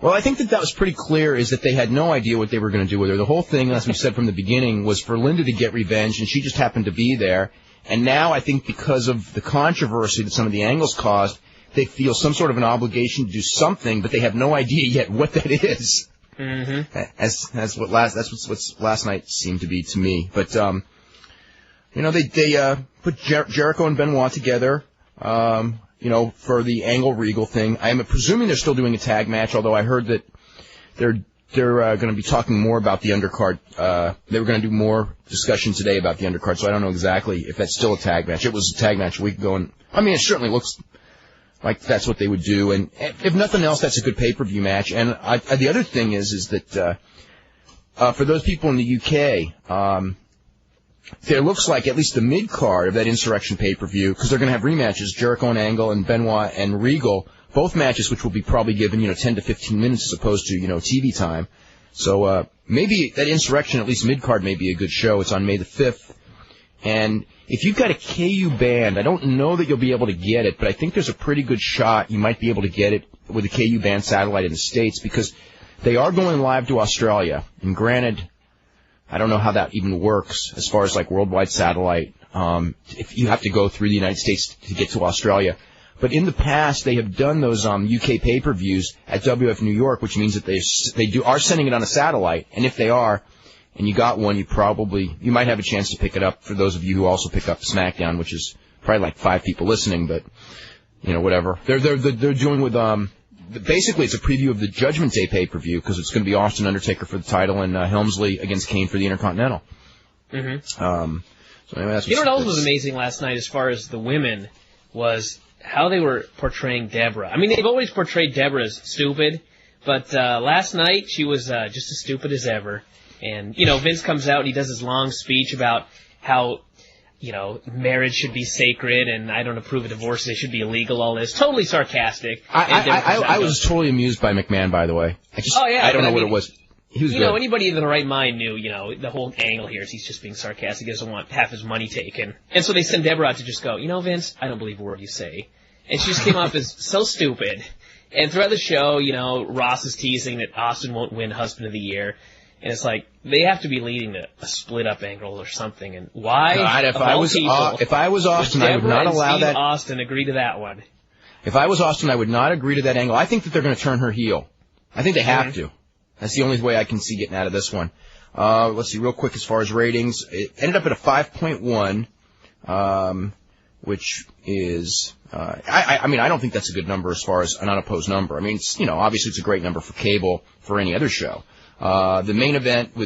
Well, I think that was pretty clear, is that they had no idea what they were going to do with her. The whole thing, as we said from the beginning, was for Linda to get revenge, and she just happened to be there. And now I think because of the controversy that some of the angles caused, they feel some sort of an obligation to do something, but they have no idea yet what that is. Mm-hmm. That's what last night seemed to be to me. But they put Jericho and Benoit together. for the Angle Regal thing. I'm presuming they're still doing a tag match, although I heard that they're going to be talking more about the undercard. They were going to do more discussion today about the undercard, so I don't know exactly if that's still a tag match. It was a tag match a week ago, and I mean, it certainly looks like that's what they would do. And if nothing else, that's a good pay-per-view match. And the other thing is that for those people in the UK, there looks like at least the mid-card of that Insurrection pay-per-view, because they're going to have rematches, Jericho and Angle and Benoit and Regal, both matches which will be probably given, 10 to 15 minutes as opposed to, TV time. So maybe that Insurrection, at least mid-card, may be a good show. It's on May the 5th. And if you've got a KU band, I don't know that you'll be able to get it, but I think there's a pretty good shot you might be able to get it with a KU band satellite in the States, because they are going live to Australia. And granted, I don't know how that even works as far as like worldwide satellite, if you have to go through the United States to get to Australia. But in the past, they have done those UK pay-per-views at WF New York, which means that they are sending it on a satellite. And if they are, and you got one, you might have a chance to pick it up for those of you who also pick up SmackDown, which is probably like 5 people listening, but, whatever. They're doing with, basically it's a preview of the Judgment Day pay-per-view, because it's going to be Austin Undertaker for the title and Helmsley against Kane for the Intercontinental. Mm-hmm. So anyway, that's what else was amazing last night as far as the women was how they were portraying Deborah. I mean, they've always portrayed Deborah as stupid, but last night she was just as stupid as ever. And, Vince comes out and he does his long speech about how, marriage should be sacred and I don't approve of divorce, they should be illegal, all this. Totally sarcastic. I was totally amused by McMahon, by the way. I don't know what it was. He was good. Anybody in the right mind knew, the whole angle here is he's just being sarcastic. He doesn't want half his money taken. And so they send Deborah out to just go, Vince, I don't believe a word you say. And she just came off as so stupid. And throughout the show, Ross is teasing that Austin won't win Husband of the Year. And it's like, they have to be leading to a split-up angle or something. And why? God, if I was Austin, I would not allow that. Austin agree to that one. If I was Austin, I would not agree to that angle. I think that they're going to turn her heel. I think they have to. That's the only way I can see getting out of this one. Let's see, real quick, as far as ratings. It ended up at a 5.1, which is, I mean, I don't think that's a good number as far as an unopposed number. I mean, it's, obviously it's a great number for cable for any other show. The main event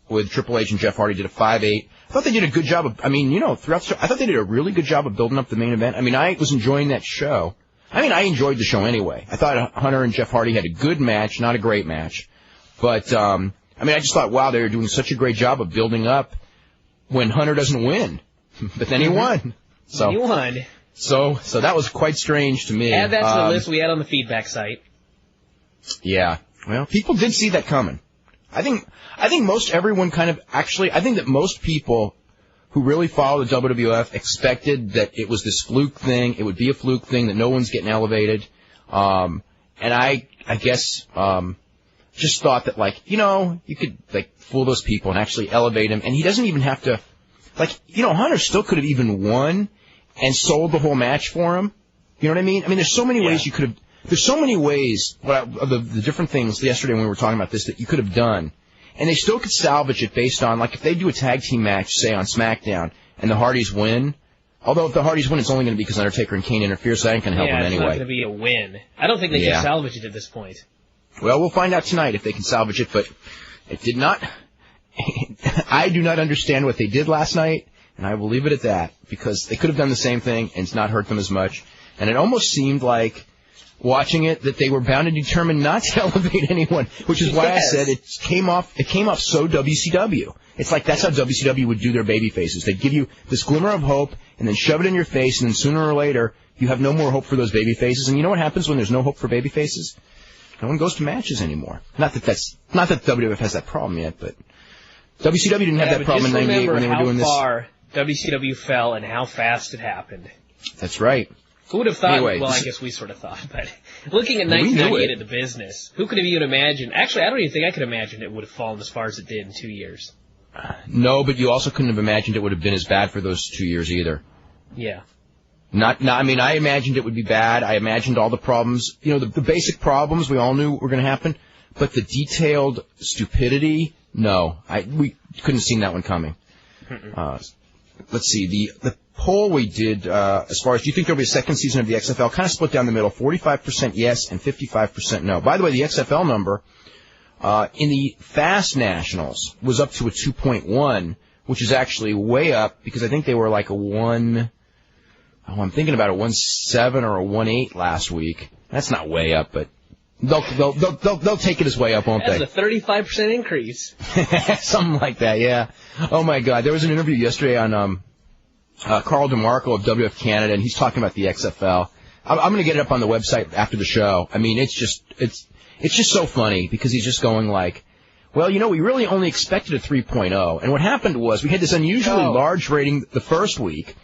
with Triple H and Jeff Hardy did a 5.8. I thought they did a good job of, throughout the show, I thought they did a really good job of building up the main event. I mean, I was enjoying that show. I enjoyed the show anyway. I thought Hunter and Jeff Hardy had a good match, not a great match. But, I just thought, wow, they were doing such a great job of building up when Hunter doesn't win. But then he won. He won. So that was quite strange to me. Add that to the list we had on the feedback site. Yeah. Well, people did see that coming. I think most everyone I think that most people who really follow the WWF expected that it was this fluke thing. It would be a fluke thing, that no one's getting elevated. And I guess, just thought that, you could, fool those people and actually elevate him. And he doesn't even have to, Hunter still could have even won and sold the whole match for him. You know what I mean? There's so many ways you could have, there's so many ways, of the different things yesterday when we were talking about this that you could have done. And they still could salvage it based on, if they do a tag team match, say, on SmackDown, and the Hardys win. Although if the Hardys win, it's only going to be because Undertaker and Kane interfere, so that ain't going to help them anyway. Yeah, it's not going to be a win. I don't think they can salvage it at this point. Well, we'll find out tonight if they can salvage it, but it did not. I do not understand what they did last night, and I will leave it at that, because they could have done the same thing and it's not hurt them as much. And it almost seemed like, watching it, that they were bound and determined not to elevate anyone, which is why I said it came off so WCW. It's like that's how WCW would do their baby faces. They'd give you this glimmer of hope and then shove it in your face, and then sooner or later you have no more hope for those baby faces. And you know what happens when there's no hope for baby faces? No one goes to matches anymore. Not that WWF has that problem yet, but WCW didn't have that problem in '98 when they were doing this. How far WCW fell and how fast it happened. That's right. Who would have thought, anyway, I guess we sort of thought, but looking at 1998 at the business, who could have even imagined, actually I don't even think I could imagine it would have fallen as far as it did in 2 years. No, but you also couldn't have imagined it would have been as bad for those 2 years either. Yeah. I imagined it would be bad. I imagined all the problems, the basic problems we all knew were going to happen, but the detailed stupidity, no. We couldn't have seen that one coming. Let's see, poll we did as far as do you think there'll be a second season of the XFL, kind of split down the middle, 45% yes and 55% no. By the way, the XFL number in the Fast Nationals was up to a 2.1, which is actually way up because I think they were like a 1... Oh, I'm thinking about a 1.7 or a 1.8 last week. That's not way up, but they'll take it as way up, won't they? That's a 35% increase. Something like that, yeah. Oh my God, there was an interview yesterday on Carl DeMarco of WF Canada, and he's talking about the XFL. I'm going to get it up on the website after the show. I mean, it's just so funny because he's just going like, well, you know, we really only expected a 3.0, and what happened was we had this unusually large rating the first week.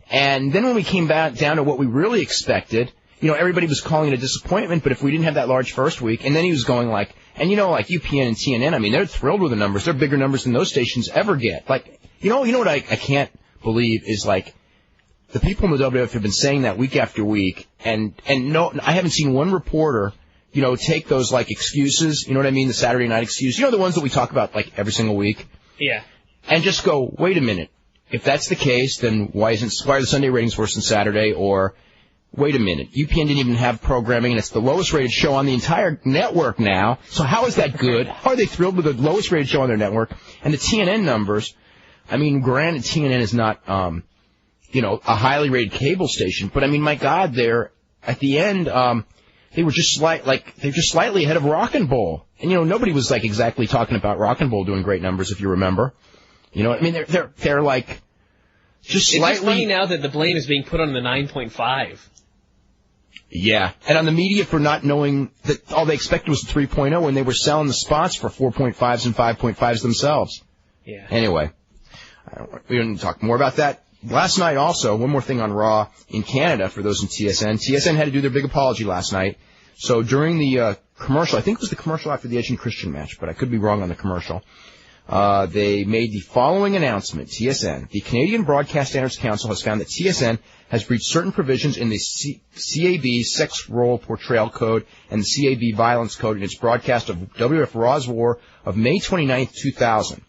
And then when we came back down to what we really expected, you know, everybody was calling it a disappointment, but if we didn't have that large first week, and then he was going like, and you know, like UPN and TNN, I mean, they're thrilled with the numbers. They're bigger numbers than those stations ever get. Like, you know what I can't believe is like, the people in the WWF have been saying that week after week, and no, I haven't seen one reporter, you know, take those like excuses, you know what I mean, the Saturday night excuse, you know, the ones that we talk about like every single week. Yeah. And just go, wait a minute. If that's the case, then why are the Sunday ratings worse than Saturday? Or, wait a minute, UPN didn't even have programming, and it's the lowest rated show on the entire network now. So how is that good? How are they thrilled with the lowest rated show on their network? And the TNN numbers, I mean, granted, TNN is not, you know, a highly rated cable station, but I mean, my God, they're at the end, they were just they're just slightly ahead of Rockin' Bowl, and you know, nobody was like exactly talking about Rockin' Bowl doing great numbers, if you remember. You know, I mean, they're like just slightly. It's just funny now that the blame is being put on the 9.5. Yeah, and on the media for not knowing that all they expected was a 3.0 when they were selling the spots for 4.5s and 5.5s themselves. Yeah. Anyway, we didn't talk more about that. Last night also, one more thing on Raw in Canada for those in TSN. TSN had to do their big apology last night. So during the commercial, I think it was the commercial after the Edge and Christian match, but I could be wrong on the commercial. They made the following announcement, TSN. The Canadian Broadcast Standards Council has found that TSN has breached certain provisions in the CAB Sex Role Portrayal Code and the CAB Violence Code in its broadcast of WF Raw's War of May 29th, 2000.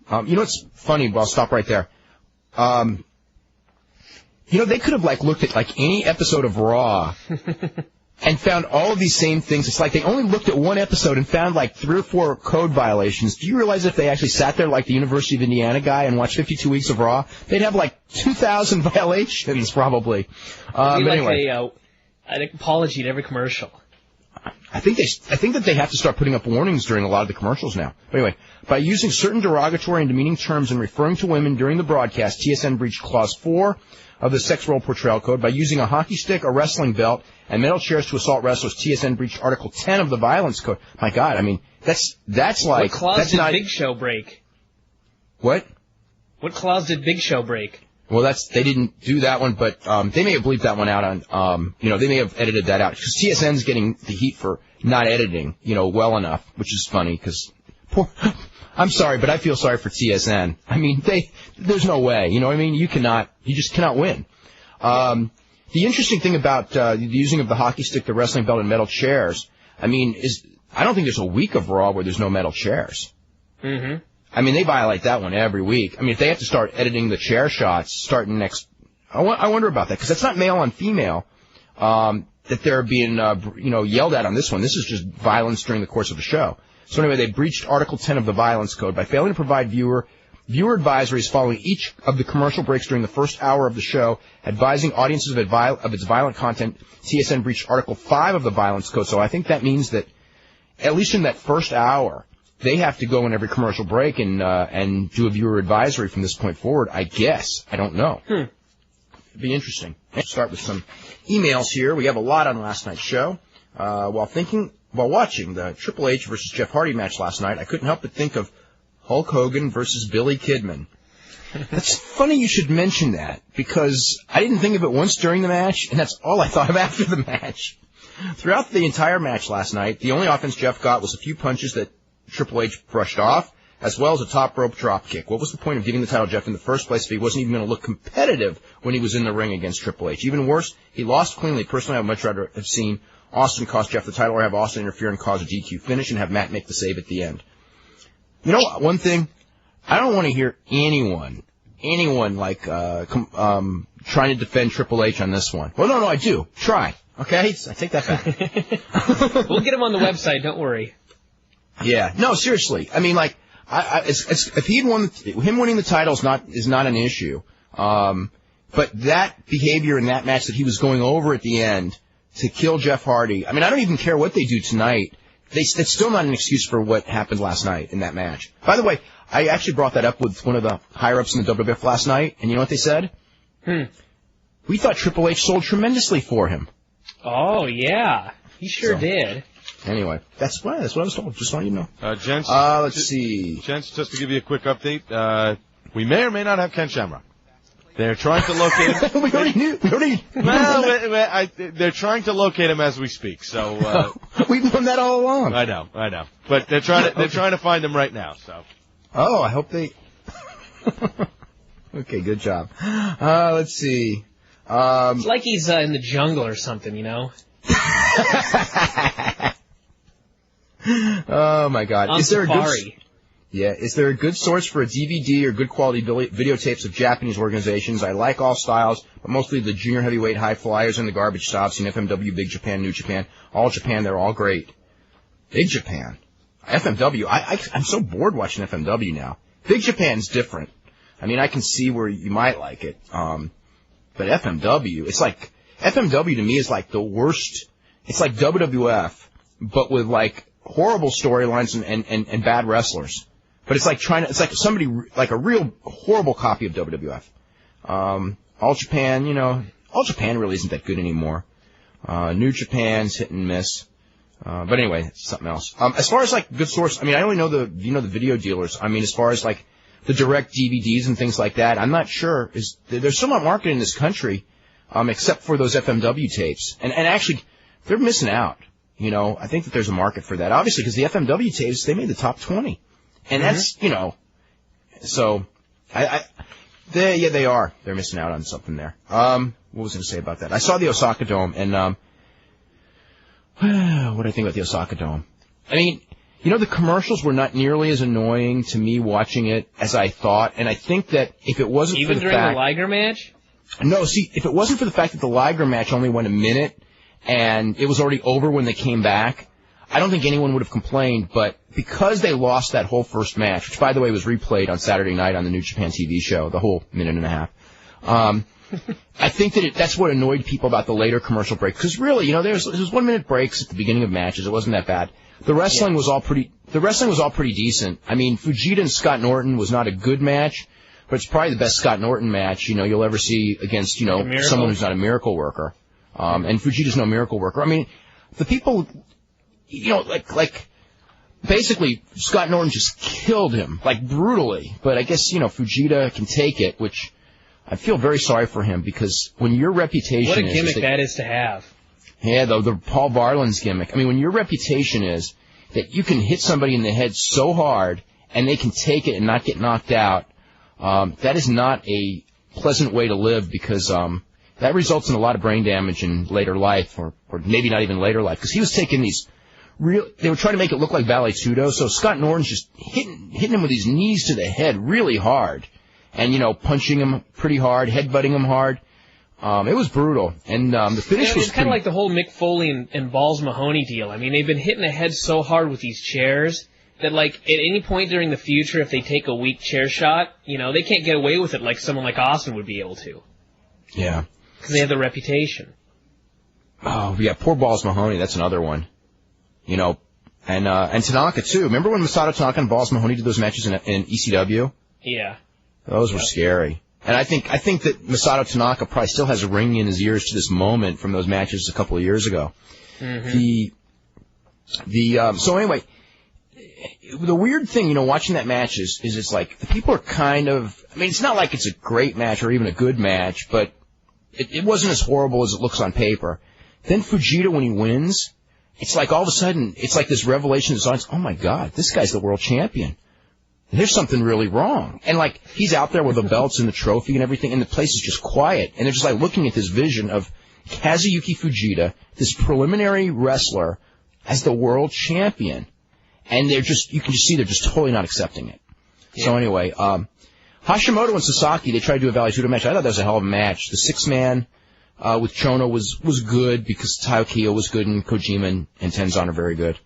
You know what's funny? Well, I'll stop right there. You know, they could have, like, looked at, like, any episode of Raw and found all of these same things. It's like they only looked at one episode and found like 3 or 4 code violations. Do you realize if they actually sat there like the University of Indiana guy and watched 52 weeks of Raw, they'd have like 2,000 violations probably. Anyway. An apology to every commercial. I think that they have to start putting up warnings during a lot of the commercials now. But anyway, by using certain derogatory and demeaning terms and referring to women during the broadcast, TSN breached Clause 4 of the Sex Role Portrayal Code. By using a hockey stick, a wrestling belt, and metal chairs to assault wrestlers, TSN breached Article 10 of the Violence Code. My God, I mean, that's like... What clause did Big Show break? What? What clause did Big Show break? Well, they didn't do that one, but they may have bleeped that one out on, you know, they may have edited that out. Because TSN's getting the heat for not editing, you know, well enough, which is funny, because... I'm sorry, but I feel sorry for TSN. I mean, there's no way, you know what I mean? You just cannot win. The interesting thing about the using of the hockey stick, the wrestling belt, and metal chairs, I mean, I don't think there's a week of Raw where there's no metal chairs. Mm-hmm. I mean, they violate that one every week. I mean, if they have to start editing the chair shots starting next, I wonder about that, because that's not male on female, that they're being, you know, yelled at on this one. This is just violence during the course of the show. So anyway, they breached Article 10 of the Violence Code by failing to provide viewer advisories following each of the commercial breaks during the first hour of the show, advising audiences of its violent content. TSN breached Article 5 of the Violence Code. So I think that means that, at least in that first hour, they have to go in every commercial break and do a viewer advisory from this point forward, I guess. I don't know. It'd be interesting. Let's start with some emails here. We have a lot on last night's show. While watching the Triple H versus Jeff Hardy match last night, I couldn't help but think of Hulk Hogan versus Billy Kidman. That's funny you should mention that, because I didn't think of it once during the match, and that's all I thought of after the match. Throughout the entire match last night, the only offense Jeff got was a few punches that Triple H brushed off, as well as a top rope drop kick. What was the point of giving the title to Jeff in the first place if he wasn't even going to look competitive when he was in the ring against Triple H? Even worse, he lost cleanly. Personally, I would much rather have seen Austin cost Jeff the title, or have Austin interfere and cause a DQ finish and have Matt make the save at the end. You know, one thing, I don't want to hear anyone anyone like trying to defend Triple H on this one. Well, no, I do. Try. Okay? I take that back. We'll get him on the website, don't worry. Yeah. No, seriously. I mean, like, if he'd won, him winning the title is not an issue. But that behavior in that match that he was going over at the end to kill Jeff Hardy, I mean, I don't even care what they do tonight. That's still not an excuse for what happened last night in that match. By the way, I actually brought that up with one of the higher-ups in the WWF last night, and you know what they said? We thought Triple H sold tremendously for him. Oh, yeah. He sure did. Anyway, that's what I was told. Just want you to know. Gents, let's see. Gents, just to give you a quick update, we may or may not have Ken Shamrock. They're trying to locate him. We already knew. Well, they're trying to locate him as we speak. So we've known that all along. I know. But they're trying to find him right now. So. Oh, I hope they. Okay, good job. Let's see. It's like he's in the jungle or something, you know. Oh my God! On Safari. Is there a good source for a DVD or good quality videotapes of Japanese organizations? I like all styles, but mostly the junior heavyweight high flyers and the garbage stops in FMW, Big Japan, New Japan, All Japan. They're all great. Big Japan, FMW. I'm so bored watching FMW now. Big Japan's different. I mean, I can see where you might like it. But FMW, it's like FMW to me is like the worst. It's like WWF, but with like horrible storylines and bad wrestlers. But it's like it's like somebody, like a real horrible copy of WWF. All Japan, All Japan really isn't that good anymore. New Japan's hit and miss. But anyway, it's something else. As far as like good source, I mean, I only know the video dealers. I mean, as far as like the direct DVDs and things like that, I'm not sure. There's still not marketed in this country, except for those FMW tapes. And actually, they're missing out. I think that there's a market for that. Obviously, because the FMW tapes, they made the top 20. And that's, so, they are. They're missing out on something there. What was I going to say about that? I saw the Osaka Dome, and, what do I think about the Osaka Dome? I mean, the commercials were not nearly as annoying to me watching it as I thought, and I think that if it wasn't even for the during fact... the Liger match? No, see, if it wasn't for the fact that the Liger match only went a minute, and it was already over when they came back, I don't think anyone would have complained, but because they lost that whole first match, which, by the way, was replayed on Saturday night on the New Japan TV show, the whole minute and a half, I think that that's what annoyed people about the later commercial break. Because really, there was 1 minute breaks at the beginning of matches. It wasn't that bad. The wrestling was all pretty decent. I mean, Fujita and Scott Norton was not a good match, but it's probably the best Scott Norton match, you'll ever see against, someone who's not a miracle worker. And Fujita's no miracle worker. I mean, the people, like, basically, Scott Norton just killed him, like, brutally. But I guess, Fujita can take it, which I feel very sorry for him, because when your reputation what a gimmick that is to have. Yeah, the Paul Varland's gimmick. I mean, when your reputation is that you can hit somebody in the head so hard and they can take it and not get knocked out, that is not a pleasant way to live, because that results in a lot of brain damage in later life, or maybe not even later life, because he was taking these they were trying to make it look like Vale Tudo, so Scott Norton's just hitting him with his knees to the head really hard, and, punching him pretty hard, headbutting him hard. It was brutal, and the finish was kind of like the whole Mick Foley and Balls Mahoney deal. I mean, they've been hitting the head so hard with these chairs that, like, at any point during the future, if they take a weak chair shot, they can't get away with it like someone like Austin would be able to. Yeah. Because they have the reputation. Oh, yeah, poor Balls Mahoney, that's another one. And Tanaka, too. Remember when Masato Tanaka and Balls Mahoney did those matches in ECW? Yeah. Those were scary. And I think that Masato Tanaka probably still has a ring in his ears to this moment from those matches a couple of years ago. Mm-hmm. So anyway, the weird thing, watching that match is it's like the people are kind of, I mean, it's not like it's a great match or even a good match, but it wasn't as horrible as it looks on paper. Then Fujita, when he wins, it's like all of a sudden, it's like this revelation to the audience, oh my God, this guy's the world champion. There's something really wrong. And like, he's out there with the belts and the trophy and everything, and the place is just quiet. And they're just like looking at this vision of Kazuyuki Fujita, this preliminary wrestler, as the world champion. And you can just see they're just totally not accepting it. Yeah. So anyway, Hashimoto and Sasaki, they tried to do a Valley Judo match. I thought that was a hell of a match. The 6-man with Chono was good because Taiyo Kiyo was good and Kojima and Tenzan are very good.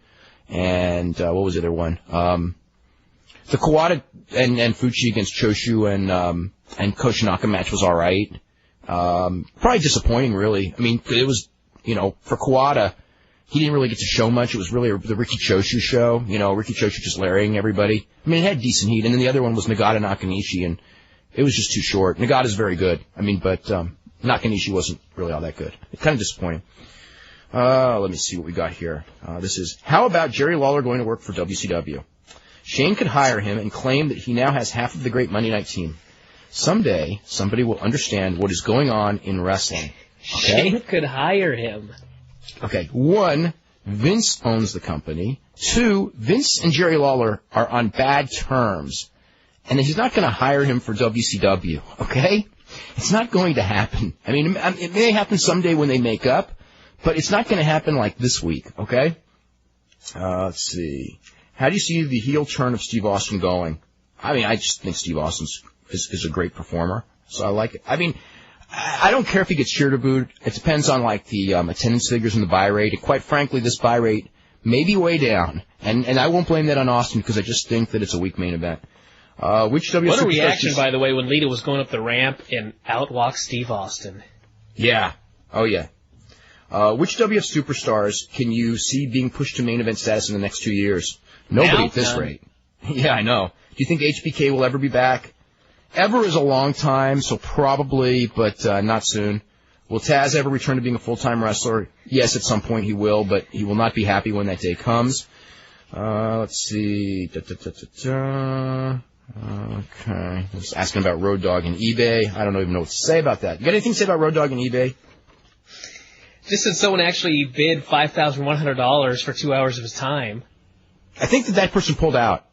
And what was the other one? The Kawada and Fuchi against Choshu and Koshinaka match was all right. Probably disappointing, really. I mean, it was, for Kawada, he didn't really get to show much. It was really the Riki Choshu show. Riki Choshu just larrying everybody. I mean, it had decent heat. And then the other one was Nagata Nakanishi, and it was just too short. Nagata's very good. I mean, but Nakanishi wasn't really all that good. Kind of disappointing. Let me see what we got here. This is, how about Jerry Lawler going to work for WCW? Shane could hire him and claim that he now has half of the great Monday Night team. Someday, somebody will understand what is going on in wrestling. Okay? Shane could hire him. Okay. 1, Vince owns the company. 2, Vince and Jerry Lawler are on bad terms. And he's not going to hire him for WCW. Okay? It's not going to happen. I mean, it may happen someday when they make up, but it's not going to happen like this week. Okay? Let's see. How do you see the heel turn of Steve Austin going? I mean, I just think Steve Austin is a great performer, so I like it. I mean, I don't care if he gets cheered or booed. It depends on, the attendance figures and the buy rate. And quite frankly, this buy rate may be way down. And I won't blame that on Austin because I just think that it's a weak main event. What a reaction, by the way, when Lita was going up the ramp and out walks Steve Austin. Yeah. Oh, yeah. Which WF superstars can you see being pushed to main event status in the next 2 years? Nobody at this rate. Yeah, I know. Do you think HBK will ever be back? Ever is a long time, so probably, but not soon. Will Taz ever return to being a full-time wrestler? Yes, at some point he will, but he will not be happy when that day comes. Let's see. Okay. I was asking about Road Dogg and eBay. I don't even know what to say about that. You got anything to say about Road Dogg and eBay? Just that someone actually bid $5,100 for 2 hours of his time. I think that person pulled out.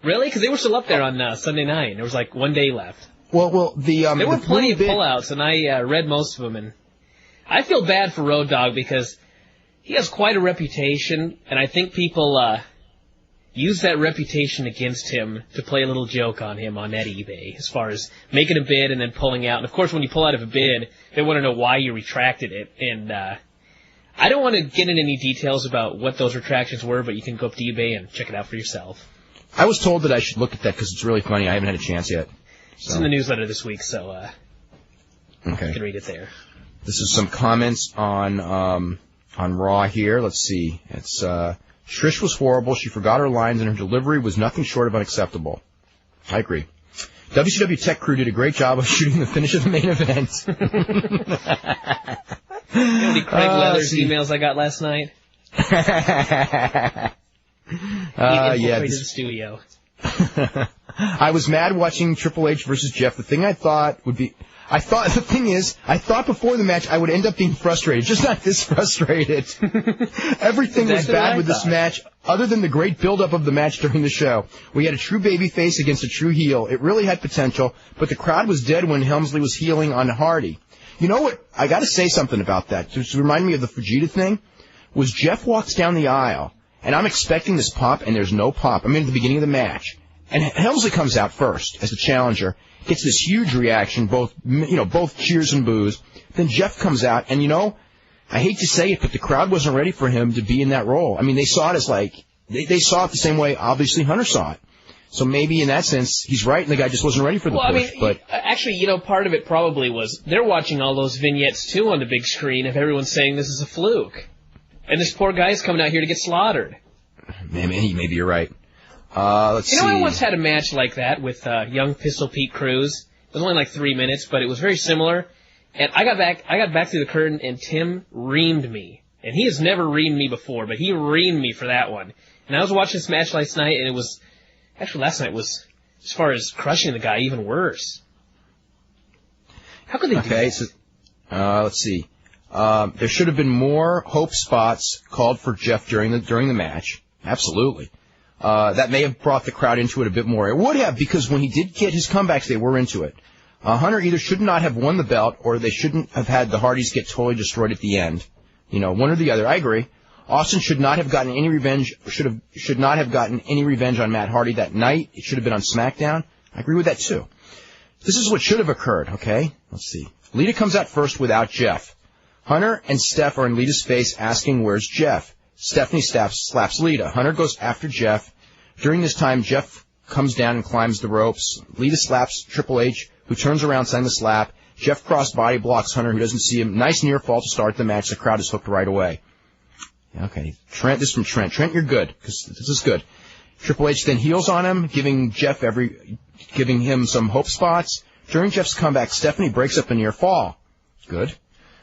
Really? Because they were still up there on Sunday night. There was 1 day left. Well, there were plenty of pullouts, and I read most of them. And I feel bad for Road Dogg because he has quite a reputation, and I think people use that reputation against him to play a little joke on him on that eBay, as far as making a bid and then pulling out. And of course, when you pull out of a bid, they want to know why you retracted it. And I don't want to get into any details about what those retractions were, but you can go up to eBay and check it out for yourself. I was told that I should look at that because it's really funny. I haven't had a chance yet. So. It's in the newsletter this week, so okay. You can read it there. This is some comments on Raw here. Let's see. It's Trish was horrible. She forgot her lines, and her delivery was nothing short of unacceptable. I agree. WCW Tech Crew did a great job of shooting the finish of the main event. You know the Craig Leathers emails I got last night? Yeah. To the studio. I was mad watching Triple H versus Jeff. The thing is, I thought before the match I would end up being frustrated, just not this frustrated. Everything was bad with this match, other than the great build-up of the match during the show. We had a true babyface against a true heel. It really had potential, but the crowd was dead when Helmsley was healing on Hardy. You know what? I got to say something about that. To remind me of the Fujita thing, was Jeff walks down the aisle, and I'm expecting this pop, and there's no pop. I'm in the beginning of the match. And Helmsley comes out first as the challenger, gets this huge reaction, both cheers and boos. Then Jeff comes out, and I hate to say it, but the crowd wasn't ready for him to be in that role. I mean, they saw it as they saw it the same way, obviously, Hunter saw it. So maybe in that sense, he's right, and the guy just wasn't ready for the push. But actually, part of it probably was they're watching all those vignettes, too, on the big screen of everyone saying this is a fluke. And this poor guy's coming out here to get slaughtered. Maybe you're right. Let's see. I once had a match like that with young Pistol Pete Cruz. It was only 3 minutes, but it was very similar. And I got back through the curtain, and Tim reamed me. And he has never reamed me before, but he reamed me for that one. And I was watching this match last night, and it was... Actually, last night was, as far as crushing the guy, even worse. How could they do that? So, let's see. There should have been more hope spots called for Jeff during the match. Absolutely. That may have brought the crowd into it a bit more. It would have, because when he did get his comebacks, they were into it. Hunter either should not have won the belt, or they shouldn't have had the Hardys get totally destroyed at the end. One or the other. I agree. Austin should not have gotten any revenge. Should not have gotten any revenge on Matt Hardy that night. It should have been on SmackDown. I agree with that, too. This is what should have occurred, okay? Let's see. Lita comes out first without Jeff. Hunter and Steph are in Lita's face asking, where's Jeff? Stephanie slaps Lita. Hunter goes after Jeff. During this time, Jeff comes down and climbs the ropes. Lita slaps Triple H, who turns around, sending the slap. Jeff cross-body blocks Hunter, who doesn't see him. Nice near fall to start the match. The crowd is hooked right away. Okay, Trent, this is from Trent. Trent, you're good, because this is good. Triple H then heels on him, giving him some hope spots. During Jeff's comeback, Stephanie breaks up a near fall. Good.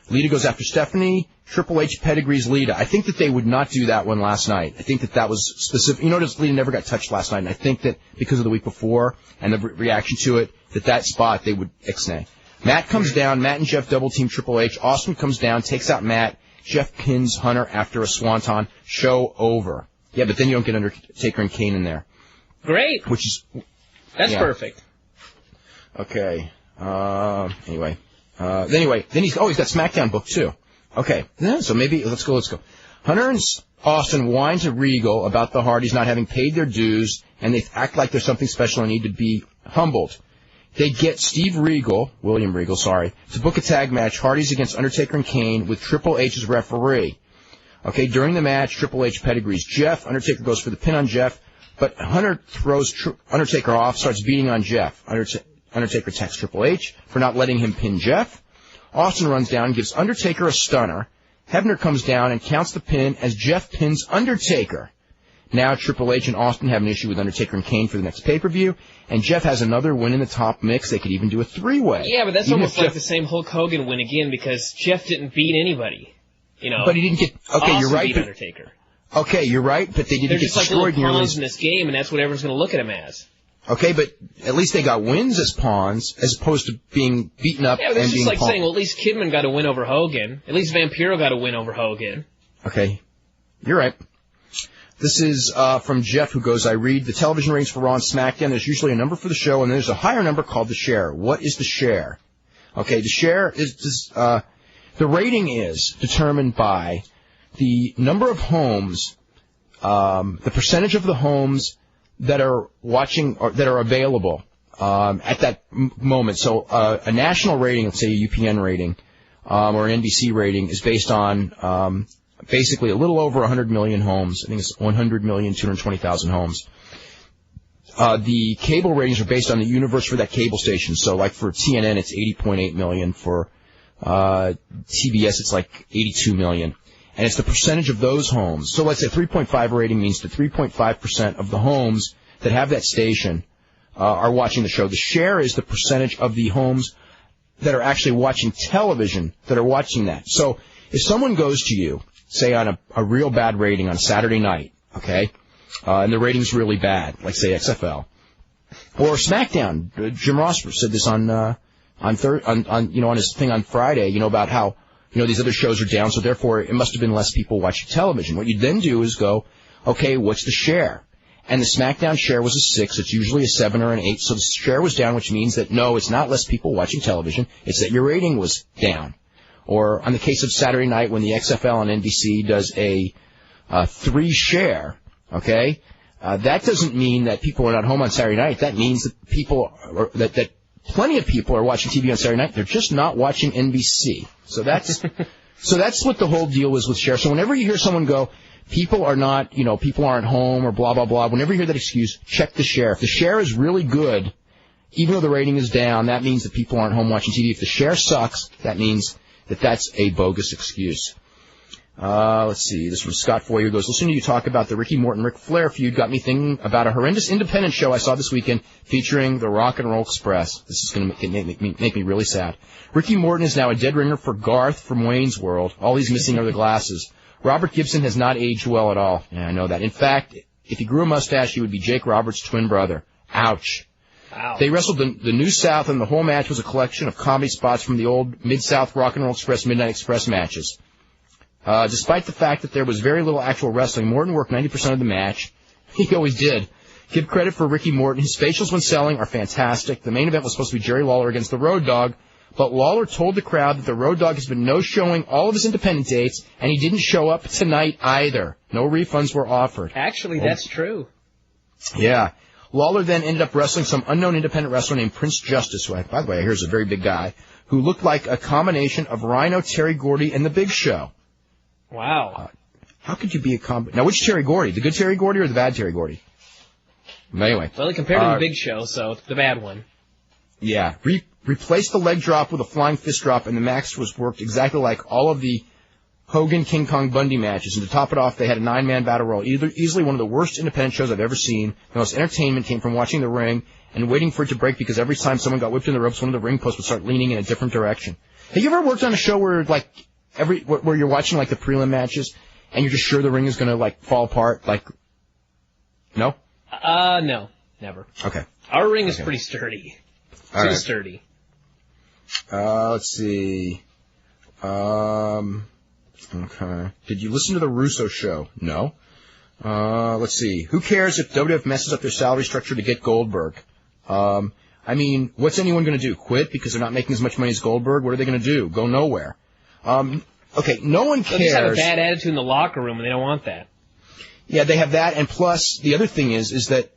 Lita goes after Stephanie. Triple H pedigrees Lita. I think that they would not do that one last night. I think that was specific. You notice Lita never got touched last night, and I think that because of the week before and the reaction to it, that spot they would ixnay. Matt comes down. Matt and Jeff double-team Triple H. Austin comes down, takes out Matt. Jeff pins Hunter after a swanton. Show over. Yeah, but then you don't get Undertaker and Kane in there. Great. That's perfect. Okay. Anyway, then he's got SmackDown booked too. Okay. Yeah, so maybe let's go. Hunter and Austin whine to Regal about the Hardys not having paid their dues, and they act like there's something special and need to be humbled. They get William Regal, to book a tag match, Hardys against Undertaker and Kane, with Triple H as referee. Okay, during the match, Triple H pedigrees Jeff. Undertaker goes for the pin on Jeff, but Hunter throws Undertaker off, starts beating on Jeff. Undertaker attacks Triple H for not letting him pin Jeff. Austin runs down and gives Undertaker a stunner. Hebner comes down and counts the pin as Jeff pins Undertaker. Now Triple H and Austin have an issue with Undertaker and Kane for the next pay-per-view, and Jeff has another win in the top mix. They could even do a three-way. Yeah, but that's almost like the same Hulk Hogan win again, because Jeff didn't beat anybody. But he didn't get... Okay, you're right. Beat Undertaker. Okay, you're right, but they didn't get destroyed nearly... They're just like little pawns in this game, and that's what everyone's going to look at him as. Okay, but at least they got wins as pawns, as opposed to being beaten up and being... Yeah, but it's just like saying, well, at least Kidman got a win over Hogan. At least Vampiro got a win over Hogan. Okay, you're right. This is from Jeff, who goes, I read the television ratings for Raw and SmackDown. There's usually a number for the show, and there's a higher number called the share. What is the share? Okay, the share is... the rating is determined by the number of homes, the percentage of the homes that are watching or that are available at that moment. So a national rating, let's say a UPN rating or an NBC rating, is based on basically a little over 100 million homes. I think it's 100,220,000 homes. The cable ratings are based on the universe for that cable station. So like for TNN, it's 80.8 million. For TBS, it's like 82 million. And it's the percentage of those homes. So let's say 3.5 rating means that 3.5% of the homes that have that station are watching the show. The share is the percentage of the homes that are actually watching television that are watching that. So if someone goes to you, say on a real bad rating on Saturday night, okay, and the rating's really bad, like say XFL, or SmackDown, Jim Ross said this on his thing on Friday, about how, these other shows are down, so therefore it must have been less people watching television. What you then do is go, okay, what's the share? And the SmackDown share was a 6. It's usually a 7 or an 8. So the share was down, which means that, no, it's not less people watching television. It's that your rating was down. Or on the case of Saturday night when the XFL on NBC does a 3 share, okay, that doesn't mean that people are not home on Saturday night. That means that that plenty of people are watching TV on Saturday night. They're just not watching NBC. So that's what the whole deal was with share. So whenever you hear someone go, people are not, people aren't home or blah, blah, blah, whenever you hear that excuse, check the share. If the share is really good, even though the rating is down, that means that people aren't home watching TV. If the share sucks, that means that that's a bogus excuse. Let's see. This is from Scott Foyer, who goes, listening to you talk about the Ricky Morton-Ric Flair feud got me thinking about a horrendous independent show I saw this weekend featuring the Rock and Roll Express. This is going to make me really sad. Ricky Morton is now a dead ringer for Garth from Wayne's World. All he's missing are the glasses. Robert Gibson has not aged well at all. Yeah, I know that. In fact, if he grew a mustache, he would be Jake Roberts' twin brother. Ouch. Wow. They wrestled the New South, and the whole match was a collection of comedy spots from the old Mid-South Rock and Roll Express Midnight Express matches. Despite the fact that there was very little actual wrestling, Morton worked 90% of the match. He always did. Give credit for Ricky Morton. His facials when selling are fantastic. The main event was supposed to be Jerry Lawler against the Road Dogg, but Lawler told the crowd that the Road Dogg has been no-showing all of his independent dates, and he didn't show up tonight either. No refunds were offered. Actually, that's true. Yeah. Lawler then ended up wrestling some unknown independent wrestler named Prince Justice, who, by the way, here's a very big guy, who looked like a combination of Rhino, Terry Gordy, and The Big Show. Wow. How could you be now, which Terry Gordy? The good Terry Gordy or the bad Terry Gordy? Anyway. Well, compared to The Big Show, so the bad one. Yeah. Replaced the leg drop with a flying fist drop, and the match was worked exactly like all of the Hogan, King Kong, Bundy matches. And to top it off, they had a 9-man battle royal. Easily one of the worst independent shows I've ever seen. The most entertainment came from watching the ring and waiting for it to break, because every time someone got whipped in the ropes, one of the ring posts would start leaning in a different direction. Have you ever worked on a show where, like, where you're watching, like, the prelim matches, and you're just sure the ring is gonna, like, fall apart? Like, no? No. Never. Okay. Our ring is pretty sturdy. Too sturdy. Let's see. Okay. Did you listen to the Russo show? No. Let's see. Who cares if WWF messes up their salary structure to get Goldberg? I mean, what's anyone going to do? Quit because they're not making as much money as Goldberg? What are they going to do? Go nowhere. Okay, no one cares. They just have a bad attitude in the locker room, and they don't want that. Yeah, they have that, and plus, the other thing is that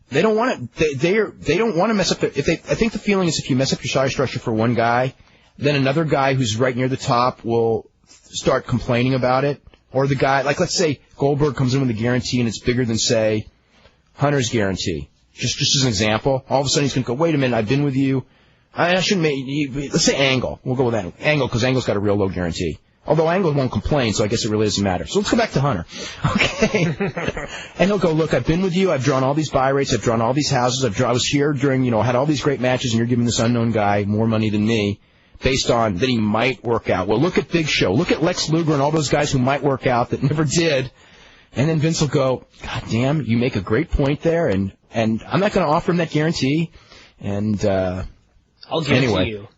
they don't want to. They don't want to mess up. I think the feeling is if you mess up your salary structure for one guy, then another guy who's right near the top will start complaining about it. Or the guy, like, let's say Goldberg comes in with a guarantee and it's bigger than, say, Hunter's guarantee. Just as an example, all of a sudden he's going to go, wait a minute, I've been with you. I shouldn't make, let's say Angle. We'll go with that. Angle, because Angle's got a real low guarantee. Although Angle won't complain, so I guess it really doesn't matter. So let's go back to Hunter. Okay. And he'll go, look, I've been with you. I've drawn all these buy rates. I've drawn all these houses. I was here during, had all these great matches, and you're giving this unknown guy more money than me based on that he might work out. Well, look at Big Show. Look at Lex Luger and all those guys who might work out that never did. And then Vince will go, God damn, you make a great point there, and I'm not going to offer him that guarantee. And, I'll guarantee you.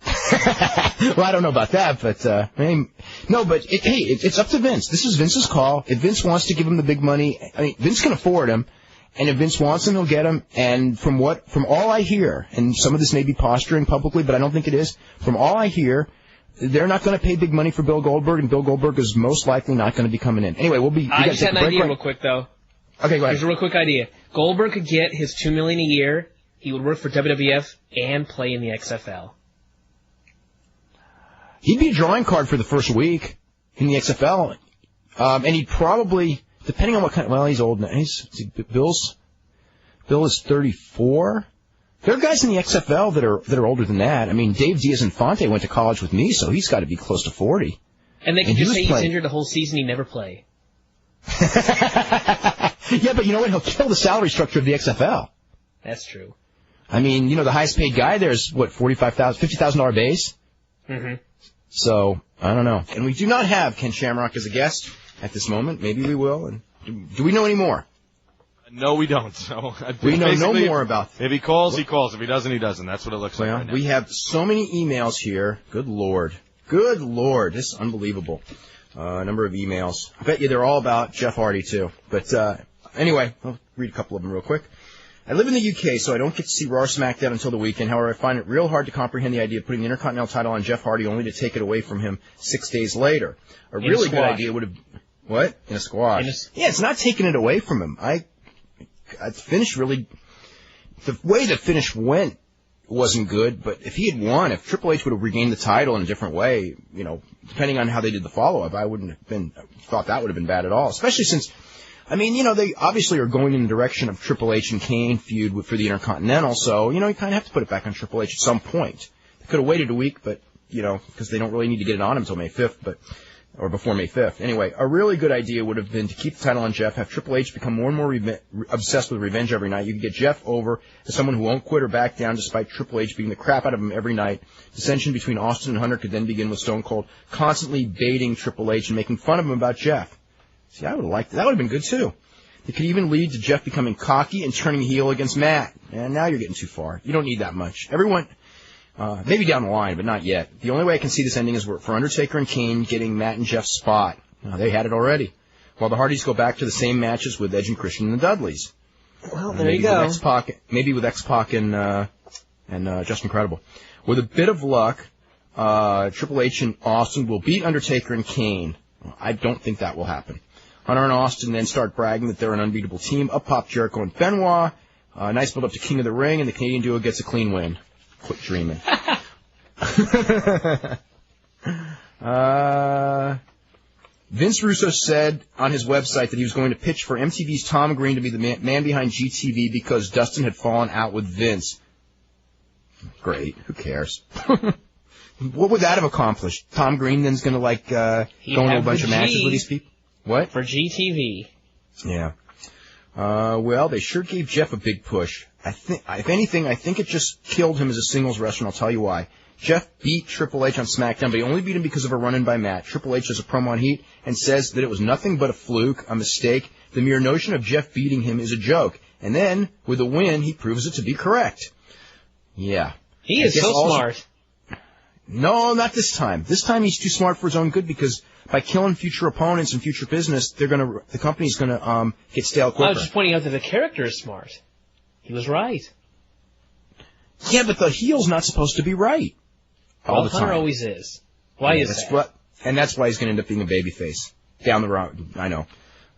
Well, I don't know about that, but, it's up to Vince. This is Vince's call. If Vince wants to give him the big money, Vince can afford him, and if Vince wants him, he'll get him. And from all I hear, and some of this may be posturing publicly, but I don't think it is, from all I hear, they're not going to pay big money for Bill Goldberg, and Bill Goldberg is most likely not going to be coming in. Anyway, I just had an idea real quick, though. Okay, go ahead. Here's a real quick idea. Goldberg could get his $2 million a year. He would work for WWF and play in the XFL. He'd be a drawing card for the first week in the XFL. And he'd probably, depending on what kind, well, he's old now. Bill is 34. There are guys in the XFL that are older than that. I mean, Dave Diaz-Infante went to college with me, so he's got to be close to 40. And they can just say he's injured the whole season, he never play. Yeah, but you know what? He'll kill the salary structure of the XFL. That's true. I mean, the highest paid guy there is, what, $50,000 base? Mm-hmm. So, I don't know. And we do not have Ken Shamrock as a guest at this moment. Maybe we will. And do we know any more? No, we don't. So we know no more about. If he calls, he calls. If he doesn't, he doesn't. That's what it looks like right now. We have so many emails here. Good Lord. Good Lord. This is unbelievable. Number of emails. I bet you they're all about Jeff Hardy, too. But anyway, I'll read a couple of them real quick. I live in the UK, so I don't get to see Raw or SmackDown until the weekend. However, I find it real hard to comprehend the idea of putting the Intercontinental title on Jeff Hardy only to take it away from him 6 days later. A really good idea would have... What? In a squash. Yeah, it's not taking it away from him. I finished really... The way the finish went wasn't good, but if he had won, if Triple H would have regained the title in a different way, depending on how they did the follow-up, I wouldn't have thought that would have been bad at all. Especially since... they obviously are going in the direction of Triple H and Kane feud for the Intercontinental, so, you kind of have to put it back on Triple H at some point. They could have waited a week, but, because they don't really need to get it on him until May 5th, or before May 5th. Anyway, a really good idea would have been to keep the title on Jeff, have Triple H become more and more obsessed with revenge every night. You could get Jeff over as someone who won't quit or back down despite Triple H beating the crap out of him every night. Dissension between Austin and Hunter could then begin with Stone Cold constantly baiting Triple H and making fun of him about Jeff. See, I would have liked that. That would have been good, too. It could even lead to Jeff becoming cocky and turning heel against Matt. And now you're getting too far. You don't need that much. Everyone, maybe down the line, but not yet. The only way I can see this ending is for Undertaker and Kane getting Matt and Jeff's spot. They had it already. While the Hardys go back to the same matches with Edge and Christian and the Dudleys. Well, there you go. Maybe with X-Pac and Just Incredible. With a bit of luck, Triple H and Austin will beat Undertaker and Kane. I don't think that will happen. Hunter and Austin then start bragging that they're an unbeatable team. Up pop Jericho and Benoit. Nice build up to King of the Ring, and the Canadian duo gets a clean win. Quit dreaming. Vince Russo said on his website that he was going to pitch for MTV's Tom Green to be the man behind GTV because Dustin had fallen out with Vince. Great. Who cares? What would that have accomplished? Tom Green then's going to, go into a bunch of matches with these people? What? For GTV. Yeah. Well, they sure gave Jeff a big push. If anything, I think it just killed him as a singles wrestler, and I'll tell you why. Jeff beat Triple H on SmackDown, but he only beat him because of a run-in by Matt. Triple H does a promo on Heat and says that it was nothing but a fluke, a mistake. The mere notion of Jeff beating him is a joke. And then, with a win, he proves it to be correct. Yeah. He is so smart. No, not this time. This time he's too smart for his own good because by killing future opponents and future business, the company's gonna get stale quicker. I was just pointing out that the character is smart. He was right. Yeah, but the heel's not supposed to be right. All the time. Hunter always is. Why is that? And that's why he's going to end up being a babyface down the road. I know.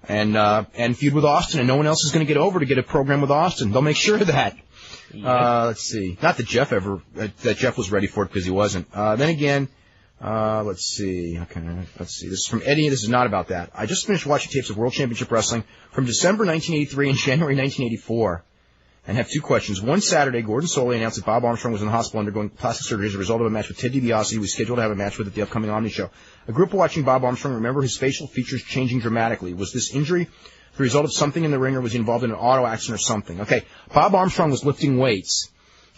And feud with Austin, and no one else is going to get over to get a program with Austin. They'll make sure of that. Yeah. Let's see. Not that Jeff was ready for it because he wasn't. Then again, let's see. Okay, let's see. This is from Eddie. This is not about that. I just finished watching tapes of World Championship Wrestling from December 1983 and January 1984. And have two questions. One Saturday, Gordon Solie announced that Bob Armstrong was in the hospital undergoing plastic surgery as a result of a match with Ted DiBiase, who was scheduled to have a match with at the upcoming Omni show. A group watching Bob Armstrong remember his facial features changing dramatically. Was this injury the result of something in the ring, or was he involved in an auto accident or something? Okay, Bob Armstrong was lifting weights,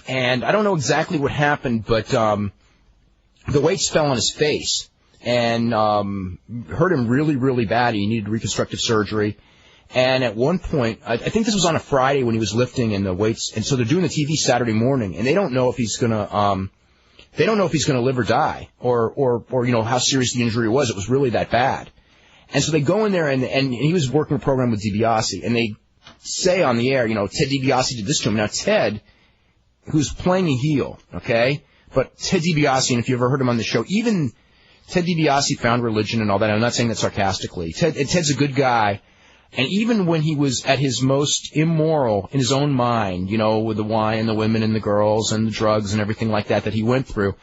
and I don't know exactly what happened, but the weights fell on his face and hurt him really, really bad. He needed reconstructive surgery. And at one point, I think this was on a Friday when he was lifting and the weights, and so they're doing the TV Saturday morning, and they don't know if he's gonna live or die, or how serious the injury was. It was really that bad. And so they go in there, and he was working a program with DiBiase, and they say on the air, Ted DiBiase did this to him. Now Ted, who's playing a heel, okay, but Ted DiBiase, and if you ever heard him on the show, even Ted DiBiase found religion and all that. I'm not saying that sarcastically. Ted's a good guy. And even when he was at his most immoral in his own mind, with the wine and the women and the girls and the drugs and everything like that he went through,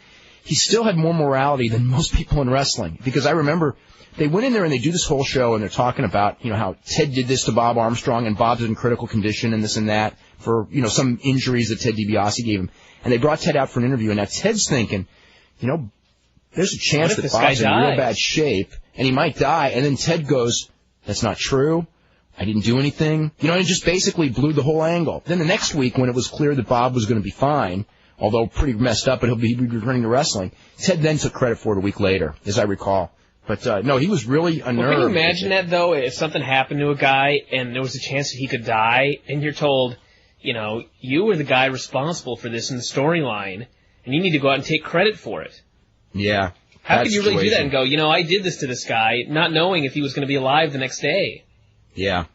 he still had more morality than most people in wrestling. Because I remember they went in there and they do this whole show and they're talking about, how Ted did this to Bob Armstrong and Bob's in critical condition and this and that for, some injuries that Ted DiBiase gave him. And they brought Ted out for an interview, and now Ted's thinking, there's a chance that Bob's in real bad shape and he might die. And then Ted goes, that's not true. I didn't do anything. And it just basically blew the whole angle. Then the next week, when it was clear that Bob was going to be fine, although pretty messed up, but he'd be returning to wrestling, Ted then took credit for it a week later, as I recall. But, no, he was really unnerved. Well, can you imagine that, though, if something happened to a guy and there was a chance that he could die, and you're told, you were the guy responsible for this in the storyline, and you need to go out and take credit for it. Yeah. How could you really do that and go, I did this to this guy, not knowing if he was going to be alive the next day? Yeah.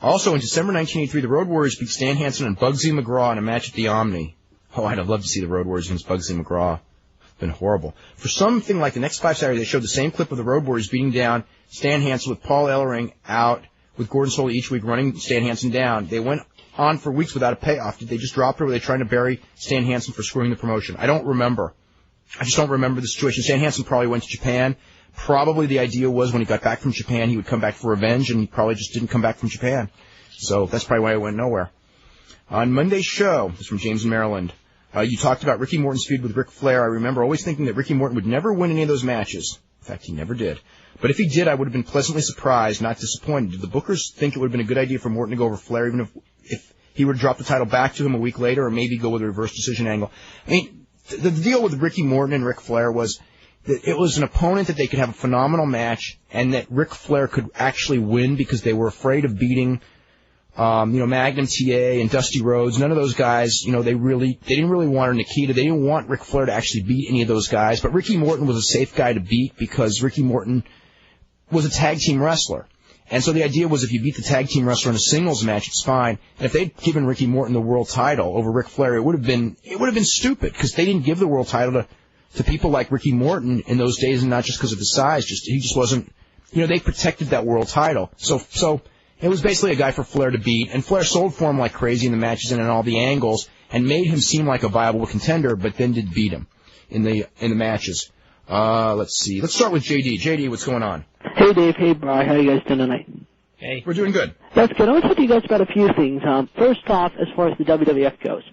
Also, in December 1983, the Road Warriors beat Stan Hansen and Bugsy McGraw in a match at the Omni. Oh, I'd have loved to see the Road Warriors against Bugsy McGraw. It's been horrible. For something like the next 5 Saturdays, they showed the same clip of the Road Warriors beating down Stan Hansen with Paul Ellering out, with Gordon Solie each week running Stan Hansen down. They went on for weeks without a payoff. Did they just drop it, or were they trying to bury Stan Hansen for screwing the promotion? I don't remember. I just don't remember the situation. Stan Hansen probably went to Japan. Probably the idea was when he got back from Japan, he would come back for revenge, and he probably just didn't come back from Japan. So that's probably why it went nowhere. On Monday's show, this is from James in Maryland, you talked about Ricky Morton's feud with Ric Flair. I remember always thinking that Ricky Morton would never win any of those matches. In fact, he never did. But if he did, I would have been pleasantly surprised, not disappointed. Did the bookers think it would have been a good idea for Morton to go over Flair, even if he were to drop the title back to him a week later, or maybe go with a reverse decision angle? I mean, the deal with Ricky Morton and Ric Flair was that it was an opponent that they could have a phenomenal match, and that Ric Flair could actually win because they were afraid of beating, Magnum TA and Dusty Rhodes. None of those guys, they didn't really want Nikita. They didn't want Ric Flair to actually beat any of those guys. But Ricky Morton was a safe guy to beat because Ricky Morton was a tag team wrestler. And so the idea was if you beat the tag team wrestler in a singles match, it's fine. And if they'd given Ricky Morton the world title over Ric Flair, it would have been stupid because they didn't give the world title to people like Ricky Morton in those days, and not just because of his size. He just wasn't, they protected that world title. So It was basically a guy for Flair to beat, and Flair sold for him like crazy in the matches and in all the angles, and made him seem like a viable contender, but then did beat him in the matches. Let's see. Let's start with JD. JD, what's going on? Hey, Dave. Hey, Brian. How you guys doing tonight? Hey. We're doing good. That's good. I want to talk to you guys about a few things. First off, as far as the WWF goes.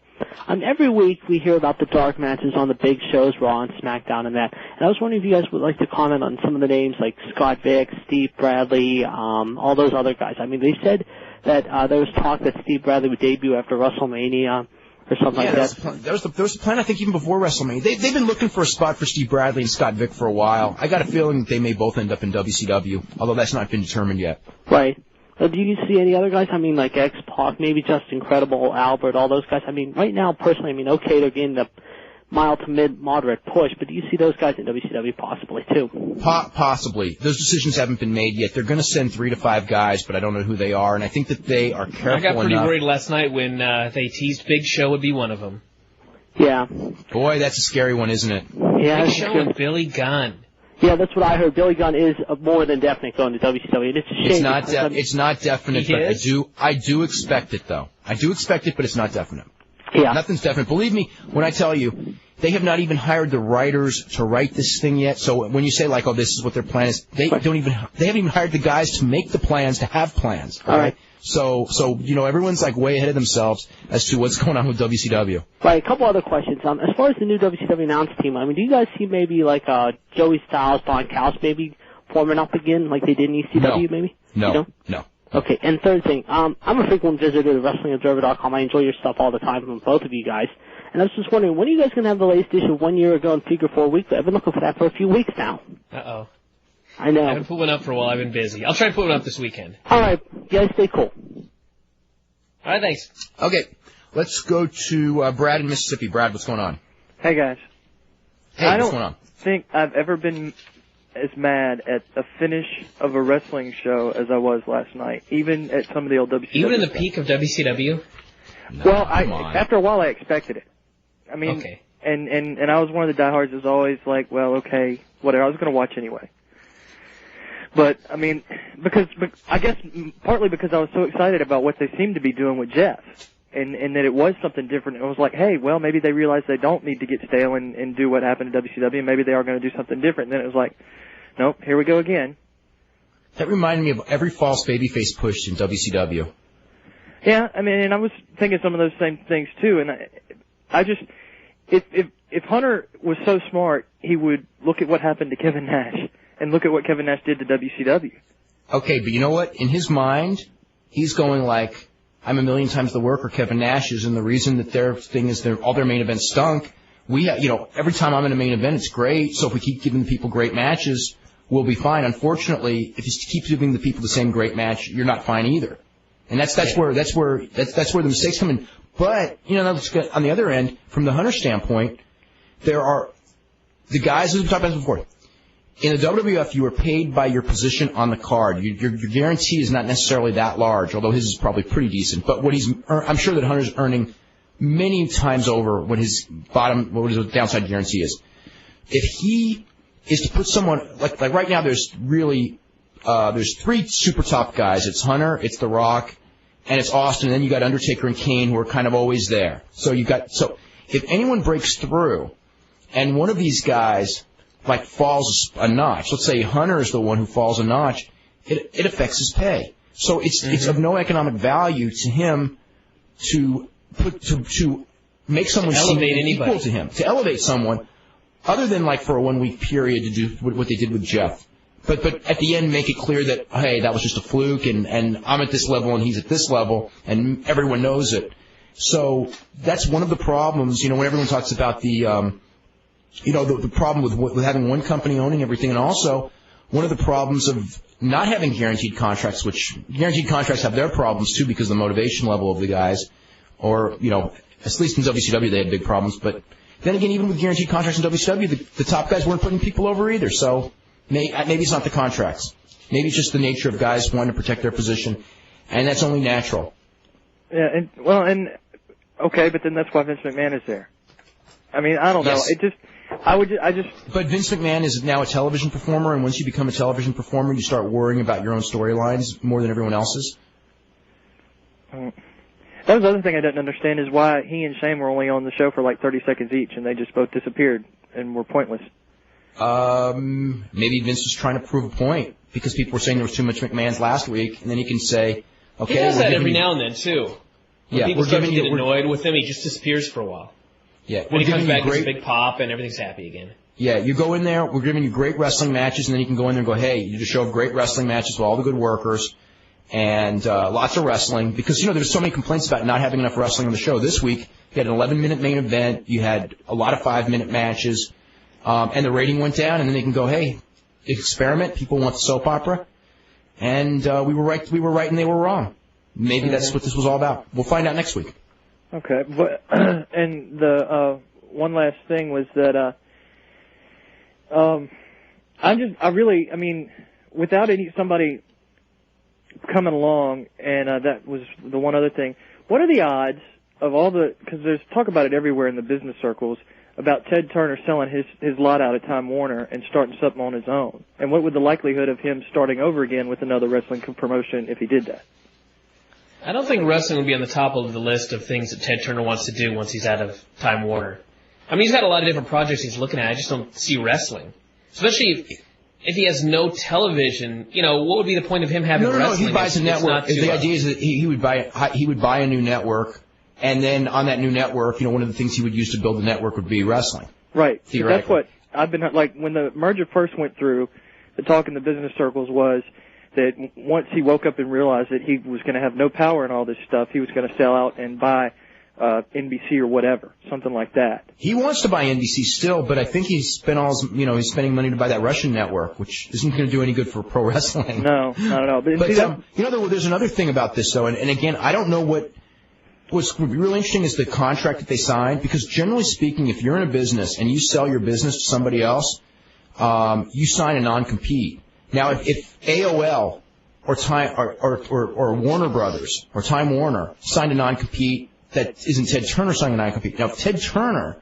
Every week we hear about the dark matches on the big shows, Raw and SmackDown and that. And I was wondering if you guys would like to comment on some of the names like Scott Vick, Steve Bradley, all those other guys. I mean, they said that there was talk that Steve Bradley would debut after WrestleMania or something like that. There was a plan, I think, even before WrestleMania. They've been looking for a spot for Steve Bradley and Scott Vick for a while. I got a feeling that they may both end up in WCW, although that's not been determined yet. Right. Do you see any other guys? I mean, like X-Pac, maybe just Incredible, Albert, all those guys. I mean, right now, personally, I mean, okay, they're getting the mild to mid-moderate push, but do you see those guys in WCW possibly, too? Possibly. Those decisions haven't been made yet. They're going to send 3 to 5 guys, but I don't know who they are, and I think that they are careful enough. I got pretty worried last night when they teased Big Show would be one of them. Yeah. Boy, that's a scary one, isn't it? Yeah. Big Show and Billy Gunn. Yeah, that's what I heard. Billy Gunn is more than definite going to WCW, and it's a shame. It's not definite, but I do expect it, though. I do expect it, but it's not definite. Yeah. Nothing's definite. Believe me when I tell you, they have not even hired the writers to write this thing yet. So when you say like, oh, this is what their plan is, they haven't even hired the guys to make the plans, to have plans. All right. So everyone's like way ahead of themselves as to what's going on with WCW. Right. A couple other questions. As far as the new WCW announce team, I mean, do you guys see maybe like Joey Styles, Don Callis maybe forming up again like they did in ECW maybe? No. Okay. And third thing, I'm a frequent visitor to WrestlingObserver.com. I enjoy your stuff all the time from both of you guys. And I was just wondering, when are you guys going to have the latest issue 1 year ago in Figure 4 Weekly? I've been looking for that for a few weeks now. Uh-oh. I know. I haven't put one up for a while. I've been busy. I'll try and put one up this weekend. All right. You guys stay cool. All right, thanks. Okay. Let's go to Brad in Mississippi. Brad, what's going on? Hey, guys. Hey, what's going on? I don't think I've ever been as mad at a finish of a wrestling show as I was last night, even at some of the old WCW Even in the stuff. peak of WCW? No, well, after a while I expected it. I mean, okay. and I was one of the diehards that was always like, well, okay, whatever, I was going to watch anyway. But, I mean, I guess partly because I was so excited about what they seemed to be doing with Jeff, and that it was something different. I was like, hey, well, maybe they realize they don't need to get stale and do what happened to WCW, and maybe they are going to do something different. And then it was like, nope, here we go again. That reminded me of every false babyface push in WCW. Yeah, I mean, and I was thinking some of those same things too, and I just, if Hunter was so smart, he would look at what happened to Kevin Nash, and look at what Kevin Nash did to WCW. Okay, but you know what? In his mind, he's going like, I'm a million times the worker Kevin Nash is, and the reason that their thing is all their main events stunk. Every time I'm in a main event, it's great, so if we keep giving the people great matches, we'll be fine. Unfortunately, if you keep giving the people the same great match, you're not fine either. And that's where the mistakes come in. But, on the other end, from the Hunter standpoint, there are the guys, as we talked about this before, in the WWF, you are paid by your position on the card. Your guarantee is not necessarily that large, although his is probably pretty decent. But I'm sure that Hunter's earning many times over what his downside guarantee is. If he is to put someone, like right now there's 3 super top guys. It's Hunter, it's The Rock, and it's Austin, and then you got Undertaker and Kane who are kind of always there. So if anyone breaks through and one of these guys falls a notch, let's say Hunter is the one who falls a notch, it affects his pay. So it's of no economic value to him to make someone seem equal to him, to elevate someone, other than for a 1 week period to do what they did with Jeff. But at the end, make it clear that, hey, that was just a fluke, and I'm at this level and he's at this level, and everyone knows it. So that's one of the problems, when everyone talks about the problem with having one company owning everything, and also one of the problems of not having guaranteed contracts, which guaranteed contracts have their problems too because of the motivation level of the guys, or, at least in WCW they had big problems, but then again, even with guaranteed contracts in WCW, the top guys weren't putting people over either, so maybe it's not the contracts. Maybe it's just the nature of guys wanting to protect their position, and that's only natural. Yeah, okay, but then that's why Vince McMahon is there. I mean, I don't know. But Vince McMahon is now a television performer, and once you become a television performer, you start worrying about your own storylines more than everyone else's. That was the other thing I didn't understand is why he and Shane were only on the show for like 30 seconds each, and they just both disappeared and were pointless. Maybe Vince was trying to prove a point because people were saying there was too much McMahon's last week, and then he can say, okay, he does that every now and then too. When people start to get annoyed with him, he just disappears for a while. Yeah, when he comes back, there's a big pop, and everything's happy again. Yeah, you go in there, we're giving you great wrestling matches, and then you can go in there and go, hey, you did a show of great wrestling matches with all the good workers, and lots of wrestling, because, there's so many complaints about not having enough wrestling on the show. This week, you had an 11-minute main event, you had a lot of 5-minute matches, and the rating went down, and then they can go, hey, experiment, people want the soap opera, and we were right and they were wrong. Maybe that's what this was all about. We'll find out next week. Okay, but and the one last thing was that without somebody coming along, and that was the one other thing. What are the odds of because there's talk about it everywhere in the business circles about Ted Turner selling his lot out at Time Warner and starting something on his own? And what would the likelihood of him starting over again with another wrestling promotion if he did that? I don't think wrestling would be on the top of the list of things that Ted Turner wants to do once he's out of Time Warner. I mean, he's got a lot of different projects he's looking at. I just don't see wrestling. Especially if he has no television, what would be the point of him having wrestling? No, he buys a network. The idea is that he would buy a new network, and then on that new network, one of the things he would use to build the network would be wrestling. Right. That's what I've been, when the merger first went through, the talk in the business circles was that once he woke up and realized that he was going to have no power in all this stuff, he was going to sell out and buy NBC or whatever, something like that. He wants to buy NBC still, but I think he's spent he's spending money to buy that Russian network, which isn't going to do any good for pro wrestling. No, not at all. But there's another thing about this though, and again, I don't know what's really interesting is the contract that they signed, because generally speaking, if you're in a business and you sell your business to somebody else, you sign a non-compete. Now, if AOL or Time or Warner Brothers or Time Warner signed a non-compete that isn't Ted Turner signing a non-compete. Now, if Ted Turner,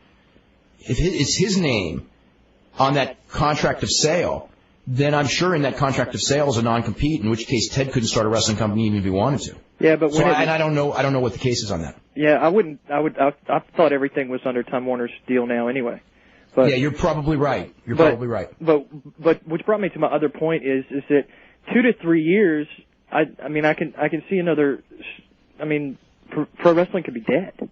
if it's his name on that contract of sale, then I'm sure in that contract of sale is a non-compete, in which case Ted couldn't start a wrestling company even if he wanted to. Yeah, but I don't know what the case is on that. Yeah, I thought everything was under Time Warner's deal now anyway. But, yeah, you're probably right. Probably right. But which brought me to my other point is that 2 to 3 years. I can see another. Pro wrestling could be dead.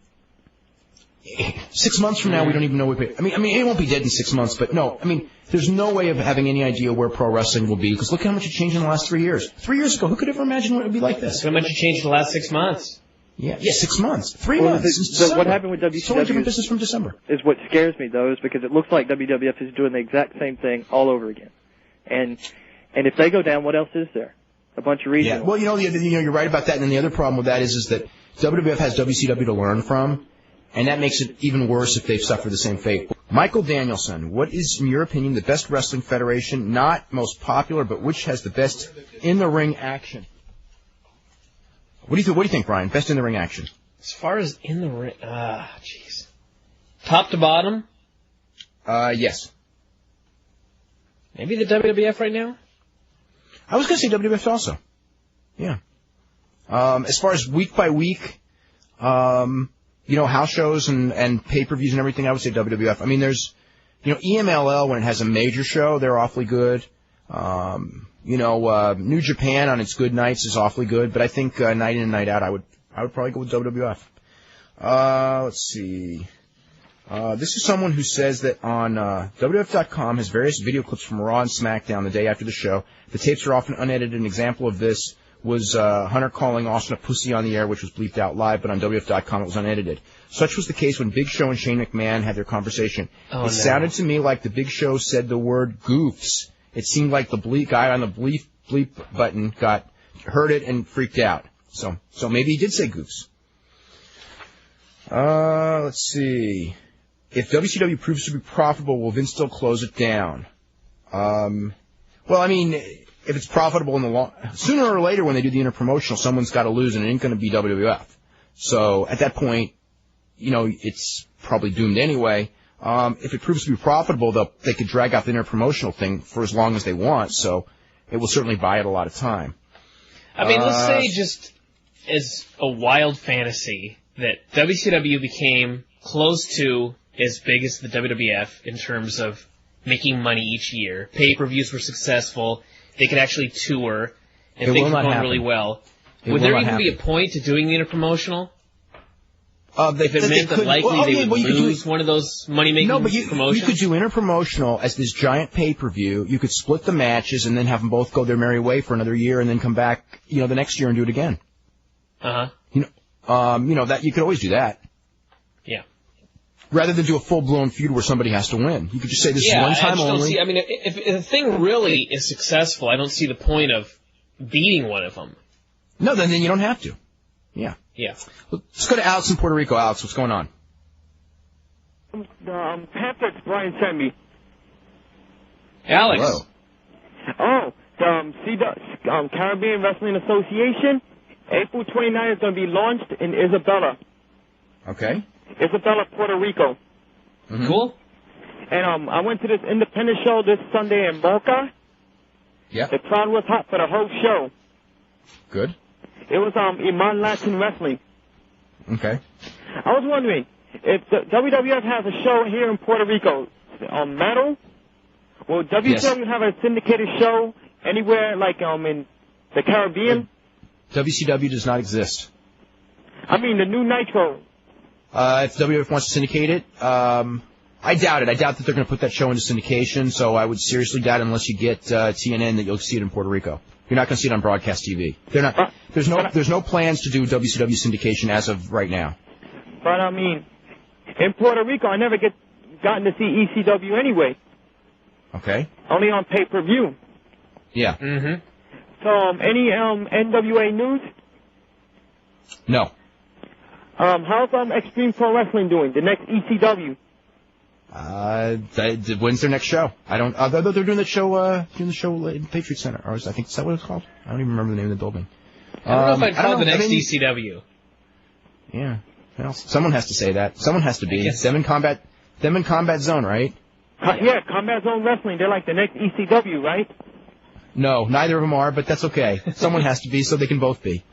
6 months from now, we don't even know what. I mean, it won't be dead in 6 months, but no. I mean, there's no way of having any idea where pro wrestling will be, because look how much it changed in the last 3 years. 3 years ago, who could ever imagine it would be like this? How much it changed in the last 6 months? Yeah, 6 months. 3 months. So what happened with WCW? Totally different business from December. Is what scares me though, is because it looks like WWF is doing the exact same thing all over again. And if they go down, what else is there? A bunch of regional. Yeah. Well, you're right about that. And then the other problem with that is that WWF has WCW to learn from, and that makes it even worse if they've suffered the same fate. Michael Danielson, what is, in your opinion, the best wrestling federation? Not most popular, but which has the best in-the-ring action? What do you think, Brian? Best in-the-ring action? As far as in the ring, jeez. Top to bottom? Yes. Maybe the WWF right now? I was going to say WWF also. Yeah. As far as week by week, house shows and pay-per-views and everything, I would say WWF. I mean, there's, EMLL, when it has a major show, they're awfully good. New Japan on its good nights is awfully good, but I think night in and night out, I would probably go with WWF. Let's see. This is someone who says that on WWF.com has various video clips from Raw and SmackDown the day after the show. The tapes are often unedited. An example of this was Hunter calling Austin a pussy on the air, which was bleeped out live, but on WWF.com it was unedited. Such was the case when Big Show and Shane McMahon had their conversation. Sounded to me like the Big Show said the word goofs. It seemed like the guy on the bleep button heard it and freaked out. So maybe he did say goofs. Let's see. If WCW proves to be profitable, will Vince still close it down? If it's profitable in the long, sooner or later when they do the interpromotional, someone's got to lose, and it ain't going to be WWF. So at that point, it's probably doomed anyway. If it proves to be profitable, they could drag out the interpromotional thing for as long as they want. So it will certainly buy it a lot of time. Let's say just as a wild fantasy that WCW became close to as big as the WWF in terms of making money each year. Pay-per-views were successful. They could actually tour, and things were going really well. Would there even be a point to doing the interpromotional? If it meant that likely they would lose one of those money-making promotions? You could do interpromotional as this giant pay-per-view. You could split the matches and then have them both go their merry way for another year and then come back, the next year and do it again. That you could always do that. Yeah. Rather than do a full-blown feud where somebody has to win. You could just say this is one time only. If the thing really is successful, I don't see the point of beating one of them. No, then you don't have to. Yeah. Yeah. Let's go to Alex in Puerto Rico. Alex, what's going on? The pamphlets Brian sent me. Alex. Hello. The Caribbean Wrestling Association, April 29th is going to be launched in Isabela. Okay. Isabela, Puerto Rico. Mm-hmm. Cool. And I went to this independent show this Sunday in Boca. Yeah. The crowd was hot for the whole show. Good. It was Iman Latin Wrestling. Okay. I was wondering, if the WWF has a show here in Puerto Rico on metal, will WCW have a syndicated show anywhere like in the Caribbean? WCW does not exist. I mean, the new Nitro. If WWF wants to syndicate it, I doubt it. I doubt that they're going to put that show into syndication, so I would seriously doubt it unless you get TNN that you'll see it in Puerto Rico. You're not going to see it on broadcast TV. They're not. There's no plans to do WCW syndication as of right now. But I mean, in Puerto Rico, I never gotten to see ECW anyway. Okay. Only on pay-per-view. Yeah. Mm-hmm. So, any NWA news? No. How's Extreme Pro Wrestling doing? The next ECW? When's their next show? I don't. They're doing the show in Patriot Center, or is that what it's called? I don't even remember the name of the building. I don't know if I'd call it the next ECW. Yeah. Well, someone has to say that. Someone has to be. Them in Combat Zone, right? Yeah, Combat Zone Wrestling. They're like the next ECW, right? No, neither of them are, but that's okay. Someone has to be, so they can both be.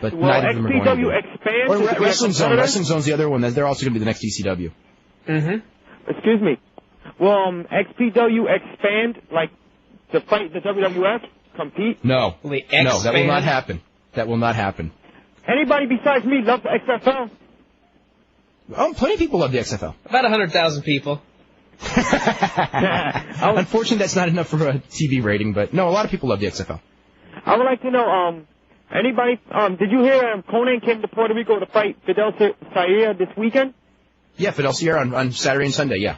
But neither of them are going to be. Expands. Or Wrestling Zone. Wrestling Zone's the other one. They're also going to be the next ECW. Mm-hmm. Excuse me. Will XPW expand, like, to fight the WWF? Compete? No. No, that will not happen. That will not happen. Anybody besides me loves the XFL? Oh, plenty of people love the XFL. About 100,000 people. Unfortunately, that's not enough for a TV rating, but no, a lot of people love the XFL. I would like to know, anybody, did you hear Conan came to Puerto Rico to fight Fidel Sierra this weekend? Yeah, Fidel Sierra on Saturday and Sunday, yeah.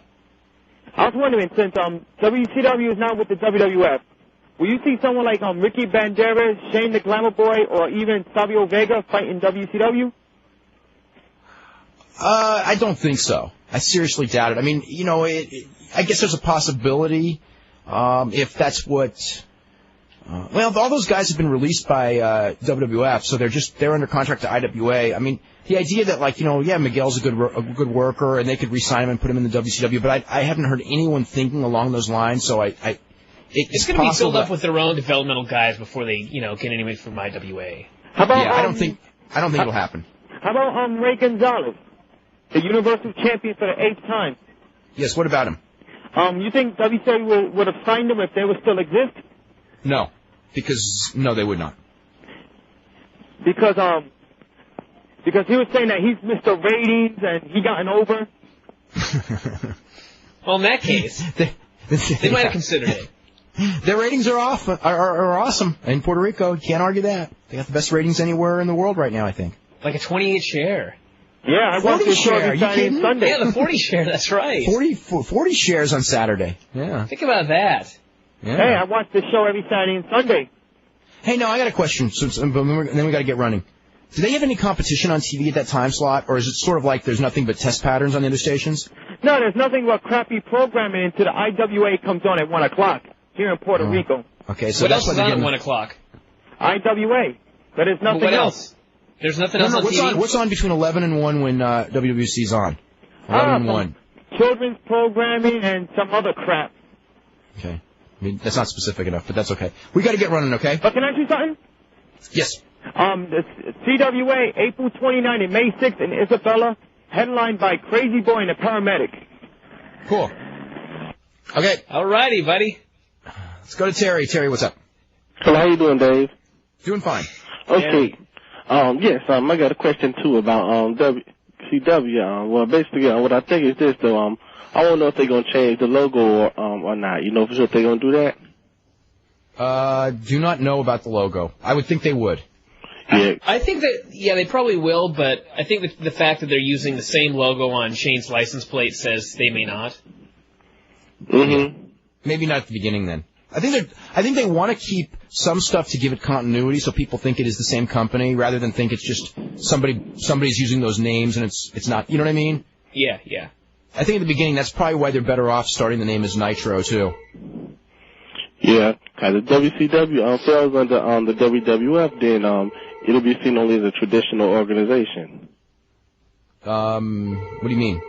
I was wondering, since WCW is now with the WWF, will you see someone like Ricky Banderas, Shane the Glamour Boy, or even Savio Vega fight in WCW? I don't think so. I seriously doubt it. I mean, I guess there's a possibility if that's what... well, all those guys have been released by WWF, so they're under contract to IWA. I mean, the idea that Miguel's a good worker and they could re-sign him and put him in the WCW, but I haven't heard anyone thinking along those lines. So it's going to be filled up with their own developmental guys before they get anybody from IWA. How about, I don't think it'll happen. How about Ray Gonzalez, the Universal Champion for the 8th time? Yes. What about him? You think WCW would have signed him if they would still exist? No, because they would not. Because he was saying that he's Mr. Ratings and he gotten over. Well, in that case, they might have considered it. Their ratings are awesome in Puerto Rico. You can't argue that. They got the best ratings anywhere in the world right now, I think. Like a 28 share. Yeah, I watched this show every Saturday and Sunday. Yeah, the 40 share, that's right. 40 shares on Saturday. Yeah. Think about that. Yeah. Hey, I watch this show every Saturday and Sunday. Hey, no, I got a question, and then we got to get running. Do they have any competition on TV at that time slot, or is it sort of like there's nothing but test patterns on the other stations? No, there's nothing but crappy programming until the IWA comes on at 1 o'clock here in Puerto Rico. Okay, so what that's else is on at 1 o'clock? IWA. But there's nothing what else. There's nothing else on TV? What's on between 11 and 1 when WWC's on? 11 and 1. Children's programming and some other crap. Okay. I mean, that's not specific enough, but that's okay. We got to get running, okay? But can I do something? Yes. The CWA, April 29th and May 6th in Isabella, headlined by Crazy Boy and a Paramedic. Cool. Okay. Alrighty, buddy. Let's go to Terry. Terry, what's up? Hello, how you doing, Dave? Doing fine. Okay. Yes, I got a question, too, about WCW. Well, basically, what I think is this, though. I don't know if they're going to change the logo or not. You know for sure if they're going to do that? Do not know about the logo. I would think they would. Yeah. I think that, they probably will, but I think the fact that they're using the same logo on Shane's license plate says they may not. Mm-hmm. Maybe not at the beginning, then. I think they want to keep some stuff to give it continuity, so people think it is the same company, rather than think it's just somebody's using those names and it's not. You know what I mean? Yeah. I think at the beginning that's probably why they're better off starting the name as Nitro too. Yeah, because the WCW falls under the WWF, then it'll be seen only as a traditional organization. What do you mean?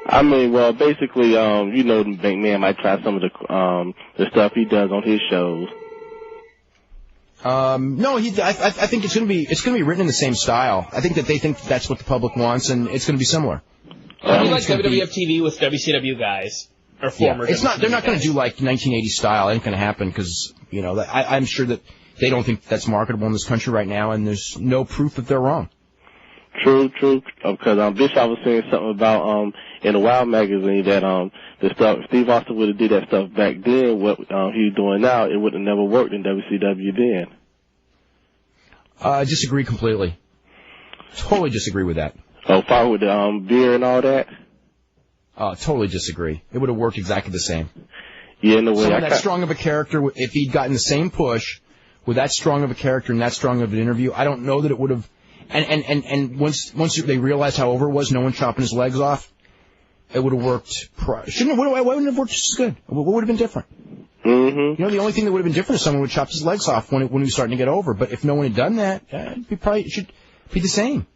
I mean, well, basically, the McMahon might try some of the stuff he does on his shows. No, I think it's gonna be written in the same style. I think that they think that's what the public wants, and it's gonna be similar. It'll be like WWF TV with WCW guys or former. It's not. They're not going to guys. do like 1980 style. It ain't going to happen because I'm sure that they don't think that's marketable in this country right now, and there's no proof that they're wrong. True. Because Bischoff was saying something about in the Wild magazine that the stuff Steve Austin would have did that stuff back then. What he's doing now, it would have never worked in WCW then. I disagree completely. Totally disagree with that. Oh, far with the beer and all that. Totally disagree. It would have worked exactly the same. Yeah, in a way. Someone that strong of a character, if he'd gotten the same push with that strong of a character and that strong of an interview, I don't know that it would have. And once they realized how over it was, no one chopping his legs off, it would have worked. Why wouldn't it have worked just as good? What would have been different? Mm-hmm. The only thing that would have been different is someone would chop his legs off when he was starting to get over. But if no one had done that, it should be the same.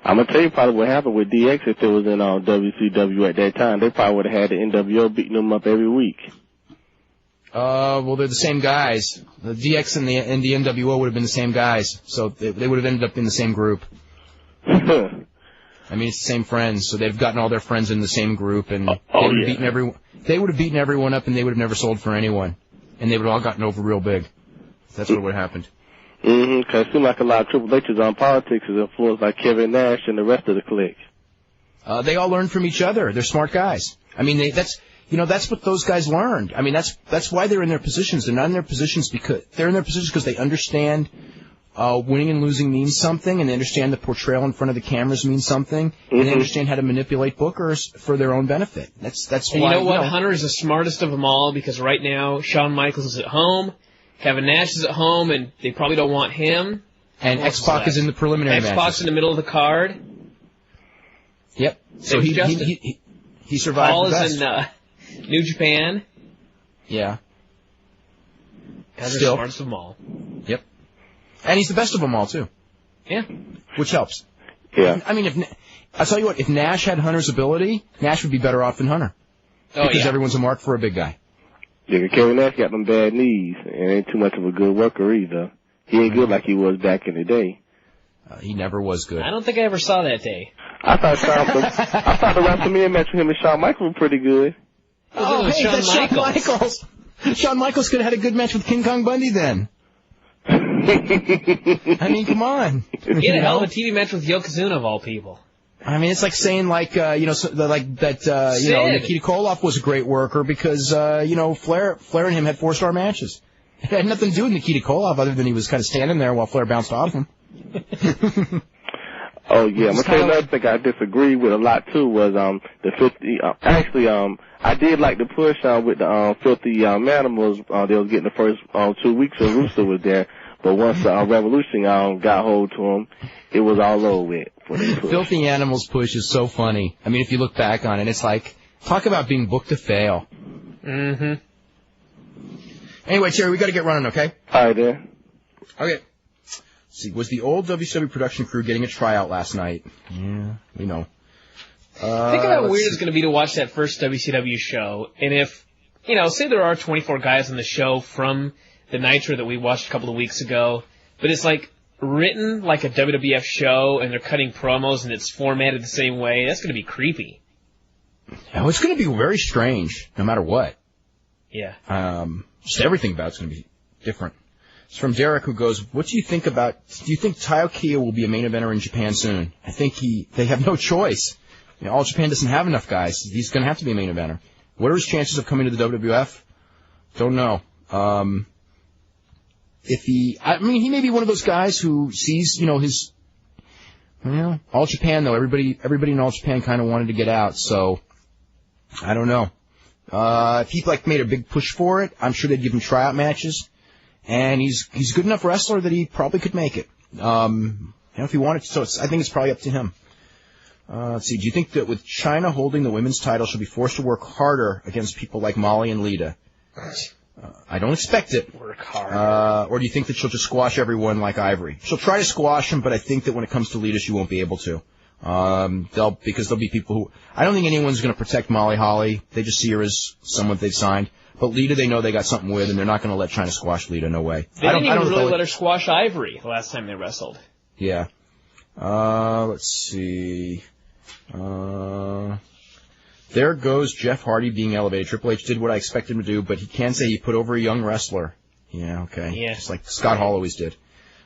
I'm going to tell you probably what happened with DX if it was in WCW at that time. They probably would have had the NWO beating them up every week. Well, they're the same guys. The DX and the NWO would have been the same guys, so they would have ended up in the same group. I mean, it's the same friends, so they've gotten all their friends in the same group, and they would have beaten everyone up, and they would have never sold for anyone, and they would have all gotten over real big. That's what would have happened. Mm-hmm, because it seemed like a lot of Triple H's on politics is influenced by Kevin Nash and the rest of the clique. They all learn from each other. They're smart guys. I mean, that's what those guys learned. I mean, that's why they're in their positions. They're not in their positions because they understand winning and losing means something, and they understand the portrayal in front of the cameras means something, and they understand how to manipulate bookers for their own benefit. That's and why. You know what? Hunter is the smartest of them all because right now Shawn Michaels is at home. Kevin Nash is at home, and they probably don't want him. And X-Pac is in the preliminary matches. X-Pac's in the middle of the card. Yep. So he survived Paul the best. is in New Japan. Yeah. And they're the smartest of them all. Yep. And he's the best of them all, too. Yeah. Which helps. Yeah. I mean, I'll tell you what, if Nash had Hunter's ability, Nash would be better off than Hunter. Because everyone's a mark for a big guy. Yeah, Kevin Nash got them bad knees, and ain't too much of a good worker either. He ain't good like he was back in the day. He never was good. I don't think I ever saw that day. I thought the WrestleMania match with him and Shawn Michaels was pretty good. Oh, hey, that's Shawn Michaels. Shawn Michaels could have had a good match with King Kong Bundy then. I mean, come on. He had a hell of a TV match with Yokozuna of all people. I mean, it's like saying Nikita Koloff was a great worker because Flair and him had 4-star matches. It had nothing to do with Nikita Koloff other than he was kind of standing there while Flair bounced off him. Oh yeah, I'm gonna tell you another thing I disagree with a lot too was the 50. I did like the push with the filthy animals. They was getting the first 2 weeks when Russo was there, but once Revolution got hold to him, it was all over with. Filthy Animals push is so funny. I mean, if you look back on it, it's like, talk about being booked to fail. Mm-hmm. Anyway, Terry, we got to get running, okay? All right, then. Okay. Let's see, was the old WCW production crew getting a tryout last night? Yeah, we know. Think about how weird it's going to be to watch that first WCW show, and if, say there are 24 guys on the show from the Nitro that we watched a couple of weeks ago, but it's like, written like a WWF show and they're cutting promos and it's formatted the same way, that's going to be creepy. Oh, it's going to be very strange, no matter what. Yeah. Just everything about it's going to be different. It's from Derek, who goes, "What do you think about? Do you think Taiyo Kiya will be a main eventer in Japan soon?" I think they have no choice. You know, All Japan doesn't have enough guys. He's going to have to be a main eventer. What are his chances of coming to the WWF? Don't know. He may be one of those guys who sees, All Japan though. Everybody in All Japan kind of wanted to get out, so I don't know. If he made a big push for it, I'm sure they'd give him tryout matches. And he's a good enough wrestler that he probably could make it. If he wanted to. So I think it's probably up to him. Let's see. Do you think that with China holding the women's title, she'll be forced to work harder against people like Molly and Lita? I don't expect it. Work hard. Or do you think that she'll just squash everyone like Ivory? She'll try to squash him, but I think that when it comes to Lita, she won't be able to. Because there'll be people who... I don't think anyone's going to protect Molly Holly. They just see her as someone they've signed. But Lita, they know they got something with, and they're not going to let China squash Lita. No way. They didn't even really let her squash Ivory the last time they wrestled. Yeah. Let's see. There goes Jeff Hardy being elevated. Triple H did what I expected him to do, but he can say he put over a young wrestler. Yeah, okay. Yeah. Just like Scott Hall always did.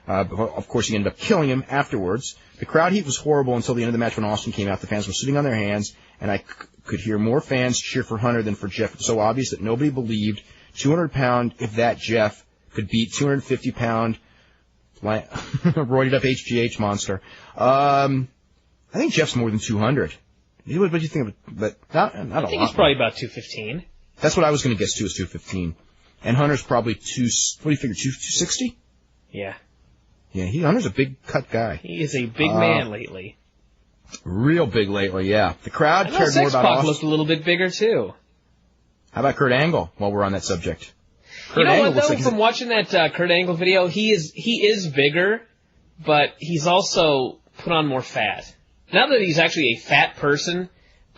Of course, he ended up killing him afterwards. The crowd heat was horrible until the end of the match when Austin came out. The fans were sitting on their hands, and I could hear more fans cheer for Hunter than for Jeff. It was so obvious that nobody believed 200-pound, if that Jeff, could beat 250-pound roided-up HGH monster. I think Jeff's more than 200. What do you think of it? But not a lot. I think he's probably about 215. That's what I was going to guess, too, is 215. And Hunter's probably what do you figure, 260? Yeah. Yeah, Hunter's a big cut guy. He is a big man lately. Real big lately, yeah. The crowd cared more about Austin. Looked a little bit bigger, too. How about Kurt Angle, while we're on that subject? Kurt Angle what, though, like from watching that Kurt Angle video, he is bigger, but he's also put on more fat. Not that he's actually a fat person,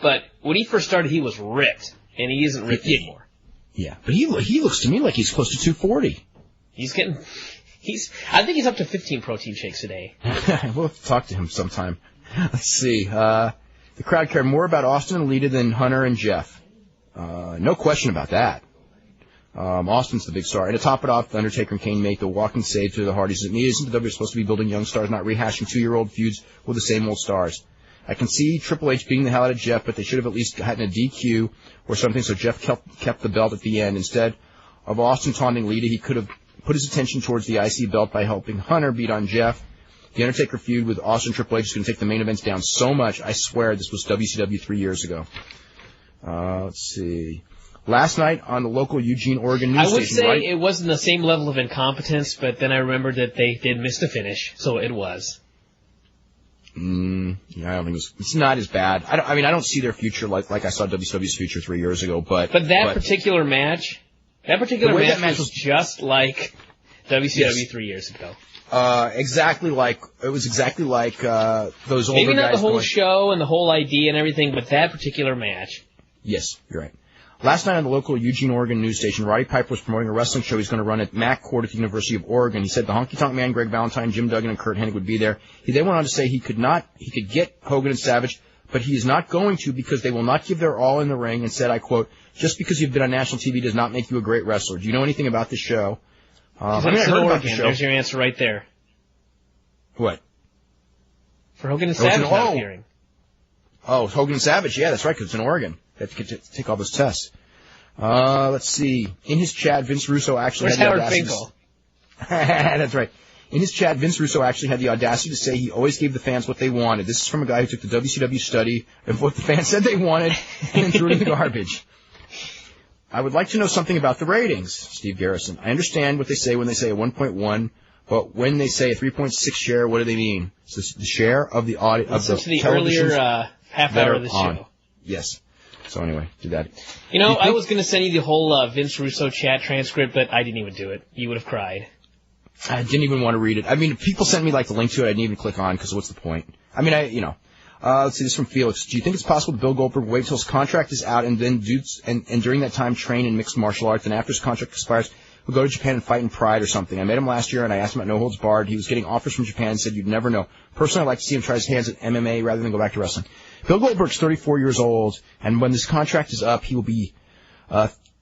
but when he first started, he was ripped, and he isn't ripped anymore. Yeah, but he looks to me like he's close to 240. I think he's up to 15 protein shakes a day. We'll have to talk to him sometime. Let's see. The crowd cared more about Austin and Lita than Hunter and Jeff. No question about that. Austin's the big star. And to top it off, The Undertaker and Kane make the walking save to the Hardys. Isn't the WWE supposed to be building young stars, not rehashing 2-year-old feuds with the same old stars? I can see Triple H beating the hell out of Jeff, but they should have at least gotten a DQ or something so Jeff kept the belt at the end. Instead of Austin taunting Lita, he could have put his attention towards the IC belt by helping Hunter beat on Jeff. The Undertaker feud with Austin Triple H is going to take the main events down so much. I swear this was WCW 3 years ago. Let's see. Last night on the local Eugene, Oregon news station... I would say it wasn't the same level of incompetence, but then I remembered that they did miss the finish, so it was. Yeah, I don't think it's not as bad. I don't see their future like I saw WCW's future 3 years ago, but particular match... That particular match was just like WCW 3 years ago. Exactly like those older guys. Maybe not the whole show and the whole idea and everything, but that particular match. Yes, you're right. Last night on the local Eugene, Oregon news station, Roddy Piper was promoting a wrestling show he's going to run at Mac Court at the University of Oregon. He said the Honky Tonk Man, Greg Valentine, Jim Duggan, and Kurt Hennig would be there. He then went on to say he could get Hogan and Savage, but he is not going to because they will not give their all in the ring, and said, I quote, "Just because you've been on national TV does not make you a great wrestler." Do you know anything about this show? I heard about the show. There's your answer right there. What? For Hogan and Savage not appearing. Oh, Hogan and Savage, yeah, that's right, because it's in Oregon. They have to take all those tests. Let's see. In his chat, Vince Russo actually had the audacity. That's right. In his chat, Vince Russo actually had the audacity to say he always gave the fans what they wanted. This is from a guy who took the WCW study of what the fans said they wanted and then threw it in the garbage. I would like to know something about the ratings, Steve Garrison. I understand what they say when they say a 1.1, but when they say a 3.6 share, what do they mean? So the share of the audio of the earlier half hour of the show. Yes. So anyway, do that. I was going to send you the whole Vince Russo chat transcript, but I didn't even do it. You would have cried. I didn't even want to read it. I mean, people sent me the link to it. I didn't even click on because what's the point? I mean, let's see this from Felix. Do you think it's possible that Bill Goldberg wait till his contract is out and then during that time train in mixed martial arts, and after his contract expires, who'll go to Japan and fight in Pride or something. I met him last year, and I asked him about No Holds Barred. He was getting offers from Japan and said you'd never know. Personally, I'd like to see him try his hands at MMA rather than go back to wrestling. Bill Goldberg's 34 years old, and when this contract is up, he will be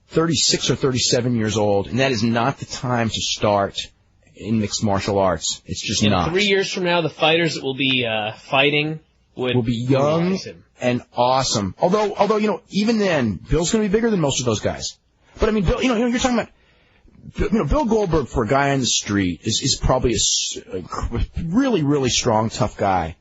36 or 37 years old, and that is not the time to start in mixed martial arts. It's just not. 3 years from now, the fighters that will be fighting will be young and awesome. Although even then, Bill's going to be bigger than most of those guys. But I mean, Bill, you're talking about, Bill Goldberg for a guy on the street is probably a really, really strong, tough guy.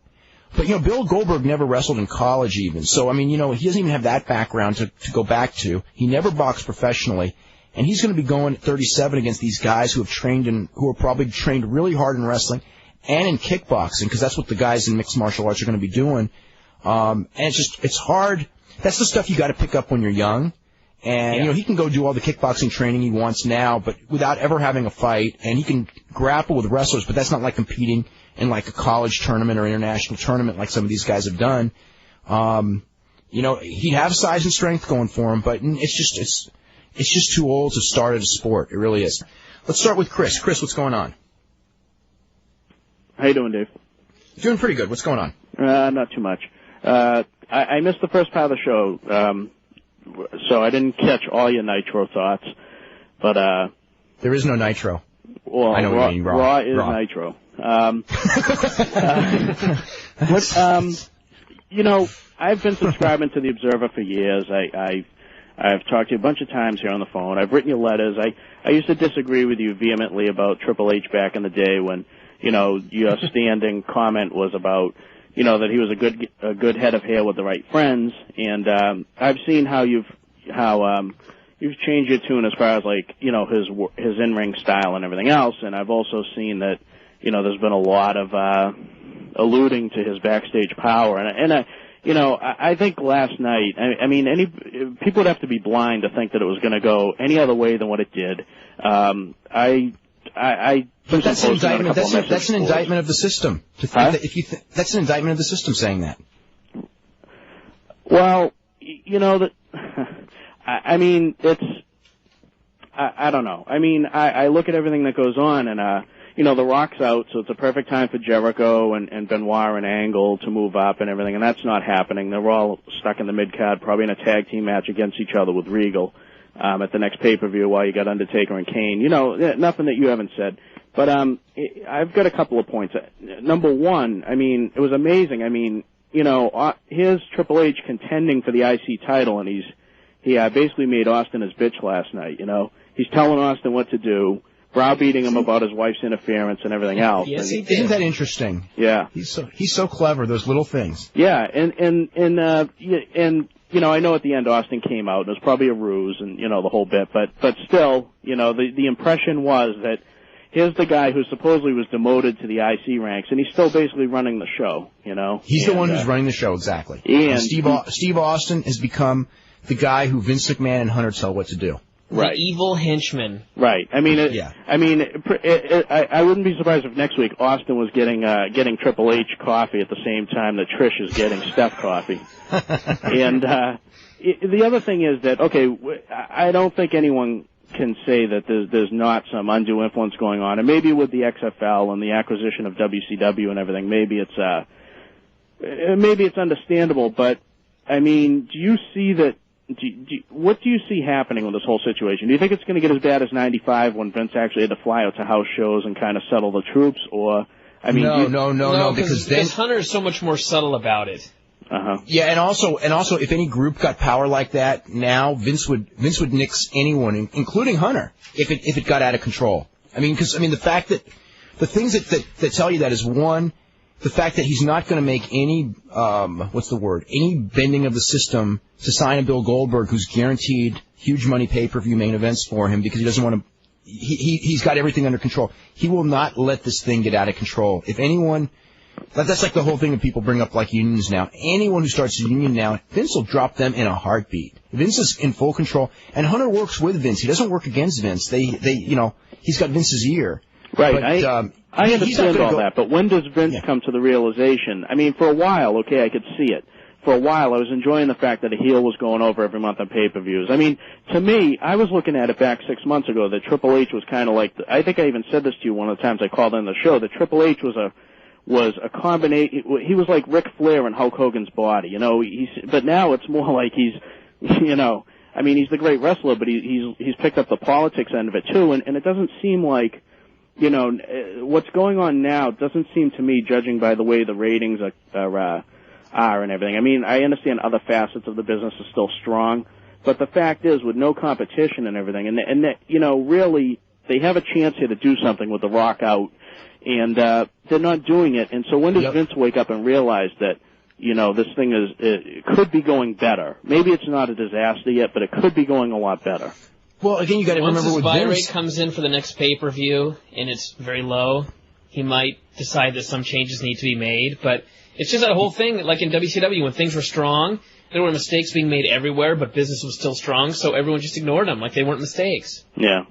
But Bill Goldberg never wrestled in college even. So I mean, he doesn't even have that background to go back to. He never boxed professionally. And he's going to be going at 37 against these guys who are probably trained really hard in wrestling and in kickboxing, because that's what the guys in mixed martial arts are going to be doing. And it's hard. That's the stuff you got to pick up when you're young. And, he can go do all the kickboxing training he wants now, but without ever having a fight. And he can grapple with wrestlers, but that's not like competing in like a college tournament or international tournament like some of these guys have done. He'd have size and strength going for him, but it's just too old to start at a sport. It really is. Let's start with Chris. Chris, what's going on? How you doing, Dave? Doing pretty good. What's going on? Not too much. I missed the first part of the show, so I didn't catch all your Nitro thoughts. But there is no Nitro. Well, I know what you mean. Raw is Nitro. I've been subscribing to the Observer for years. I've talked to you a bunch of times here on the phone. I've written you letters. I used to disagree with you vehemently about Triple H back in the day when, your standing comment was about, that he was a good head of hair with the right friends. And I've seen how you've changed your tune as far as his in-ring style and everything else. And I've also seen that, there's been a lot of alluding to his backstage power. I think last night, people would have to be blind to think that it was going to go any other way than what it did. But that's an indictment. That's an indictment of the system. To think that that's an indictment of the system saying that. Well, I don't know. I look at everything that goes on, and The Rock's out, so it's a perfect time for Jericho and Benoit and Angle to move up and everything, and that's not happening. They're all stuck in the mid-card, probably in a tag team match against each other with Regal at the next pay-per-view while you got Undertaker and Kane. Nothing that you haven't said. But I've got a couple of points. Number one, it was amazing. Here's Triple H contending for the IC title, and he basically made Austin his bitch last night, He's telling Austin what to do, browbeating him about his wife's interference and everything else. Yes, isn't that interesting? Yeah. He's so clever, those little things. Yeah, and I know at the end Austin came out, and it was probably a ruse and, the whole bit, but still, the impression was that here's the guy who supposedly was demoted to the IC ranks, and he's still basically running the show, He's the one who's running the show, exactly. And Steve Austin has become the guy who Vince McMahon and Hunter tell what to do. Right. The evil henchman. Right. I wouldn't be surprised if next week Austin was getting Triple H coffee at the same time that Trish is getting Steph coffee. And the other thing is that, I don't think anyone can say that there's not some undue influence going on, and maybe with the XFL and the acquisition of WCW and everything, maybe it's understandable. But do you see that? What do you see happening with this whole situation? Do you think it's going to get as bad as '95 when Vince actually had to fly out to house shows and kind of settle the troops, or no, because Hunter is so much more subtle about it. Yeah, and also, if any group got power like that now, Vince would nix anyone, including Hunter, if it got out of control. The fact that the things that tell you that is, one, the fact that he's not going to make any any bending of the system to sign a Bill Goldberg who's guaranteed huge money pay-per-view main events for him because he doesn't want to. He's got everything under control. He will not let this thing get out of control. If anyone. That's like the whole thing that people bring up like unions now. Anyone who starts a union now, Vince will drop them in a heartbeat. Vince is in full control, and Hunter works with Vince. He doesn't work against Vince. He's got Vince's ear. Right. But, I understand all that, but when does Vince come to the realization? For a while, I could see it. for a while, I was enjoying the fact that a heel was going over every month on pay-per-views. I mean, to me, I was looking at it back 6 months ago that Triple H was kind of like, I think I even said this to you one of the times I called in the show, that Triple H was a combination, he was like Ric Flair in Hulk Hogan's body, you know, but now it's more like he's, you know, I mean, he's the great wrestler, but he's picked up the politics end of it too, and it doesn't seem like, you know, what's going on now doesn't seem to me, judging by the way the ratings are and everything. I mean, I understand other facets of the business are still strong, but the fact is, with no competition and everything, and you know, really, they have a chance here to do something with The Rock out, and they're not doing it. And so when does Vince wake up and realize that, you know, this thing it could be going better? Maybe it's not a disaster yet, but it could be going a lot better. Well, again, you got to remember with Vince. Once his buy Vince, rate comes in for the next pay-per-view and it's very low, he might decide that some changes need to be made. But it's just that whole thing, like in WCW, when things were strong, there were mistakes being made everywhere, but business was still strong, so everyone just ignored them like they weren't mistakes. Yeah.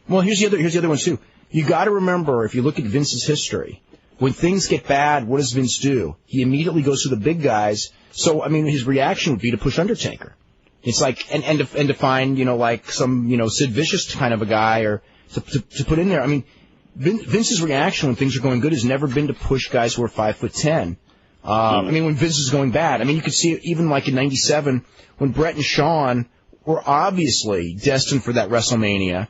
Well, here's the other ones too. You got to remember, if you look at Vince's history, when things get bad, what does Vince do? He immediately goes to the big guys. So, I mean, his reaction would be to push Undertaker. It's like, and to find, you know, like some, you know, Sid Vicious kind of a guy, or to put in there. I mean, Vince's reaction when things are going good has never been to push guys who are 5'10". I mean, when Vince is going bad, I mean, you could see it even like in '97 when Brett and Shawn were obviously destined for that WrestleMania.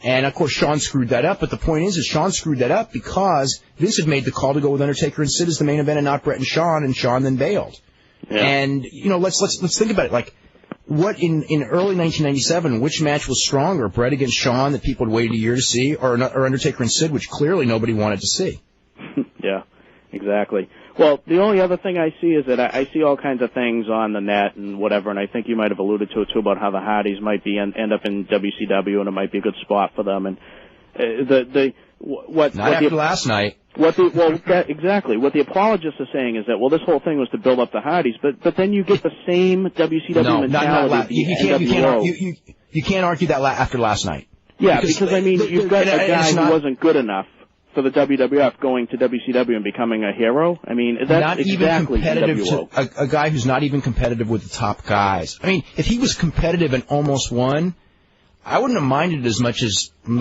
And, of course, Shawn screwed that up. But the point is Shawn screwed that up because Vince had made the call to go with Undertaker and Sid as the main event and not Brett and Shawn then bailed. Yeah. And, you know, let's think about it. Like, what in early 1997, which match was stronger, Brett against Shawn that people had waited a year to see, or Undertaker and Sid, which clearly nobody wanted to see? Yeah, exactly. Well, the only other thing I see is that I see all kinds of things on the net and whatever, and I think you might have alluded to it too about how the Hardys might be end up in WCW and it might be a good spot for them. And after last night. Exactly. What the apologists are saying is that, well, this whole thing was to build up the Hardys, but then you get the same WCW mentality. You can't argue that after last night. Yeah, because I mean, you've got a guy who wasn't good enough for the WWF going to WCW and becoming a hero. I mean, that's not exactly even competitive to a guy who's not even competitive with the top guys. I mean, if he was competitive and almost won, I wouldn't have minded as much as you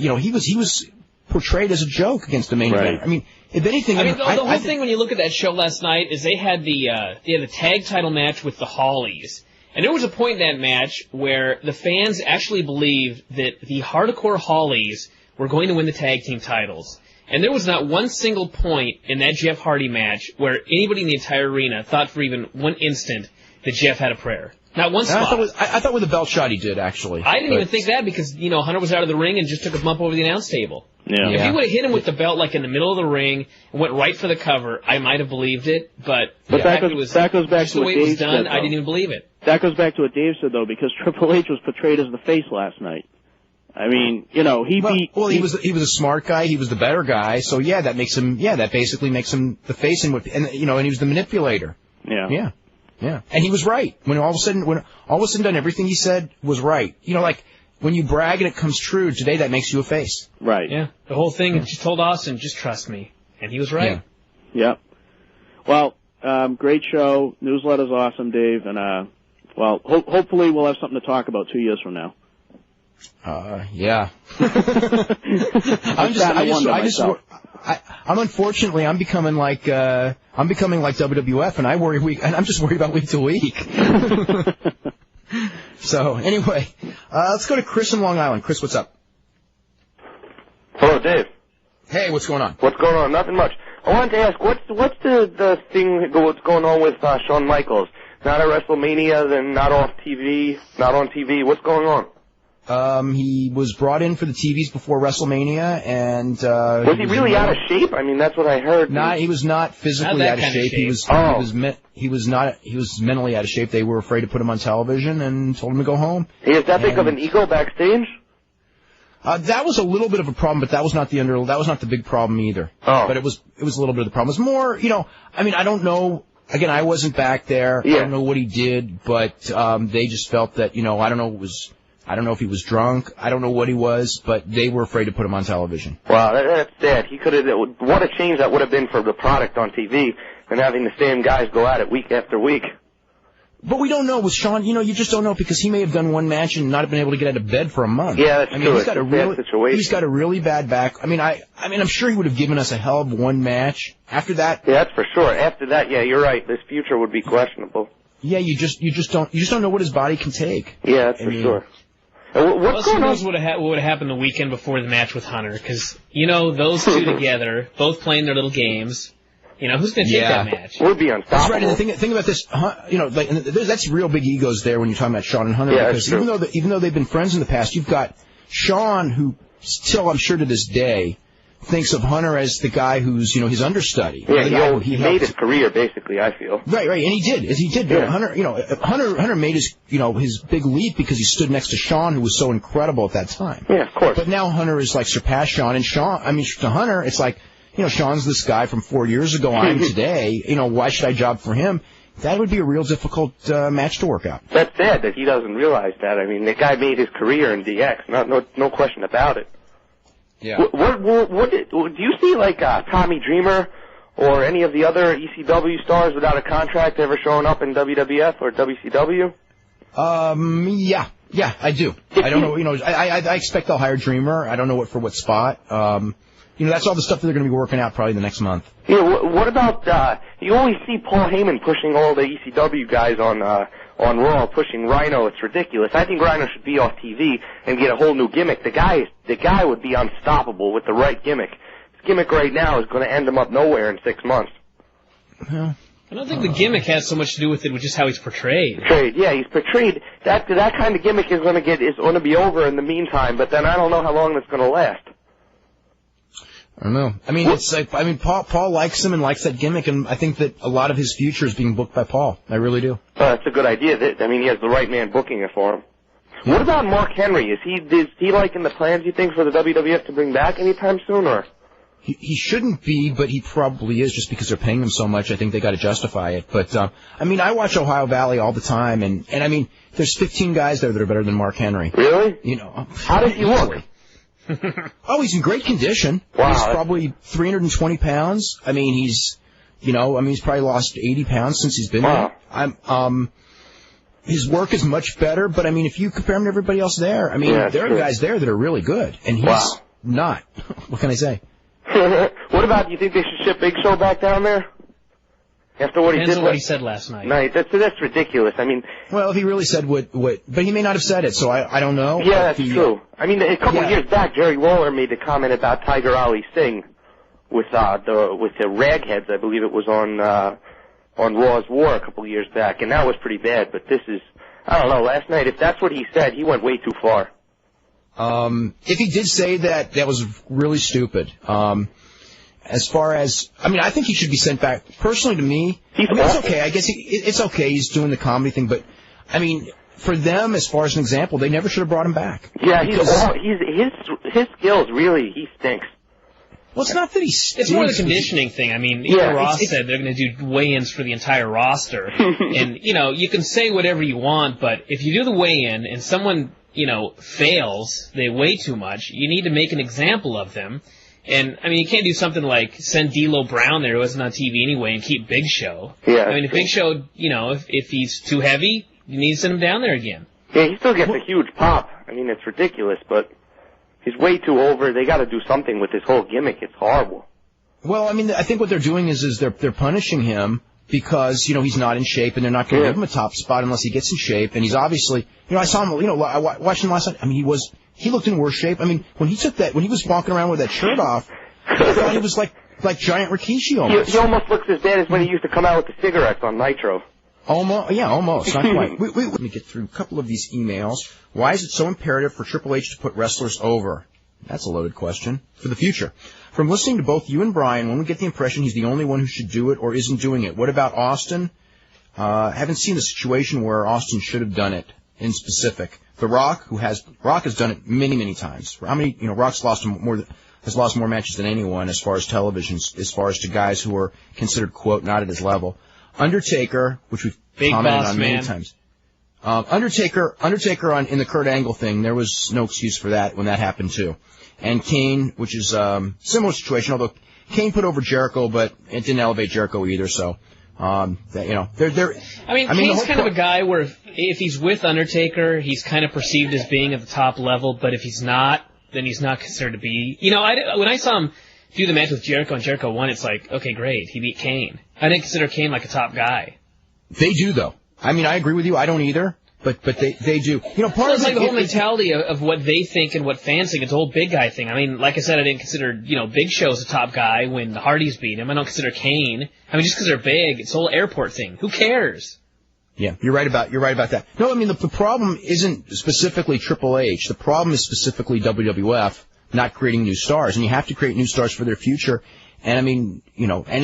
know, he was portrayed as a joke against the main event. I mean, if anything, the whole thing when you look at that show last night is they had the tag title match with the Hollies. And there was a point in that match where the fans actually believed that the Hardcore Hollies were going to win the tag team titles. And there was not one single point in that Jeff Hardy match where anybody in the entire arena thought for even one instant that Jeff had a prayer. Not one spot. I thought with the belt shot he did, actually. I didn't even think that because, you know, Hunter was out of the ring and just took a bump over the announce table. Yeah. If he would have hit him with the belt like in the middle of the ring and went right for the cover, I might have believed it. But that goes back to the way what it was Dave done, said, I didn't even believe it. That goes back to what Dave said, though, because Triple H was portrayed as the face last night. I mean, you know, he was a smart guy. He was the better guy. So that basically makes him the face, and he was the manipulator. Yeah. Yeah. And he was right. When all of a sudden done, everything he said was right. You know, like when you brag and it comes true, today that makes you a face. Right. Yeah. The whole thing, just told Austin, just trust me. And he was right. Yeah. Well, great show. Newsletter's awesome, Dave. And, hopefully we'll have something to talk about 2 years from now. Yeah. I'm becoming like WWF, and I'm just worried about week to week. So anyway, let's go to Chris in Long Island. Chris, what's up? Hello, Dave. Hey, what's going on? What's going on? Nothing much. I wanted to ask, what's the thing, what's going on with Shawn Michaels? Not at WrestleMania, then not on TV. What's going on? He was brought in for the TVs before WrestleMania, and was he really out of shape? I mean, that's what I heard. He was not physically out of shape. He was mentally out of shape. They were afraid to put him on television and told him to go home. He has that big of an ego backstage? That was a little bit of a problem, but that was not the big problem either. Oh. But it was a little bit of the problem. It was more, you know, I mean, I don't know. Again, I wasn't back there. Yeah. I don't know what he did, but they just felt that, you know, I don't know if he was drunk. I don't know what he was, but they were afraid to put him on television. Wow, that's sad. He could have. What a change that would have been for the product on TV. than having the same guys go at it week after week. But we don't know with Sean. You just don't know because he may have done one match and not have been able to get out of bed for a month. Yeah, that's true. He's got he's got a really bad back. I'm sure he would have given us a hell of one match. After that, yeah, that's for sure. After that, yeah, you're right. His future would be questionable. Yeah, you just don't know what his body can take. Yeah, that's for sure. What's going on? What would have happened the weekend before the match with Hunter? Because those two together, both playing their little games. Who's going to take that match? Would be unstoppable. That's right. And the thing about this, that's real big egos there when you're talking about Sean and Hunter. Yeah, because even though they've been friends in the past, you've got Sean, who still, I'm sure to this day, thinks of Hunter as the guy who's, his understudy. Yeah, he made his career, basically, I feel. Right, and he did. Yeah. Hunter made his big leap because he stood next to Sean, who was so incredible at that time. Yeah, of course. But now Hunter is surpassed Sean, and to Hunter, it's like, Sean's this guy from 4 years ago. I'm today. Why should I job for him? That would be a real difficult match to work out. That's sad that he doesn't realize that. The guy made his career in DX. No question about it. Yeah. What do you see Tommy Dreamer or any of the other ECW stars without a contract ever showing up in WWF or WCW? Yeah, I do. I don't know. I expect they'll hire Dreamer. I don't know for what spot. That's all the stuff that they're going to be working out probably the next month. Yeah. What about you always see Paul Heyman pushing all the ECW guys on Raw, pushing Rhino. It's ridiculous. I think Rhino should be off TV and get a whole new gimmick. The guy would be unstoppable with the right gimmick. His gimmick right now is going to end him up nowhere in 6 months. I don't think the gimmick has so much to do with it, with just how he's portrayed. Yeah, he's portrayed. That kind of gimmick is going to be over in the meantime. But then I don't know how long that's going to last. I don't know. It's like, Paul likes him and likes that gimmick, and I think that a lot of his future is being booked by Paul. I really do. That's a good idea. He has the right man booking it for him. What about Mark Henry? Is he in the plans, you think, for the WWF to bring back anytime soon, or? He shouldn't be, but he probably is, just because they're paying him so much. I think they got to justify it. But I watch Ohio Valley all the time, and there's 15 guys there that are better than Mark Henry. Really? How does he look? Oh, he's in great condition. Wow. He's probably 320 pounds. He's probably lost 80 pounds since he's been there. His work is much better, but if you compare him to everybody else there, there are guys there that are really good, and he's not. What can I say? What about, do you think they should ship Big Show back down there? After what Depends he did, on what he said last night. That's ridiculous. Well, if he really said what, but he may not have said it, so I don't know. Yeah, that's true. A couple of years back, Jerry Waller made the comment about Tiger Ali Singh with the Ragheads. I believe it was on Raw's War a couple of years back, and that was pretty bad. But this is, I don't know. Last night, if that's what he said, he went way too far. If he did say that, that was really stupid. As far as, I think he should be sent back. Personally, to me, it's okay. I guess it's okay. He's doing the comedy thing, but for them, as far as an example, they never should have brought him back. Yeah, his skills really, he stinks. Well, it's not that he stinks. It's more the conditioning thing. Ross said they're going to do weigh-ins for the entire roster, and you can say whatever you want, but if you do the weigh-in and someone fails, they weigh too much, you need to make an example of them. And, you can't do something like send D'Lo Brown there who wasn't on TV anyway and keep Big Show. Yeah. If Big Show, if he's too heavy, you need to send him down there again. Yeah, he still gets a huge pop. It's ridiculous, but he's way too over. They got to do something with his whole gimmick. It's horrible. Well, I think what they're doing is they're punishing him because, he's not in shape and they're not going to give him a top spot unless he gets in shape. And he's obviously, I saw him, I watched him last night. He looked in worse shape. When he was walking around with that shirt off, I thought he was like Giant Rikishi almost. He almost looks as bad as when he used to come out with the cigarettes on Nitro. Almost, not quite. Let me get through a couple of these emails. Why is it so imperative for Triple H to put wrestlers over? That's a loaded question. For the future. From listening to both you and Brian, one would get the impression he's the only one who should do it or isn't doing it. What about Austin? Haven't seen the situation where Austin should have done it in specific. The Rock, Rock has done it many, many times. How many, Rock's has lost more matches than anyone as far as television, as far as to guys who are considered, quote, not at his level. Undertaker, which we've commented on many times. Undertaker in the Kurt Angle thing, there was no excuse for that when that happened too. And Kane, which is similar situation, although Kane put over Jericho, but it didn't elevate Jericho either. So, they're. Kane's kind of a guy where if he's with Undertaker, he's kind of perceived as being at the top level, but if he's not, then he's not considered to be. When I saw him do the match with Jericho and Jericho won, it's like, okay, great, he beat Kane. I didn't consider Kane like a top guy. They do, though. I agree with you. I don't either. But they do. Part of like the whole mentality of what they think and what fans think. It's a whole big guy thing. Like I said, I didn't consider Big Show's a top guy when the Hardys beat him. I don't consider Kane. Just because they're big, it's the whole airport thing. Who cares? Yeah, you're right about that. No, the problem isn't specifically Triple H. The problem is specifically WWF not creating new stars, and you have to create new stars for their future. And and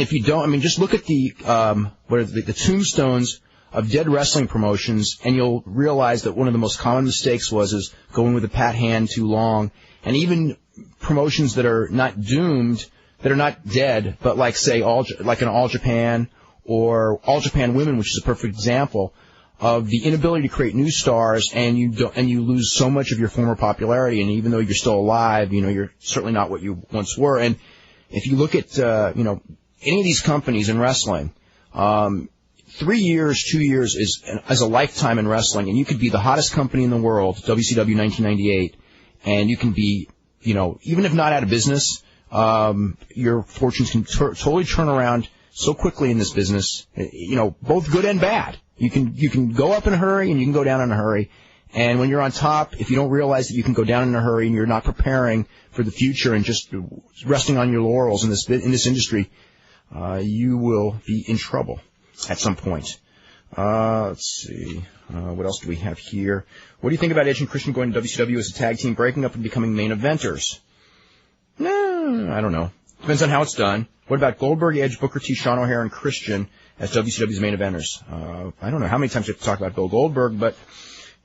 if you don't, just look at the the tombstones of dead wrestling promotions, and you'll realize that one of the most common mistakes was going with a pat hand too long. And even promotions that are not doomed, that are not dead, but like say like an All Japan or All Japan Women, which is a perfect example of the inability to create new stars, and you lose so much of your former popularity. And even though you're still alive, you're certainly not what you once were. And if you look at any of these companies in wrestling, 3 years, 2 years is a lifetime in wrestling, and you could be the hottest company in the world, WCW 1998, and you can be, even if not out of business, your fortunes can totally turn around so quickly in this business, both good and bad. You can go up in a hurry and you can go down in a hurry, and when you're on top, if you don't realize that you can go down in a hurry and you're not preparing for the future and just resting on your laurels in this industry, you will be in trouble at some point. Let's see. What else do we have here? What do you think about Edge and Christian going to WCW as a tag team, breaking up and becoming main eventers? No, I don't know. Depends on how it's done. What about Goldberg, Edge, Booker T, Sean O'Haire, and Christian as WCW's main eventers? I don't know how many times we have to talk about Bill Goldberg, but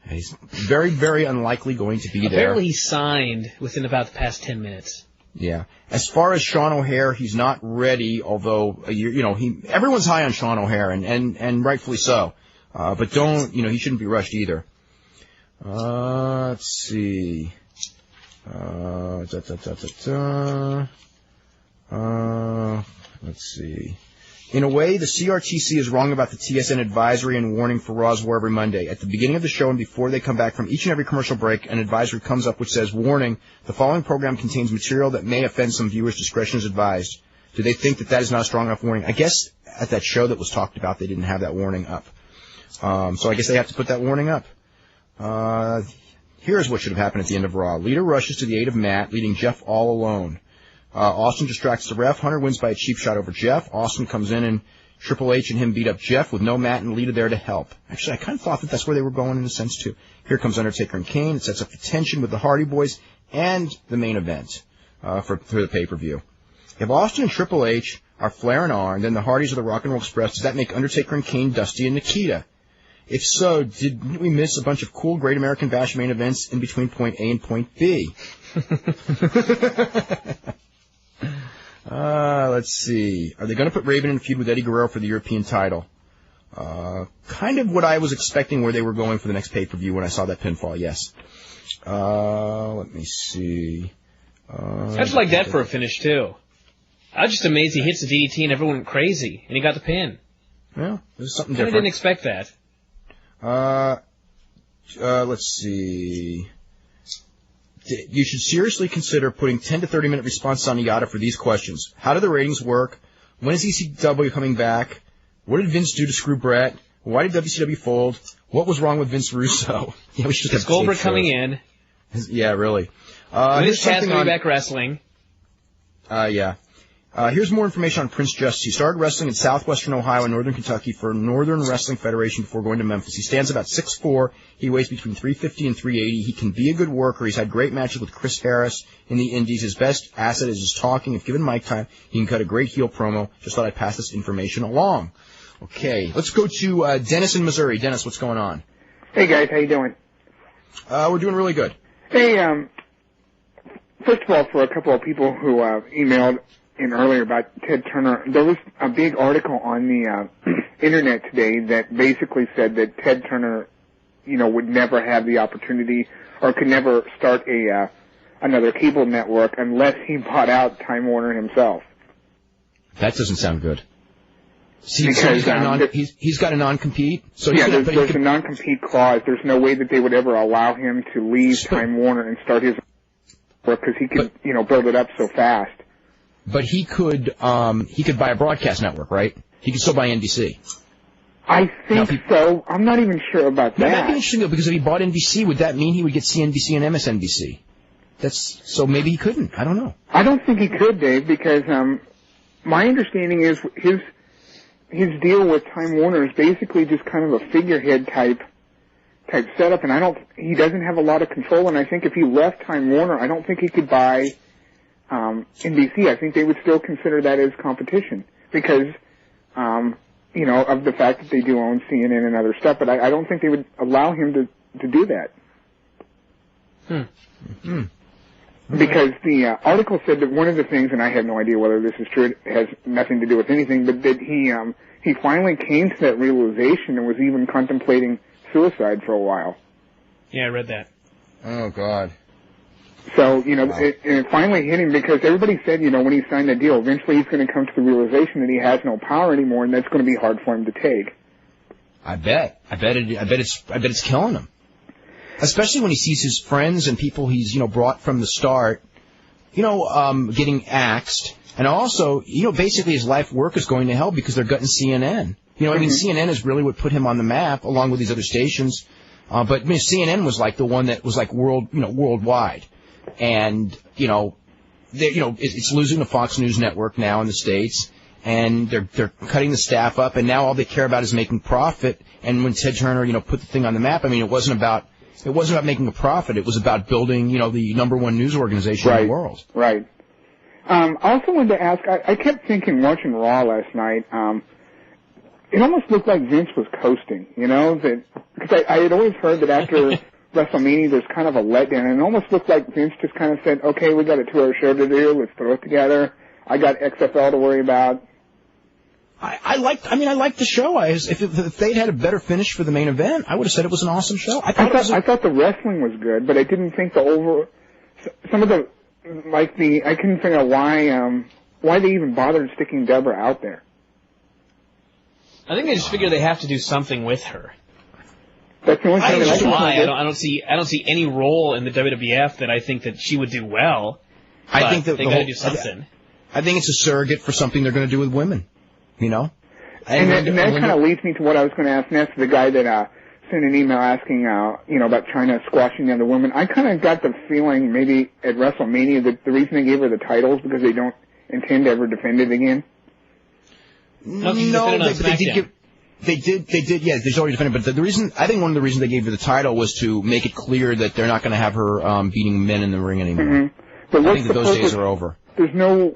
he's very, very unlikely going to be there. Apparently he signed within about the past 10 minutes. Yeah. As far as Sean O'Haire, he's not ready, although, everyone's high on Sean O'Haire, and rightfully so. But he shouldn't be rushed either. Let's see. Let's see. In a way, the CRTC is wrong about the TSN advisory and warning for Raw's War every Monday. At the beginning of the show and before they come back from each and every commercial break, an advisory comes up which says, warning, the following program contains material that may offend some viewers. Discretion is advised. Do they think that is not a strong enough warning? I guess at that show that was talked about, they didn't have that warning up. So I guess they have to put that warning up. Here's what should have happened at the end of Raw. Lita rushes to the aid of Matt, leading Jeff all alone. Austin distracts the ref. Hunter wins by a cheap shot over Jeff. Austin comes in and Triple H and him beat up Jeff with no Matt and Lita there to help. Actually, I kind of thought that's where they were going in a sense, too. Here comes Undertaker and Kane. It sets up the tension with the Hardy Boys and the main event for the pay-per-view. If Austin and Triple H are Flair and Arn, then the Hardys are the Rock and Roll Express. Does that make Undertaker and Kane Dusty and Nikita? If so, didn't we miss a bunch of cool Great American Bash main events in between point A and point B? Let's see. Are they going to put Raven in a feud with Eddie Guerrero for the European title? Kind of what I was expecting where they were going for the next pay-per-view when I saw that pinfall, yes. Let me see. I just like that for a finish, too. I was just amazed he hits the DDT and everyone went crazy, and he got the pin. Well, this is something I different. didn't expect that. Let's see. You should seriously consider putting 10 to 30-minute responses on Yada for these questions. How do the ratings work? When is ECW coming back? What did Vince do to screw Brett? Why did WCW fold? What was wrong with Vince Russo? Yeah, we should Is Goldberg coming in? Yeah, really. When is Chaz coming back wrestling? Yeah. Here's more information on Prince Justice. He started wrestling in southwestern Ohio and northern Kentucky for Northern Wrestling Federation before going to Memphis. He stands about 6'4". He weighs between 350 and 380. He can be a good worker. He's had great matches with Chris Harris in the Indies. His best asset is his talking. If given mic time, he can cut a great heel promo. Just thought I'd pass this information along. Okay, let's go to Dennis in Missouri. Dennis, what's going on? Hey, guys. How you doing? We're doing really good. Hey, first of all, for a couple of people who emailed in earlier about Ted Turner, there was a big article on the internet today that basically said that Ted Turner would never have the opportunity or could never start another cable network unless he bought out Time Warner himself. That doesn't sound good. See, Because, so he's got a non-compete. So yeah, there's a non-compete clause. There's no way that they would ever allow him to leave Time Warner and start his work because he could, build it up so fast. But he could buy a broadcast network, right? He could still buy NBC. I think so. I'm not even sure about that. That'd be interesting though, because if he bought NBC, would that mean he would get CNBC and MSNBC? So maybe he couldn't. I don't know. I don't think he could, Dave, because my understanding is his deal with Time Warner is basically just kind of a figurehead type setup, and he doesn't have a lot of control. And I think if he left Time Warner, I don't think he could buy NBC. I think they would still consider that as competition because of the fact that they do own CNN and other stuff. But I don't think they would allow him to do that. Because the article said that one of the things, and I have no idea whether this is true, it has nothing to do with anything, but that he finally came to that realization and was even contemplating suicide for a while. Yeah, I read that. Oh, God. So, it finally hit him because everybody said, when he signed that deal, eventually he's going to come to the realization that he has no power anymore, and that's going to be hard for him to take. I bet it's killing him. Especially when he sees his friends and people he's, brought from the start, getting axed. And also, basically his life work is going to hell because they're gutting CNN. CNN is really what put him on the map along with these other stations. But CNN was like the one that was like worldwide. And, it's losing the Fox News network now in the States. And they're cutting the staff up. And now all they care about is making profit. And when Ted Turner, put the thing on the map, it wasn't about making a profit. It was about building, the number one news organization in the world. Right. I also wanted to ask, I kept thinking watching Raw last night, it almost looked like Vince was coasting, because I had always heard that after WrestleMania there's kind of a letdown, and it almost looked like Vince just kind of said, okay, we got a 2-hour show to do, let's throw it together. I got XFL to worry about. I liked the show. If they'd had a better finish for the main event, I would have said it was an awesome show. I thought the wrestling was good, but I didn't think I couldn't figure out why they even bothered sticking Deborah out there. I think they just figure they have to do something with her. That's the only thing I don't know why. I don't see any role in the WWF that I think that she would do well. I think that they got to do something. I think it's a surrogate for something they're going to do with women. And that kind of leads me to what I was going to ask next, the guy that sent an email asking, about China squashing the other women. I kind of got the feeling maybe at WrestleMania that the reason they gave her the title is because they don't intend to ever defend it again. No, they did, yeah, they've already defended it. But I think one of the reasons they gave her the title was to make it clear that they're not going to have her beating men in the ring anymore. Mm-hmm. But I think that those days are over. There's no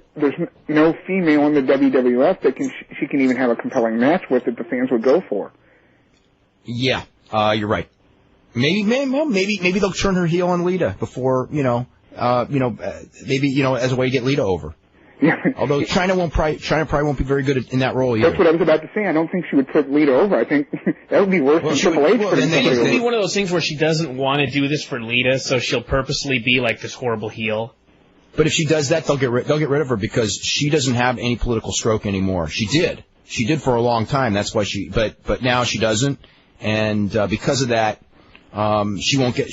female in the WWF that she can even have a compelling match with that the fans would go for. Yeah, you're right. Maybe they'll turn her heel on Lita before maybe as a way to get Lita over. Yeah. Although China probably won't be very good in that role either. That's what I was about to say. I don't think she would put Lita over. I think that would be worse than Triple H. I think it's be one of those things where she doesn't want to do this for Lita, so she'll purposely be like this horrible heel. But if she does that, they'll get rid of her because she doesn't have any political stroke anymore. She did for a long time. That's why but now she doesn't, and because of that, she won't get.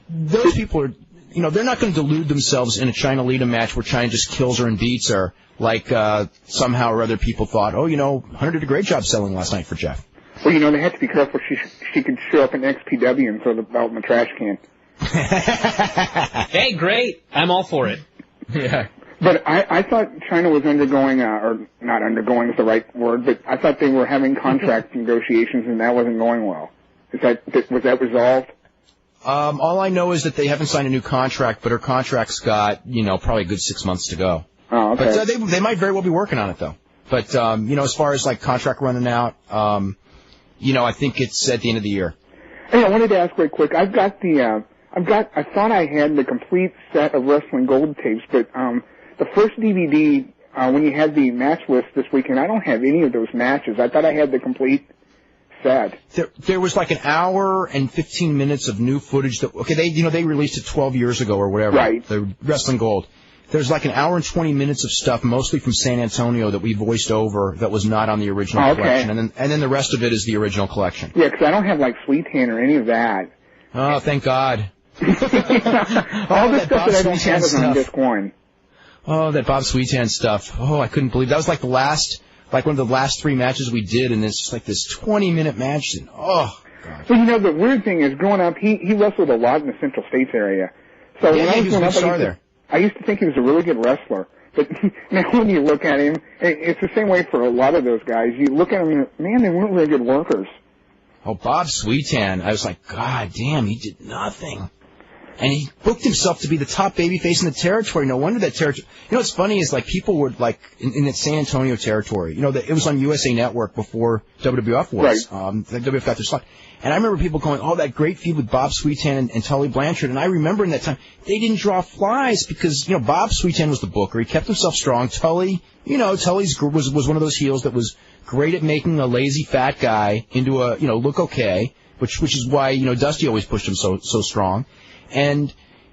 Those people are, they're not going to delude themselves in a China Lita match where China just kills her and beats her like somehow or other people thought. Oh, Hunter did a great job selling last night for Jeff. Well, they have to be careful. She could show up in XPW and throw the belt in the trash can. Hey, great. I'm all for it. Yeah. But I thought China was undergoing, or not undergoing is the right word, but I thought they were having contract negotiations and that wasn't going well. Was that resolved? All I know is that they haven't signed a new contract, but her contract's got, probably a good 6 months to go. Oh, okay. But they might very well be working on it, though. But, as far as, contract running out, I think it's at the end of the year. Hey, I wanted to ask right quick. I thought I had the complete set of Wrestling Gold tapes, but the first DVD, when you had the match list this weekend, I don't have any of those matches. I thought I had the complete set. There was like an hour and 15 minutes of new footage that, they released it 12 years ago or whatever. Right. The Wrestling Gold. There's like an hour and 20 minutes of stuff, mostly from San Antonio, that we voiced over that was not on the original collection. And then the rest of it is the original collection. Yeah, because I don't have like Sweet Tan or any of that. Oh, thank God. All the stuff that I don't have is on disc 1. Oh, that Bob Sweetan stuff. Oh, I couldn't believe that was like one of the last 3 matches we did, and it's like this 20-minute match. And God. Well, the weird thing is, growing up, he wrestled a lot in the Central States area. So when I was growing up, I used to think he was a really good wrestler. But now when you look at him, it's the same way for a lot of those guys. You look at them and, man, they weren't really good workers. Oh, Bob Sweetan. I was like, God damn, he did nothing. And he booked himself to be the top babyface in the territory. No wonder that territory. What's funny is like people were like in that San Antonio territory. It was on USA Network before WWF was. Right. The WWF got their slot. And I remember people going, "Oh, that great feud with Bob Sweetan and Tully Blanchard." And I remember in that time they didn't draw flies because Bob Sweetan was the booker. He kept himself strong. Tully, Tully's was one of those heels that was great at making a lazy fat guy into a look okay, which is why Dusty always pushed him so strong. And,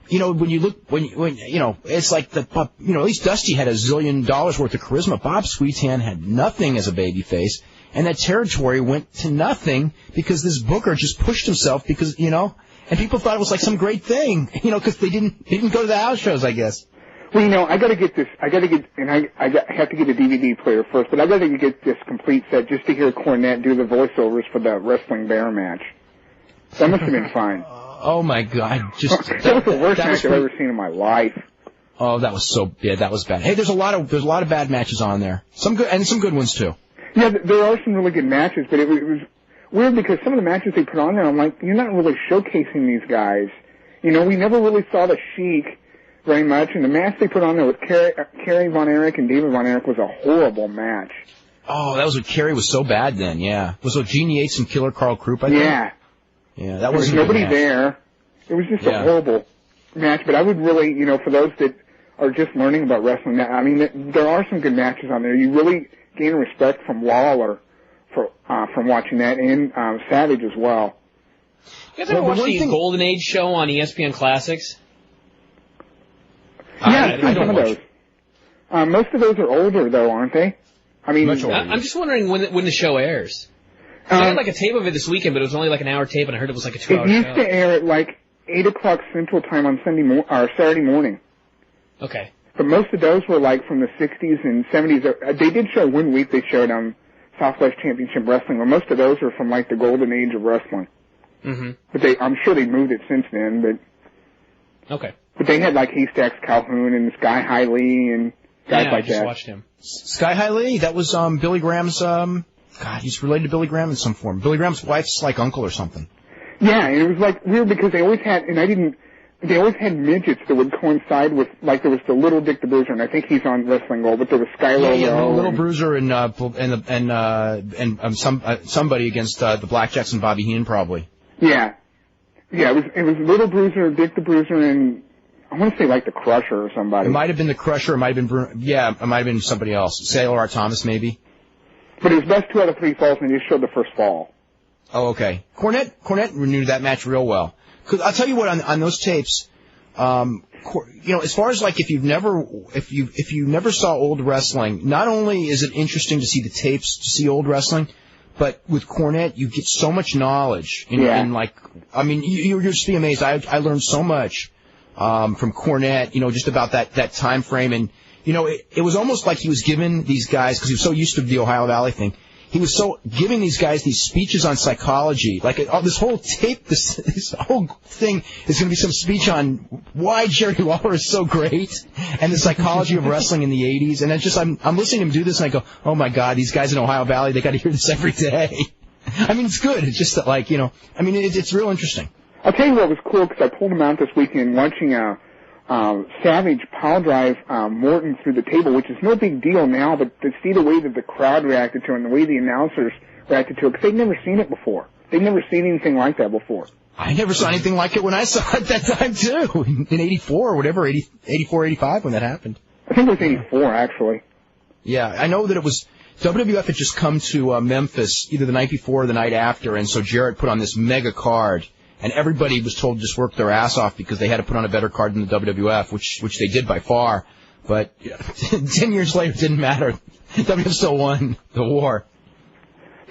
when you look, it's like at least Dusty had $1 zillion worth of charisma. Bob Sweetan had nothing as a babyface, and that territory went to nothing because this booker just pushed himself because, and people thought it was like some great thing, because they didn't go to the house shows, I guess. Well, I have to get a DVD player first, but I gotta get this complete set just to hear Cornette do the voiceovers for the Wrestling Bear match. That must have been fine. Oh my God! That was the worst match I've ever seen in my life. Oh, that was bad. Hey, there's a lot of bad matches on there. Some good and some good ones too. Yeah, there are some really good matches, but it was weird because some of the matches they put on there, I'm like, you're not really showcasing these guys. We never really saw the Sheik very much, and the match they put on there with Kerry Von Erich and David Von Erich was a horrible match. Oh, that was what Kerry was so bad then. Yeah, was it Gene Yates and Killer Carl Krupp? I think? Yeah. Yeah, that wasn't nobody there. It was just a horrible match. But I would really, for those that are just learning about wrestling, there are some good matches on there. You really gain respect from Lawler from watching that, and Savage as well. You guys ever watch the Golden Age show on ESPN Classics? Yeah, I've seen some of those. Most of those are older, though, aren't they? Much older. I'm just wondering when the show airs. I had like a tape of it this weekend, but it was only like an hour tape, and I heard it was like a 2-hour show. It used to air at like 8 o'clock Central Time on Saturday morning. Okay. But most of those were like from the 60s and 70s. They did show one week they showed Southwest Championship Wrestling, but most of those are from like the golden age of wrestling. Mm-hmm. But I'm sure they moved it since then. But okay. But they had like Haystacks Calhoun and Sky High Lee and guys like that. I just watched him. Sky High Lee, that was Billy Graham's. God, he's related to Billy Graham in some form. Billy Graham's wife's like uncle or something. Yeah, and it was like weird because they always had, they always had midgets that would coincide with, like there was the Little Dick the Bruiser, and I think he's on Wrestling Gold, but there was Skylar Lowe. Little Bruiser and somebody against the Blackjacks and Bobby Heenan probably. Yeah, it was Little Bruiser, Dick the Bruiser, and I want to say like the Crusher or somebody. It might have been the Crusher, it might have been it might have been somebody else. Sailor R. Thomas maybe. But it was best 2 out of 3 falls, and they just showed the first fall. Oh, okay. Cornette renewed that match real well. Cause I'll tell you what, on those tapes, as far as like if you never saw old wrestling, not only is it interesting to see the tapes, to see old wrestling, but with Cornette, you get so much knowledge. You'll just be amazed. I learned so much, from Cornette, just about that time frame. And, it was almost like he was giving these guys, because he was so used to the Ohio Valley thing, he was so giving these guys these speeches on psychology. Like, this whole tape, this whole thing is going to be some speech on why Jerry Lawler is so great and the psychology of wrestling in the 80s. And I'm listening to him do this, and I go, oh my God, these guys in Ohio Valley, they got to hear this every day. It's good. It's just that, it's real interesting. I'll tell you what was cool, because I pulled him out this weekend watching Savage power drive Morton through the table, which is no big deal now, but to see the way that the crowd reacted to it and the way the announcers reacted to it, because they'd never seen it before. They'd never seen anything like that before. I never saw anything like it when I saw it that time, too, in 84 or whatever, 84, 85 when that happened. I think it was 84, actually. Yeah, I know that it was... WWF had just come to Memphis either the night before or the night after, and so Jarrett put on this mega card, and everybody was told to just work their ass off because they had to put on a better card than the WWF, which they did by far. But 10 years later, it didn't matter. WWF still won the war.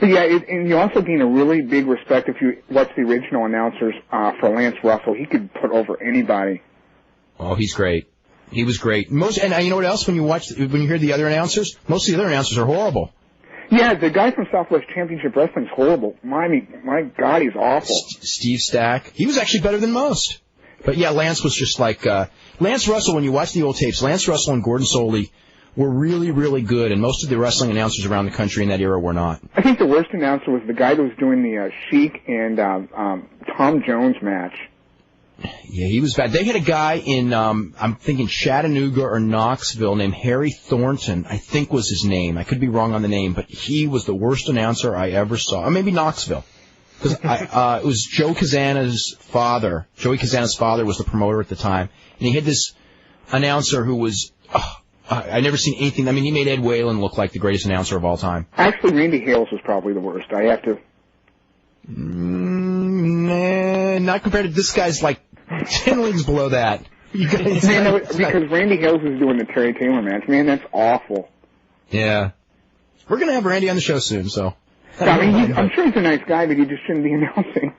But yeah, and you also gain a really big respect if you watch the original announcers for Lance Russell. He could put over anybody. Oh, he's great. He was great. And you know what else? When you hear the other announcers, most of the other announcers are horrible. Yeah, the guy from Southwest Championship Wrestling's horrible. My God, he's awful. Steve Stack. He was actually better than most. But yeah, Lance was just like Lance Russell. When you watch the old tapes, Lance Russell and Gordon Soley were really, really good, and most of the wrestling announcers around the country in that era were not. I think the worst announcer was the guy that was doing the Sheik and Tom Jones match. Yeah, he was bad. They had a guy in, I'm thinking Chattanooga or Knoxville named Harry Thornton, I think was his name. I could be wrong on the name, but he was the worst announcer I ever saw. Or maybe Knoxville. Because it was Joey Kazana's father. Joey Kazana's father was the promoter at the time. And he had this announcer who was, I'd never seen anything. I mean, he made Ed Whalen look like the greatest announcer of all time. Actually, Randy Hales was probably the worst. I have to. Nah, not compared to this guy's like 10 leagues below that. Because Randy Hales was doing the Terry Taylor match. Man, that's awful. Yeah. We're going to have Randy on the show soon, so. I mean, I'm sure he's a nice guy, but he just shouldn't be announcing.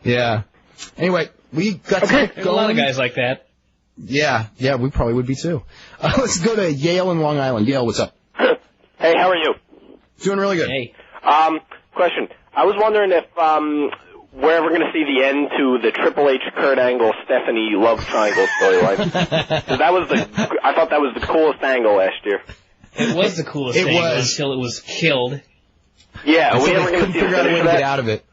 Yeah. Anyway, we got to There's a lot of guys like that. Yeah, we probably would be too. Let's go to Yale in Long Island. Yale, what's up? Hey, how are you? Doing really good. Hey. Question. I was wondering if we're ever going to see the end to the Triple H, Kurt Angle, Stephanie love triangle storyline. I thought that was the coolest angle last year. It was the coolest angle until it was killed. Yeah, we ever couldn't figure out a way to get out of it.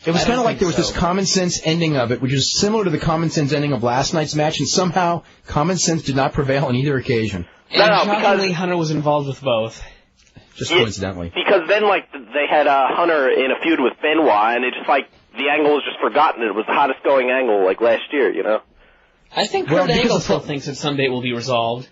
It was kind of like there was this common sense ending of it, which is similar to the common sense ending of last night's match, and somehow common sense did not prevail on either occasion. And shockingly, Hunter was involved with both. Just coincidentally. Because then, they had Hunter in a feud with Benoit, and it's just the angle was just forgotten. It was the hottest going angle, last year, you know? I think Kurt Angle still thinks that someday it will be resolved.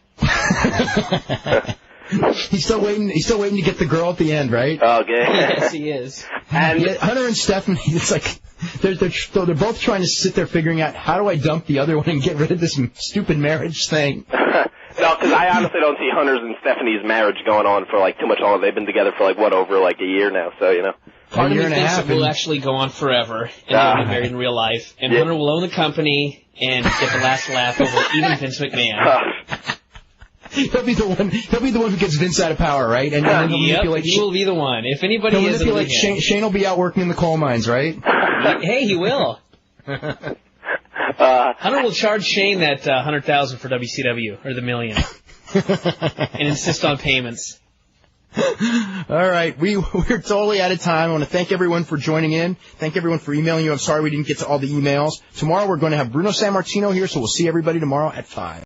He's still waiting to get the girl at the end, right? Okay. Yes, he is. And Hunter and Stephanie, it's like they're both trying to sit there figuring out how do I dump the other one and get rid of this stupid marriage thing. No, because I honestly don't see Hunter's and Stephanie's marriage going on for too much longer. They've been together for over a year now, so you know. Part of me thinks it will actually go on forever, and they'll be married in real life, and Hunter will own the company and get the last laugh over even Vince McMahon. He'll be the one who gets Vince out of power, right? And then he'll manipulate. He will be the one. If anybody is, it'll be him. Shane will be out working in the coal mines, right? Hey, he will. Hunter will charge Shane that $100,000 for WCW or the $1 million, and insist on payments. All right, we're totally out of time. I want to thank everyone for joining in. Thank everyone for emailing you. I'm sorry we didn't get to all the emails. Tomorrow we're going to have Bruno Sammartino here, so we'll see everybody tomorrow at 5.